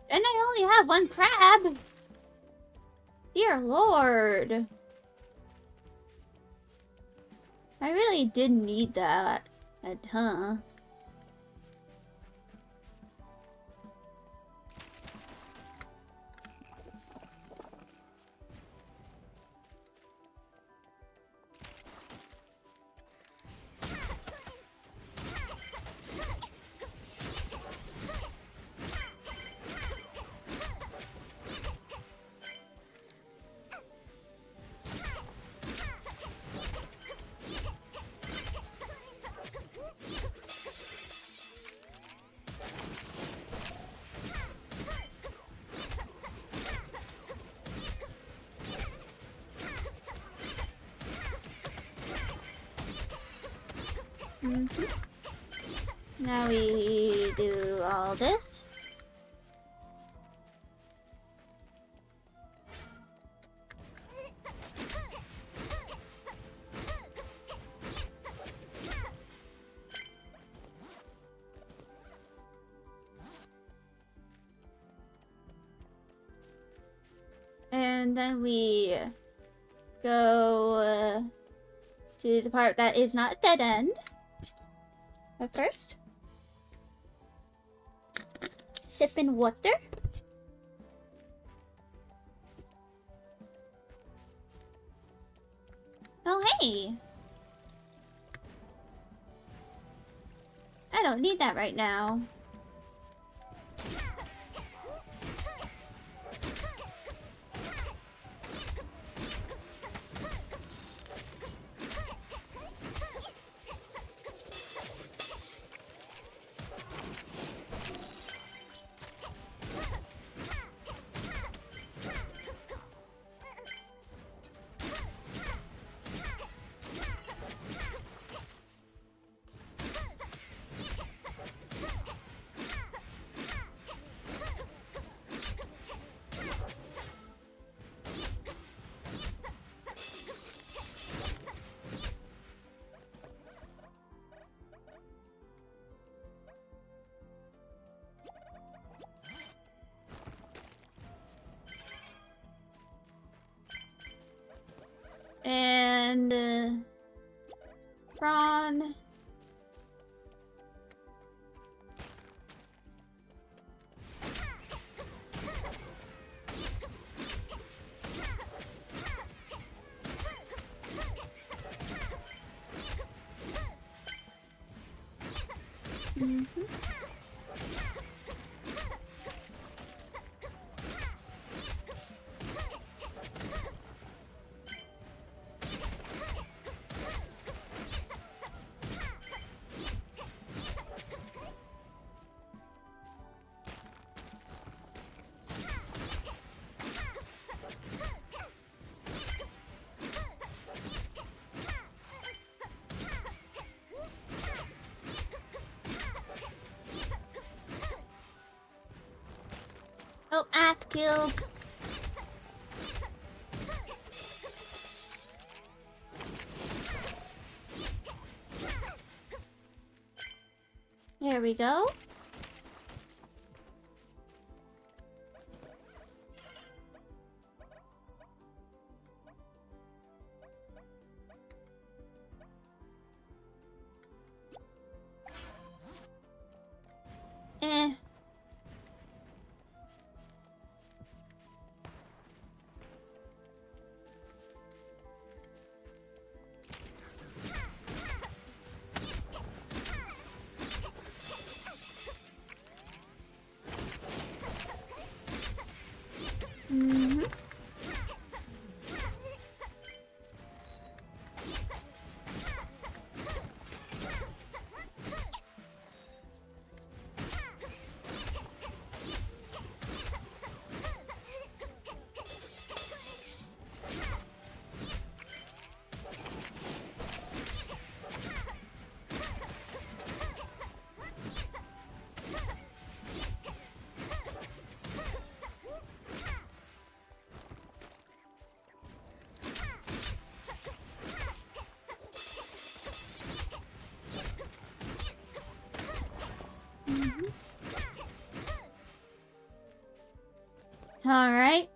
And I only have one crab! Dear Lord! I really did need that. Huh? Mm-hmm. Now we do all this. And then we go to the part that is not a dead end. But first, sipping water. Oh, hey! I don't need that right now. And prawn. Mm-hmm. Oh, ass kill. There we go. Eh. Mm-hmm. Alright.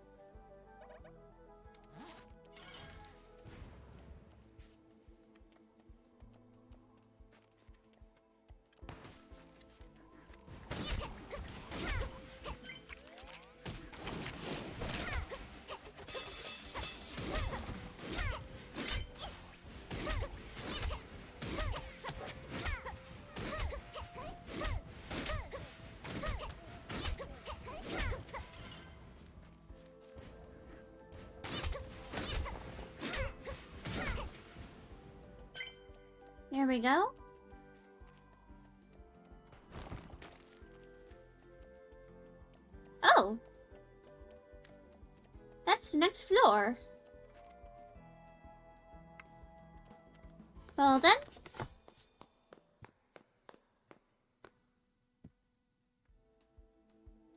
Here we go. Oh! That's the next floor. Well then.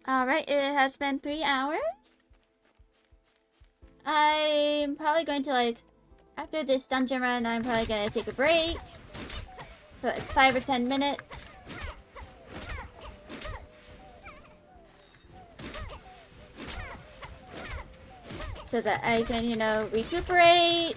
Alright, it has been 3 hours. I'm probably going to, like, after this dungeon run, I'm probably gonna take a break for like 5 or 10 minutes. So that I can, you know, recuperate.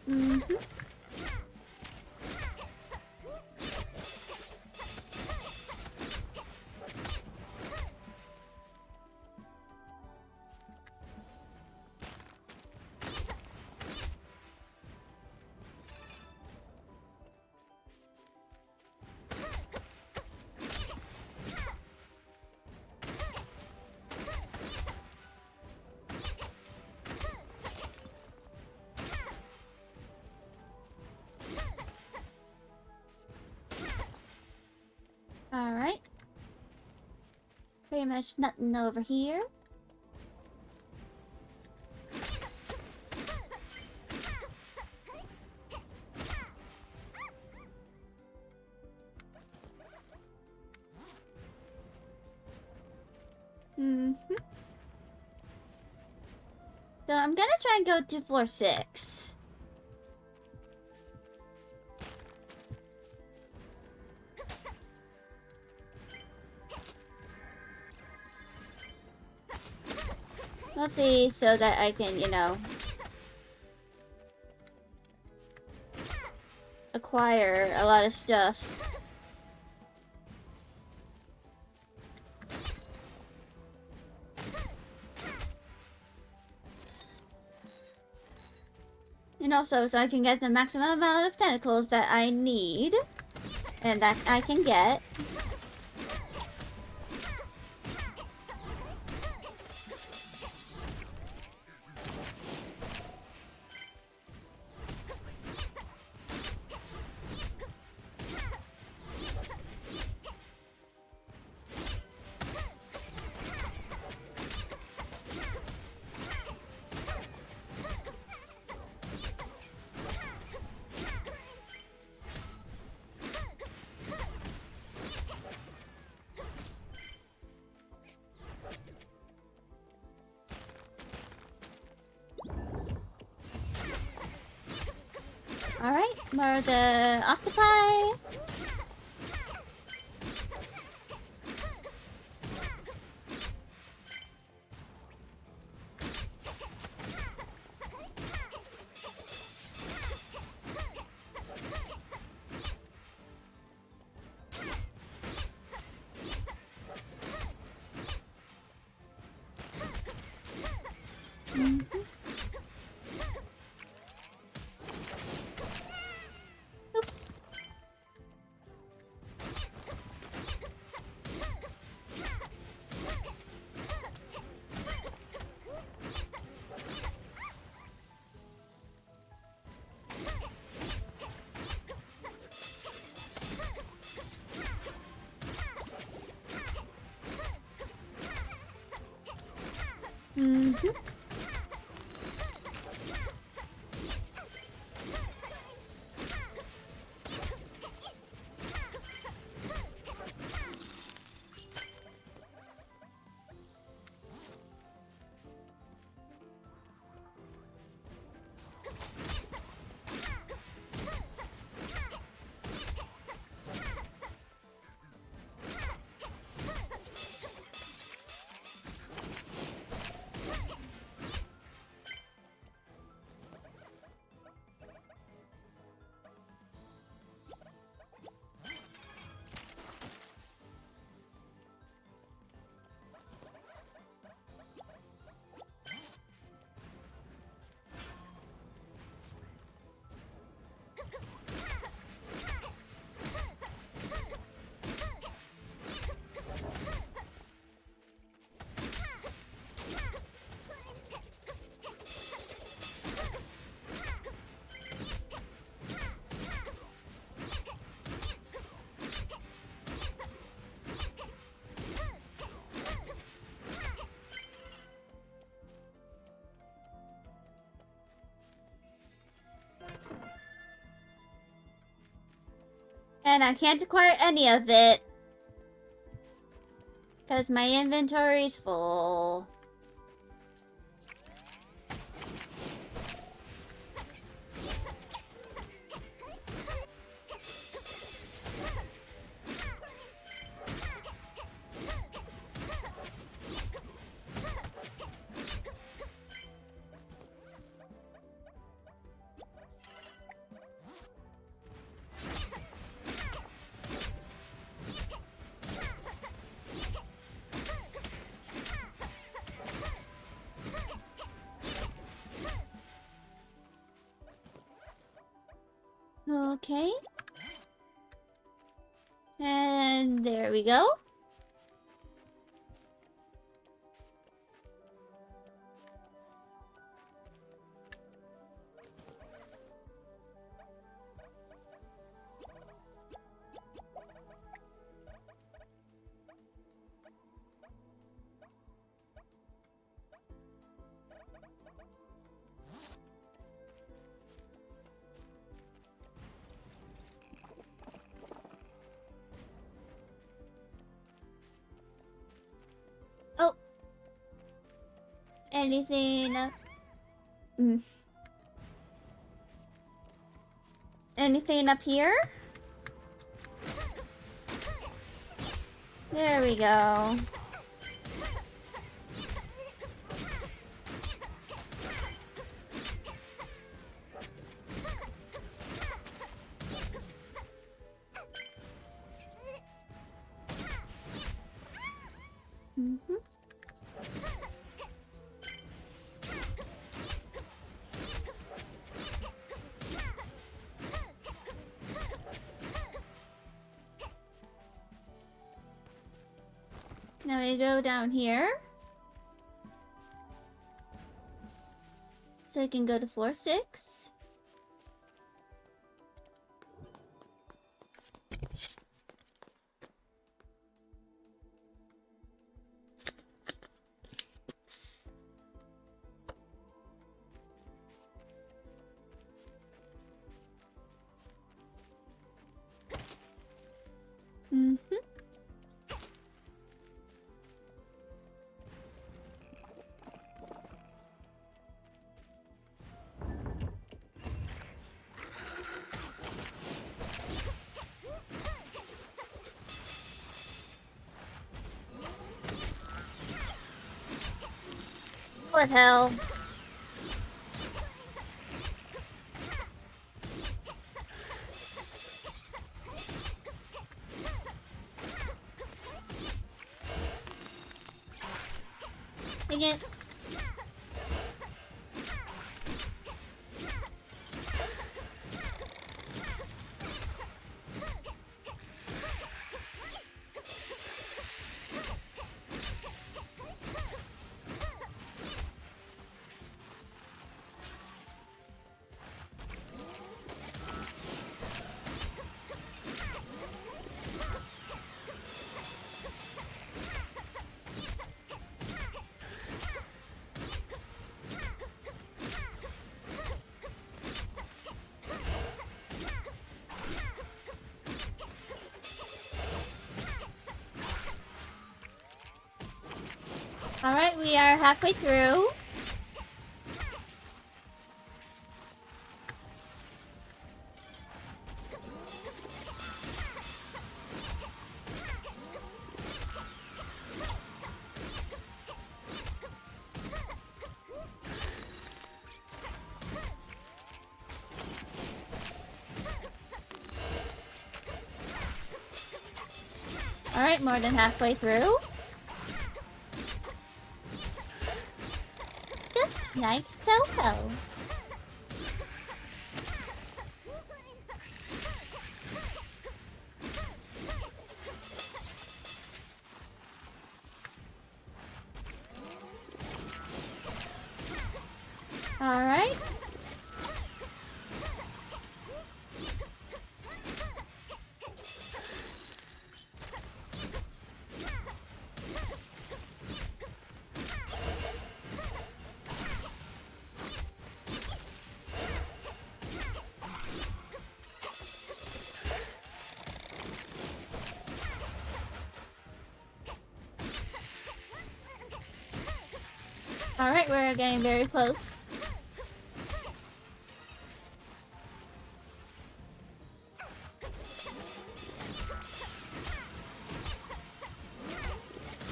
Mm-hmm. Alright. Pretty much nothing over here. Mm-hmm. So I'm gonna try and go to floor 6. Mostly so that I can, you know, acquire a lot of stuff. And also so I can get the maximum amount of tentacles that I need. And that I can get. Alright, more of the octopi. Mm-hmm. And I can't acquire any of it. Because my inventory's full. Okay. And there we go. Oh. Anything up? Anything up here? There we go. Now we go down here. So we can go to floor 6. What the hell? Dang it. Alright, we are halfway through. Alright, more than halfway through. Just like so. Alright. Alright, we're getting very close.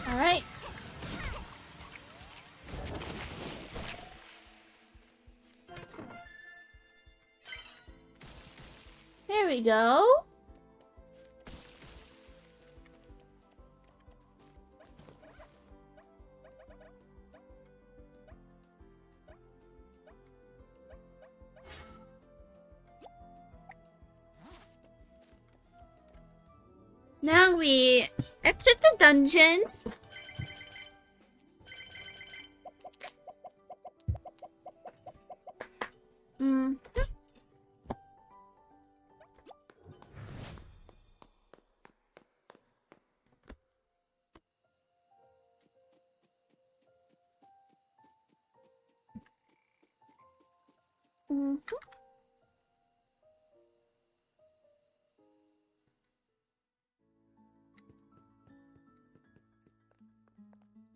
Alright. There we go. Now we exit the dungeon.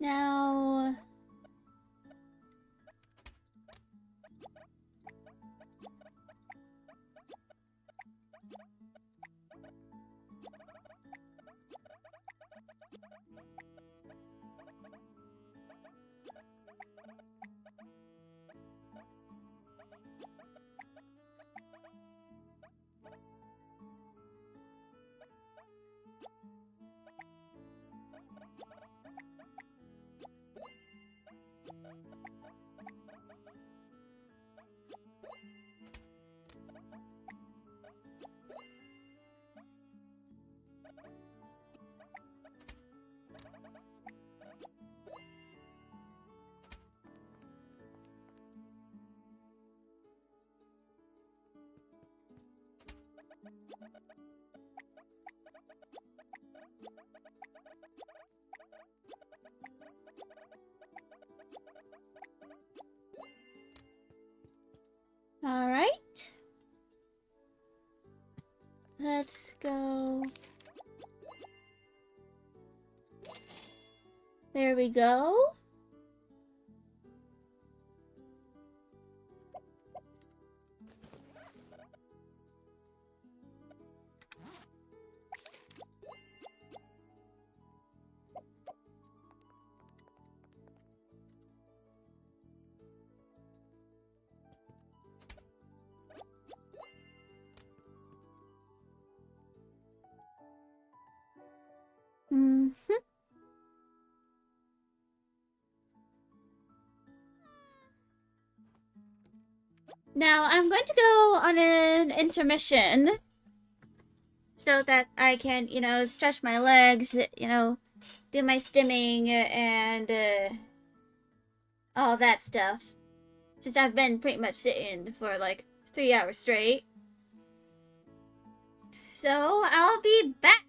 Now... Alright. Let's go. There we go. Now I'm going to go on an intermission so that I can, stretch my legs, do my stimming and all that stuff. Since I've been pretty much sitting for like 3 hours straight. So I'll be back.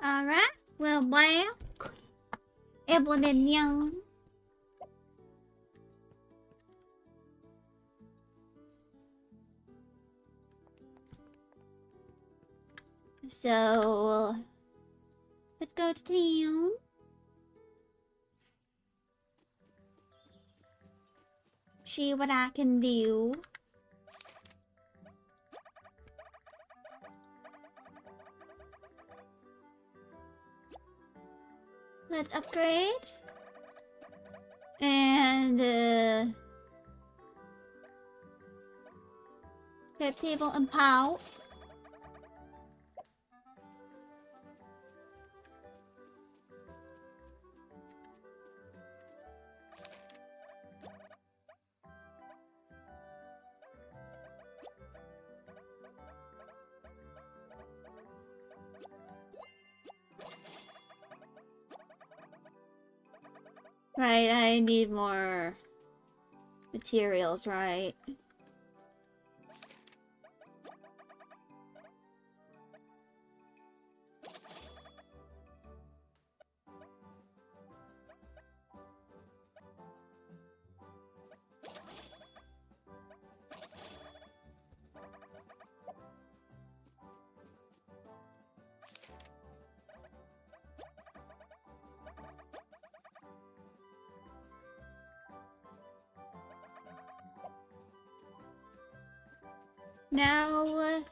Alright, we're back. Evelyn Young. So, let's go to town. See what I can do. Let's upgrade. And, crab table and pout. Right, I need more materials, right? Now,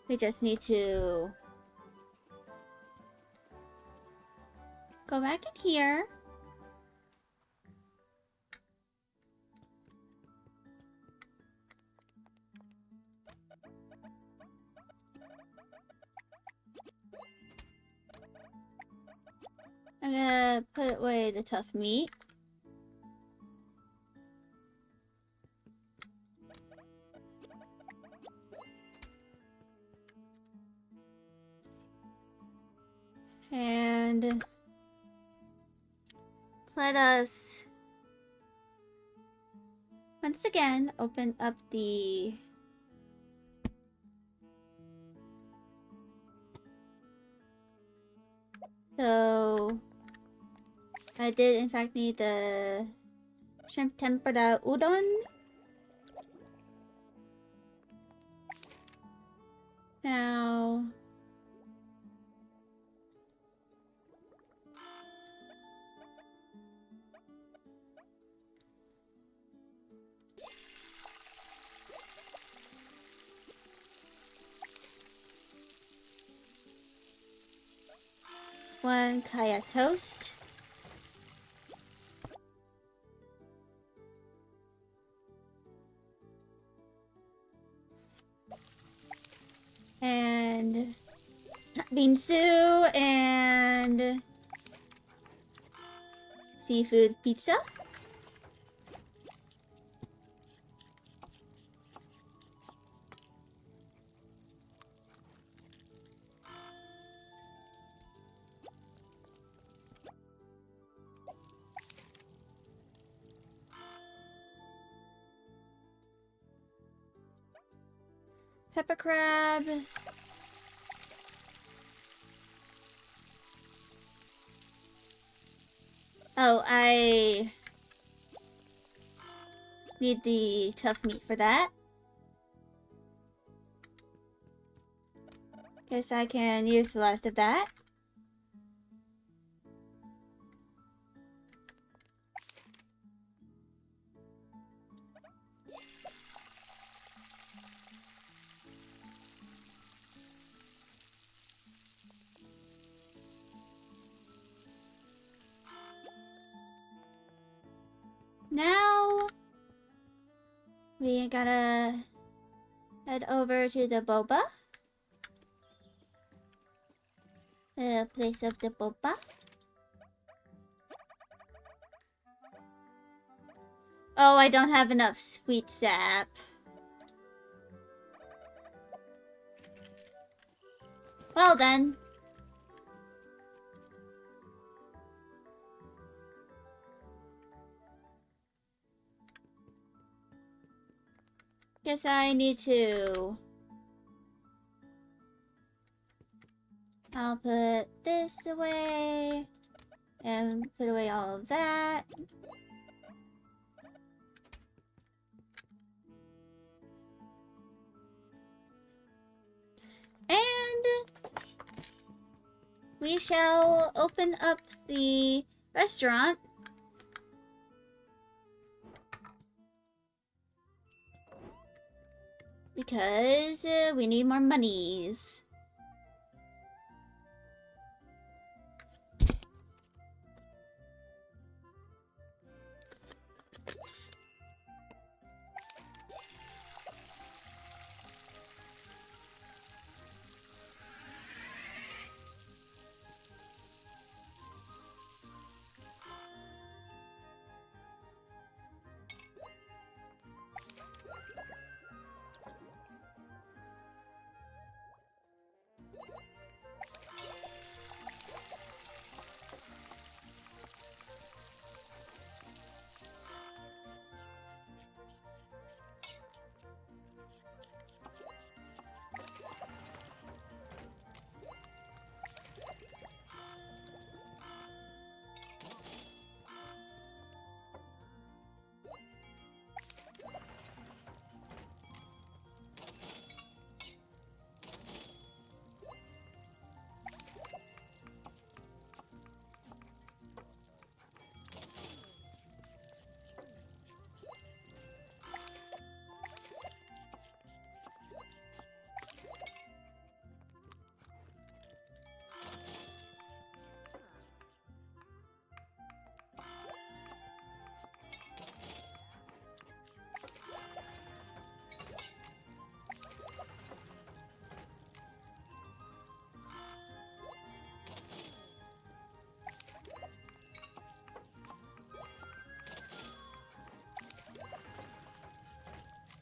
we just need to go back in here. I'm gonna put away the tough meat. And let us once again open up the so I did in fact need the shrimp tempura udon. Now one kaya toast. And bean stew and seafood pizza. Pepper crab. Oh, I need the tough meat for that. Guess I can use the last of that. Now we gotta head over to the boba. The place of the boba. Oh, I don't have enough sweet sap. Well then. Guess I need to I'll put this away. And put away all of that. And we shall open up the restaurant. Because we need more monies.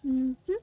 Mm-hmm.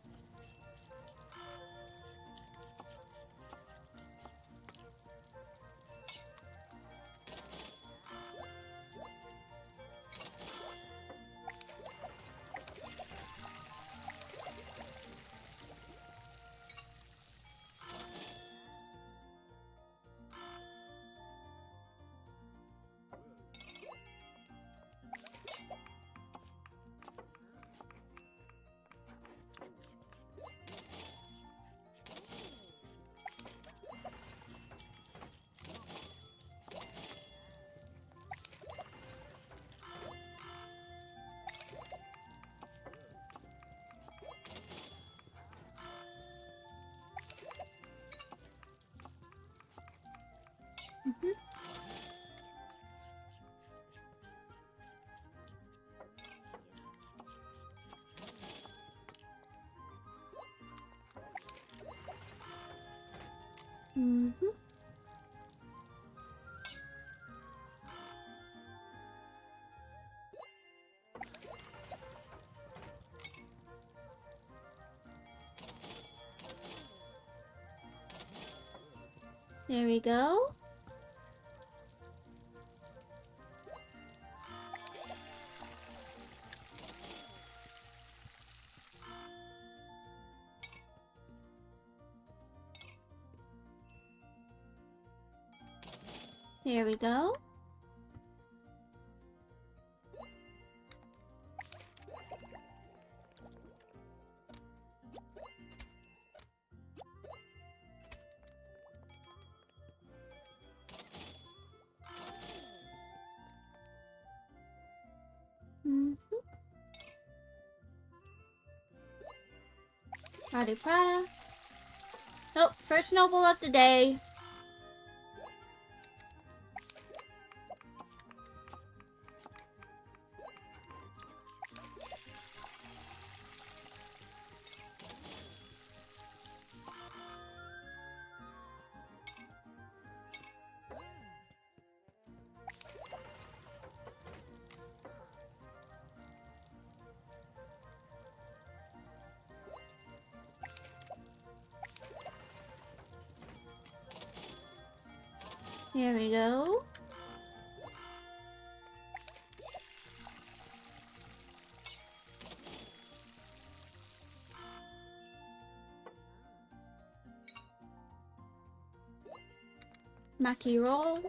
Mm-hmm. Mm-hmm. There we go. There we go. Mm-hmm. Howdy, Prada. Oh, first noble of the day. There we go. Maki roll.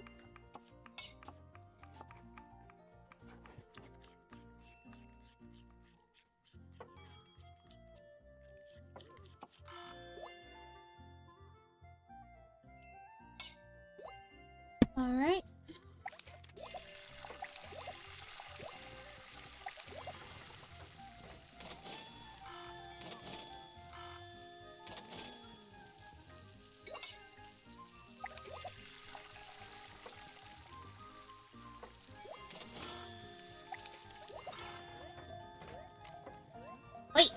All right. Wait.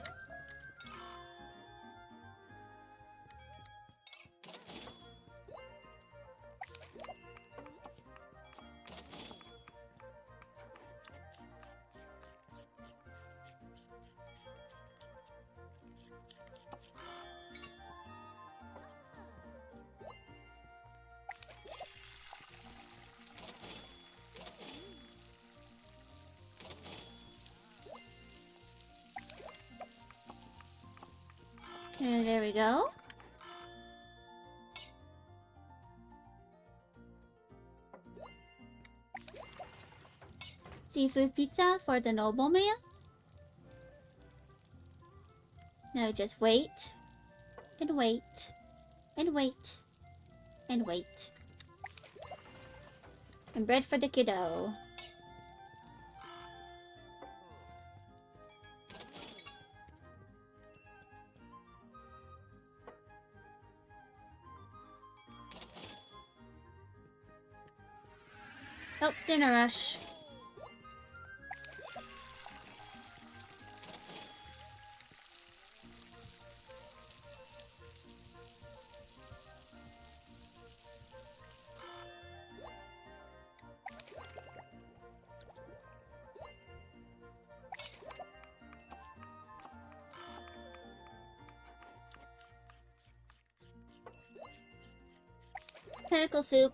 And there we go. Seafood pizza for the nobleman. Now just wait. And wait. And wait. And wait. And bread for the kiddo. Oh, dinner rush. Tentacle soup.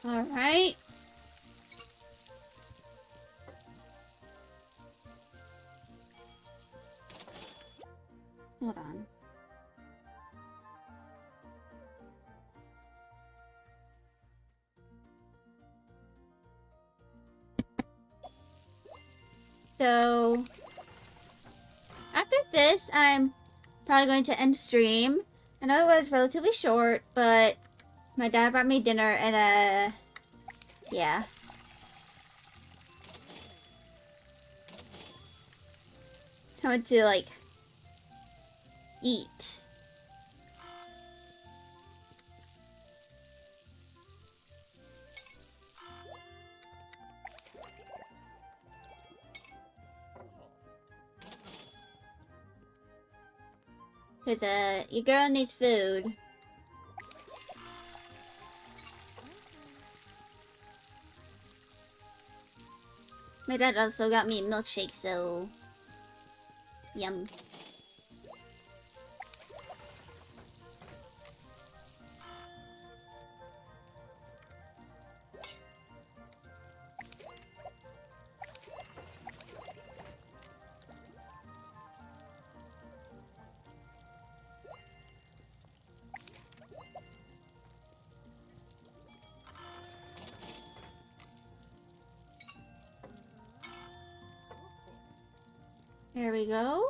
All right. Hold on. So, after this, I'm probably going to end stream. I know it was relatively short, but my dad brought me dinner and, yeah. I went to, like, eat. Cause your girl needs food. My dad also got me a milkshake, so yum. There we go.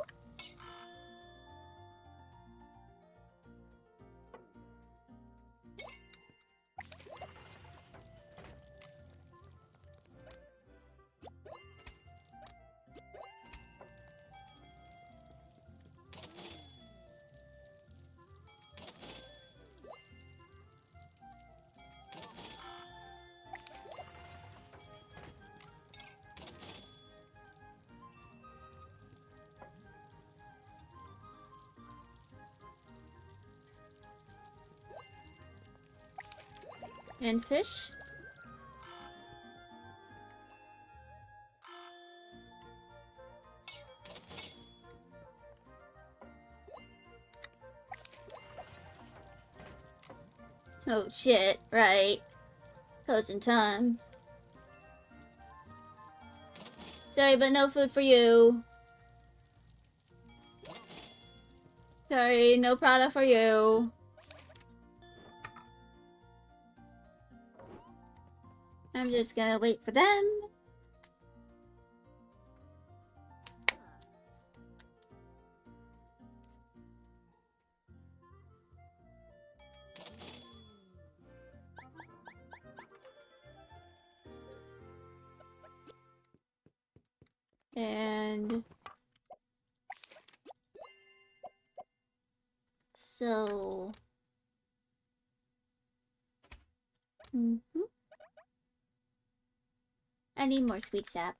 And fish. Oh shit, right. Closing time. Sorry, but no food for you. Sorry, no product for you. I'm just gonna wait for them. And so I need more sweet sap.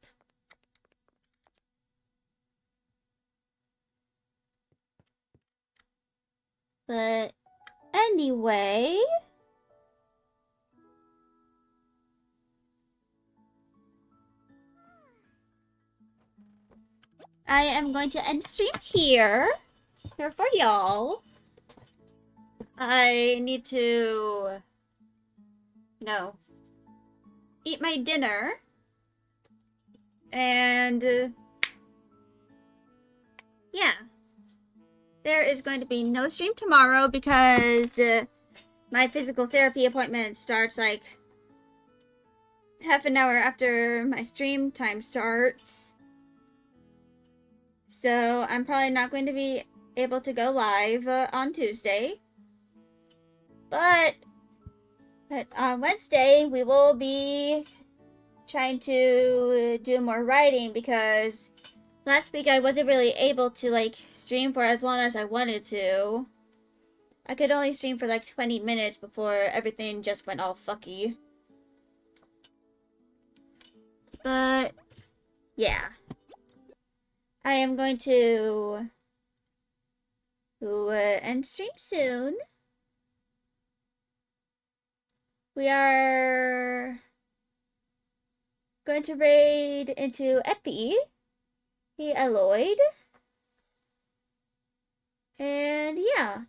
But anyway, I am going to end stream here for y'all. I need to, eat my dinner. And, yeah. There is going to be no stream tomorrow because my physical therapy appointment starts like half an hour after my stream time starts. So I'm probably not going to be able to go live on Tuesday. But on Wednesday, we will be trying to do more writing because last week I wasn't really able to like stream for as long as I wanted to. I could only stream for like 20 minutes before everything just went all fucky. But yeah. I am going to end stream soon. We are going to raid into Epi, the Alloyed. And yeah.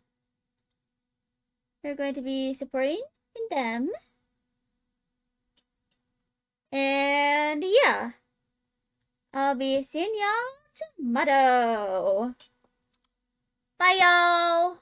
We're going to be supporting in them. And yeah. I'll be seeing y'all tomorrow. Bye, y'all.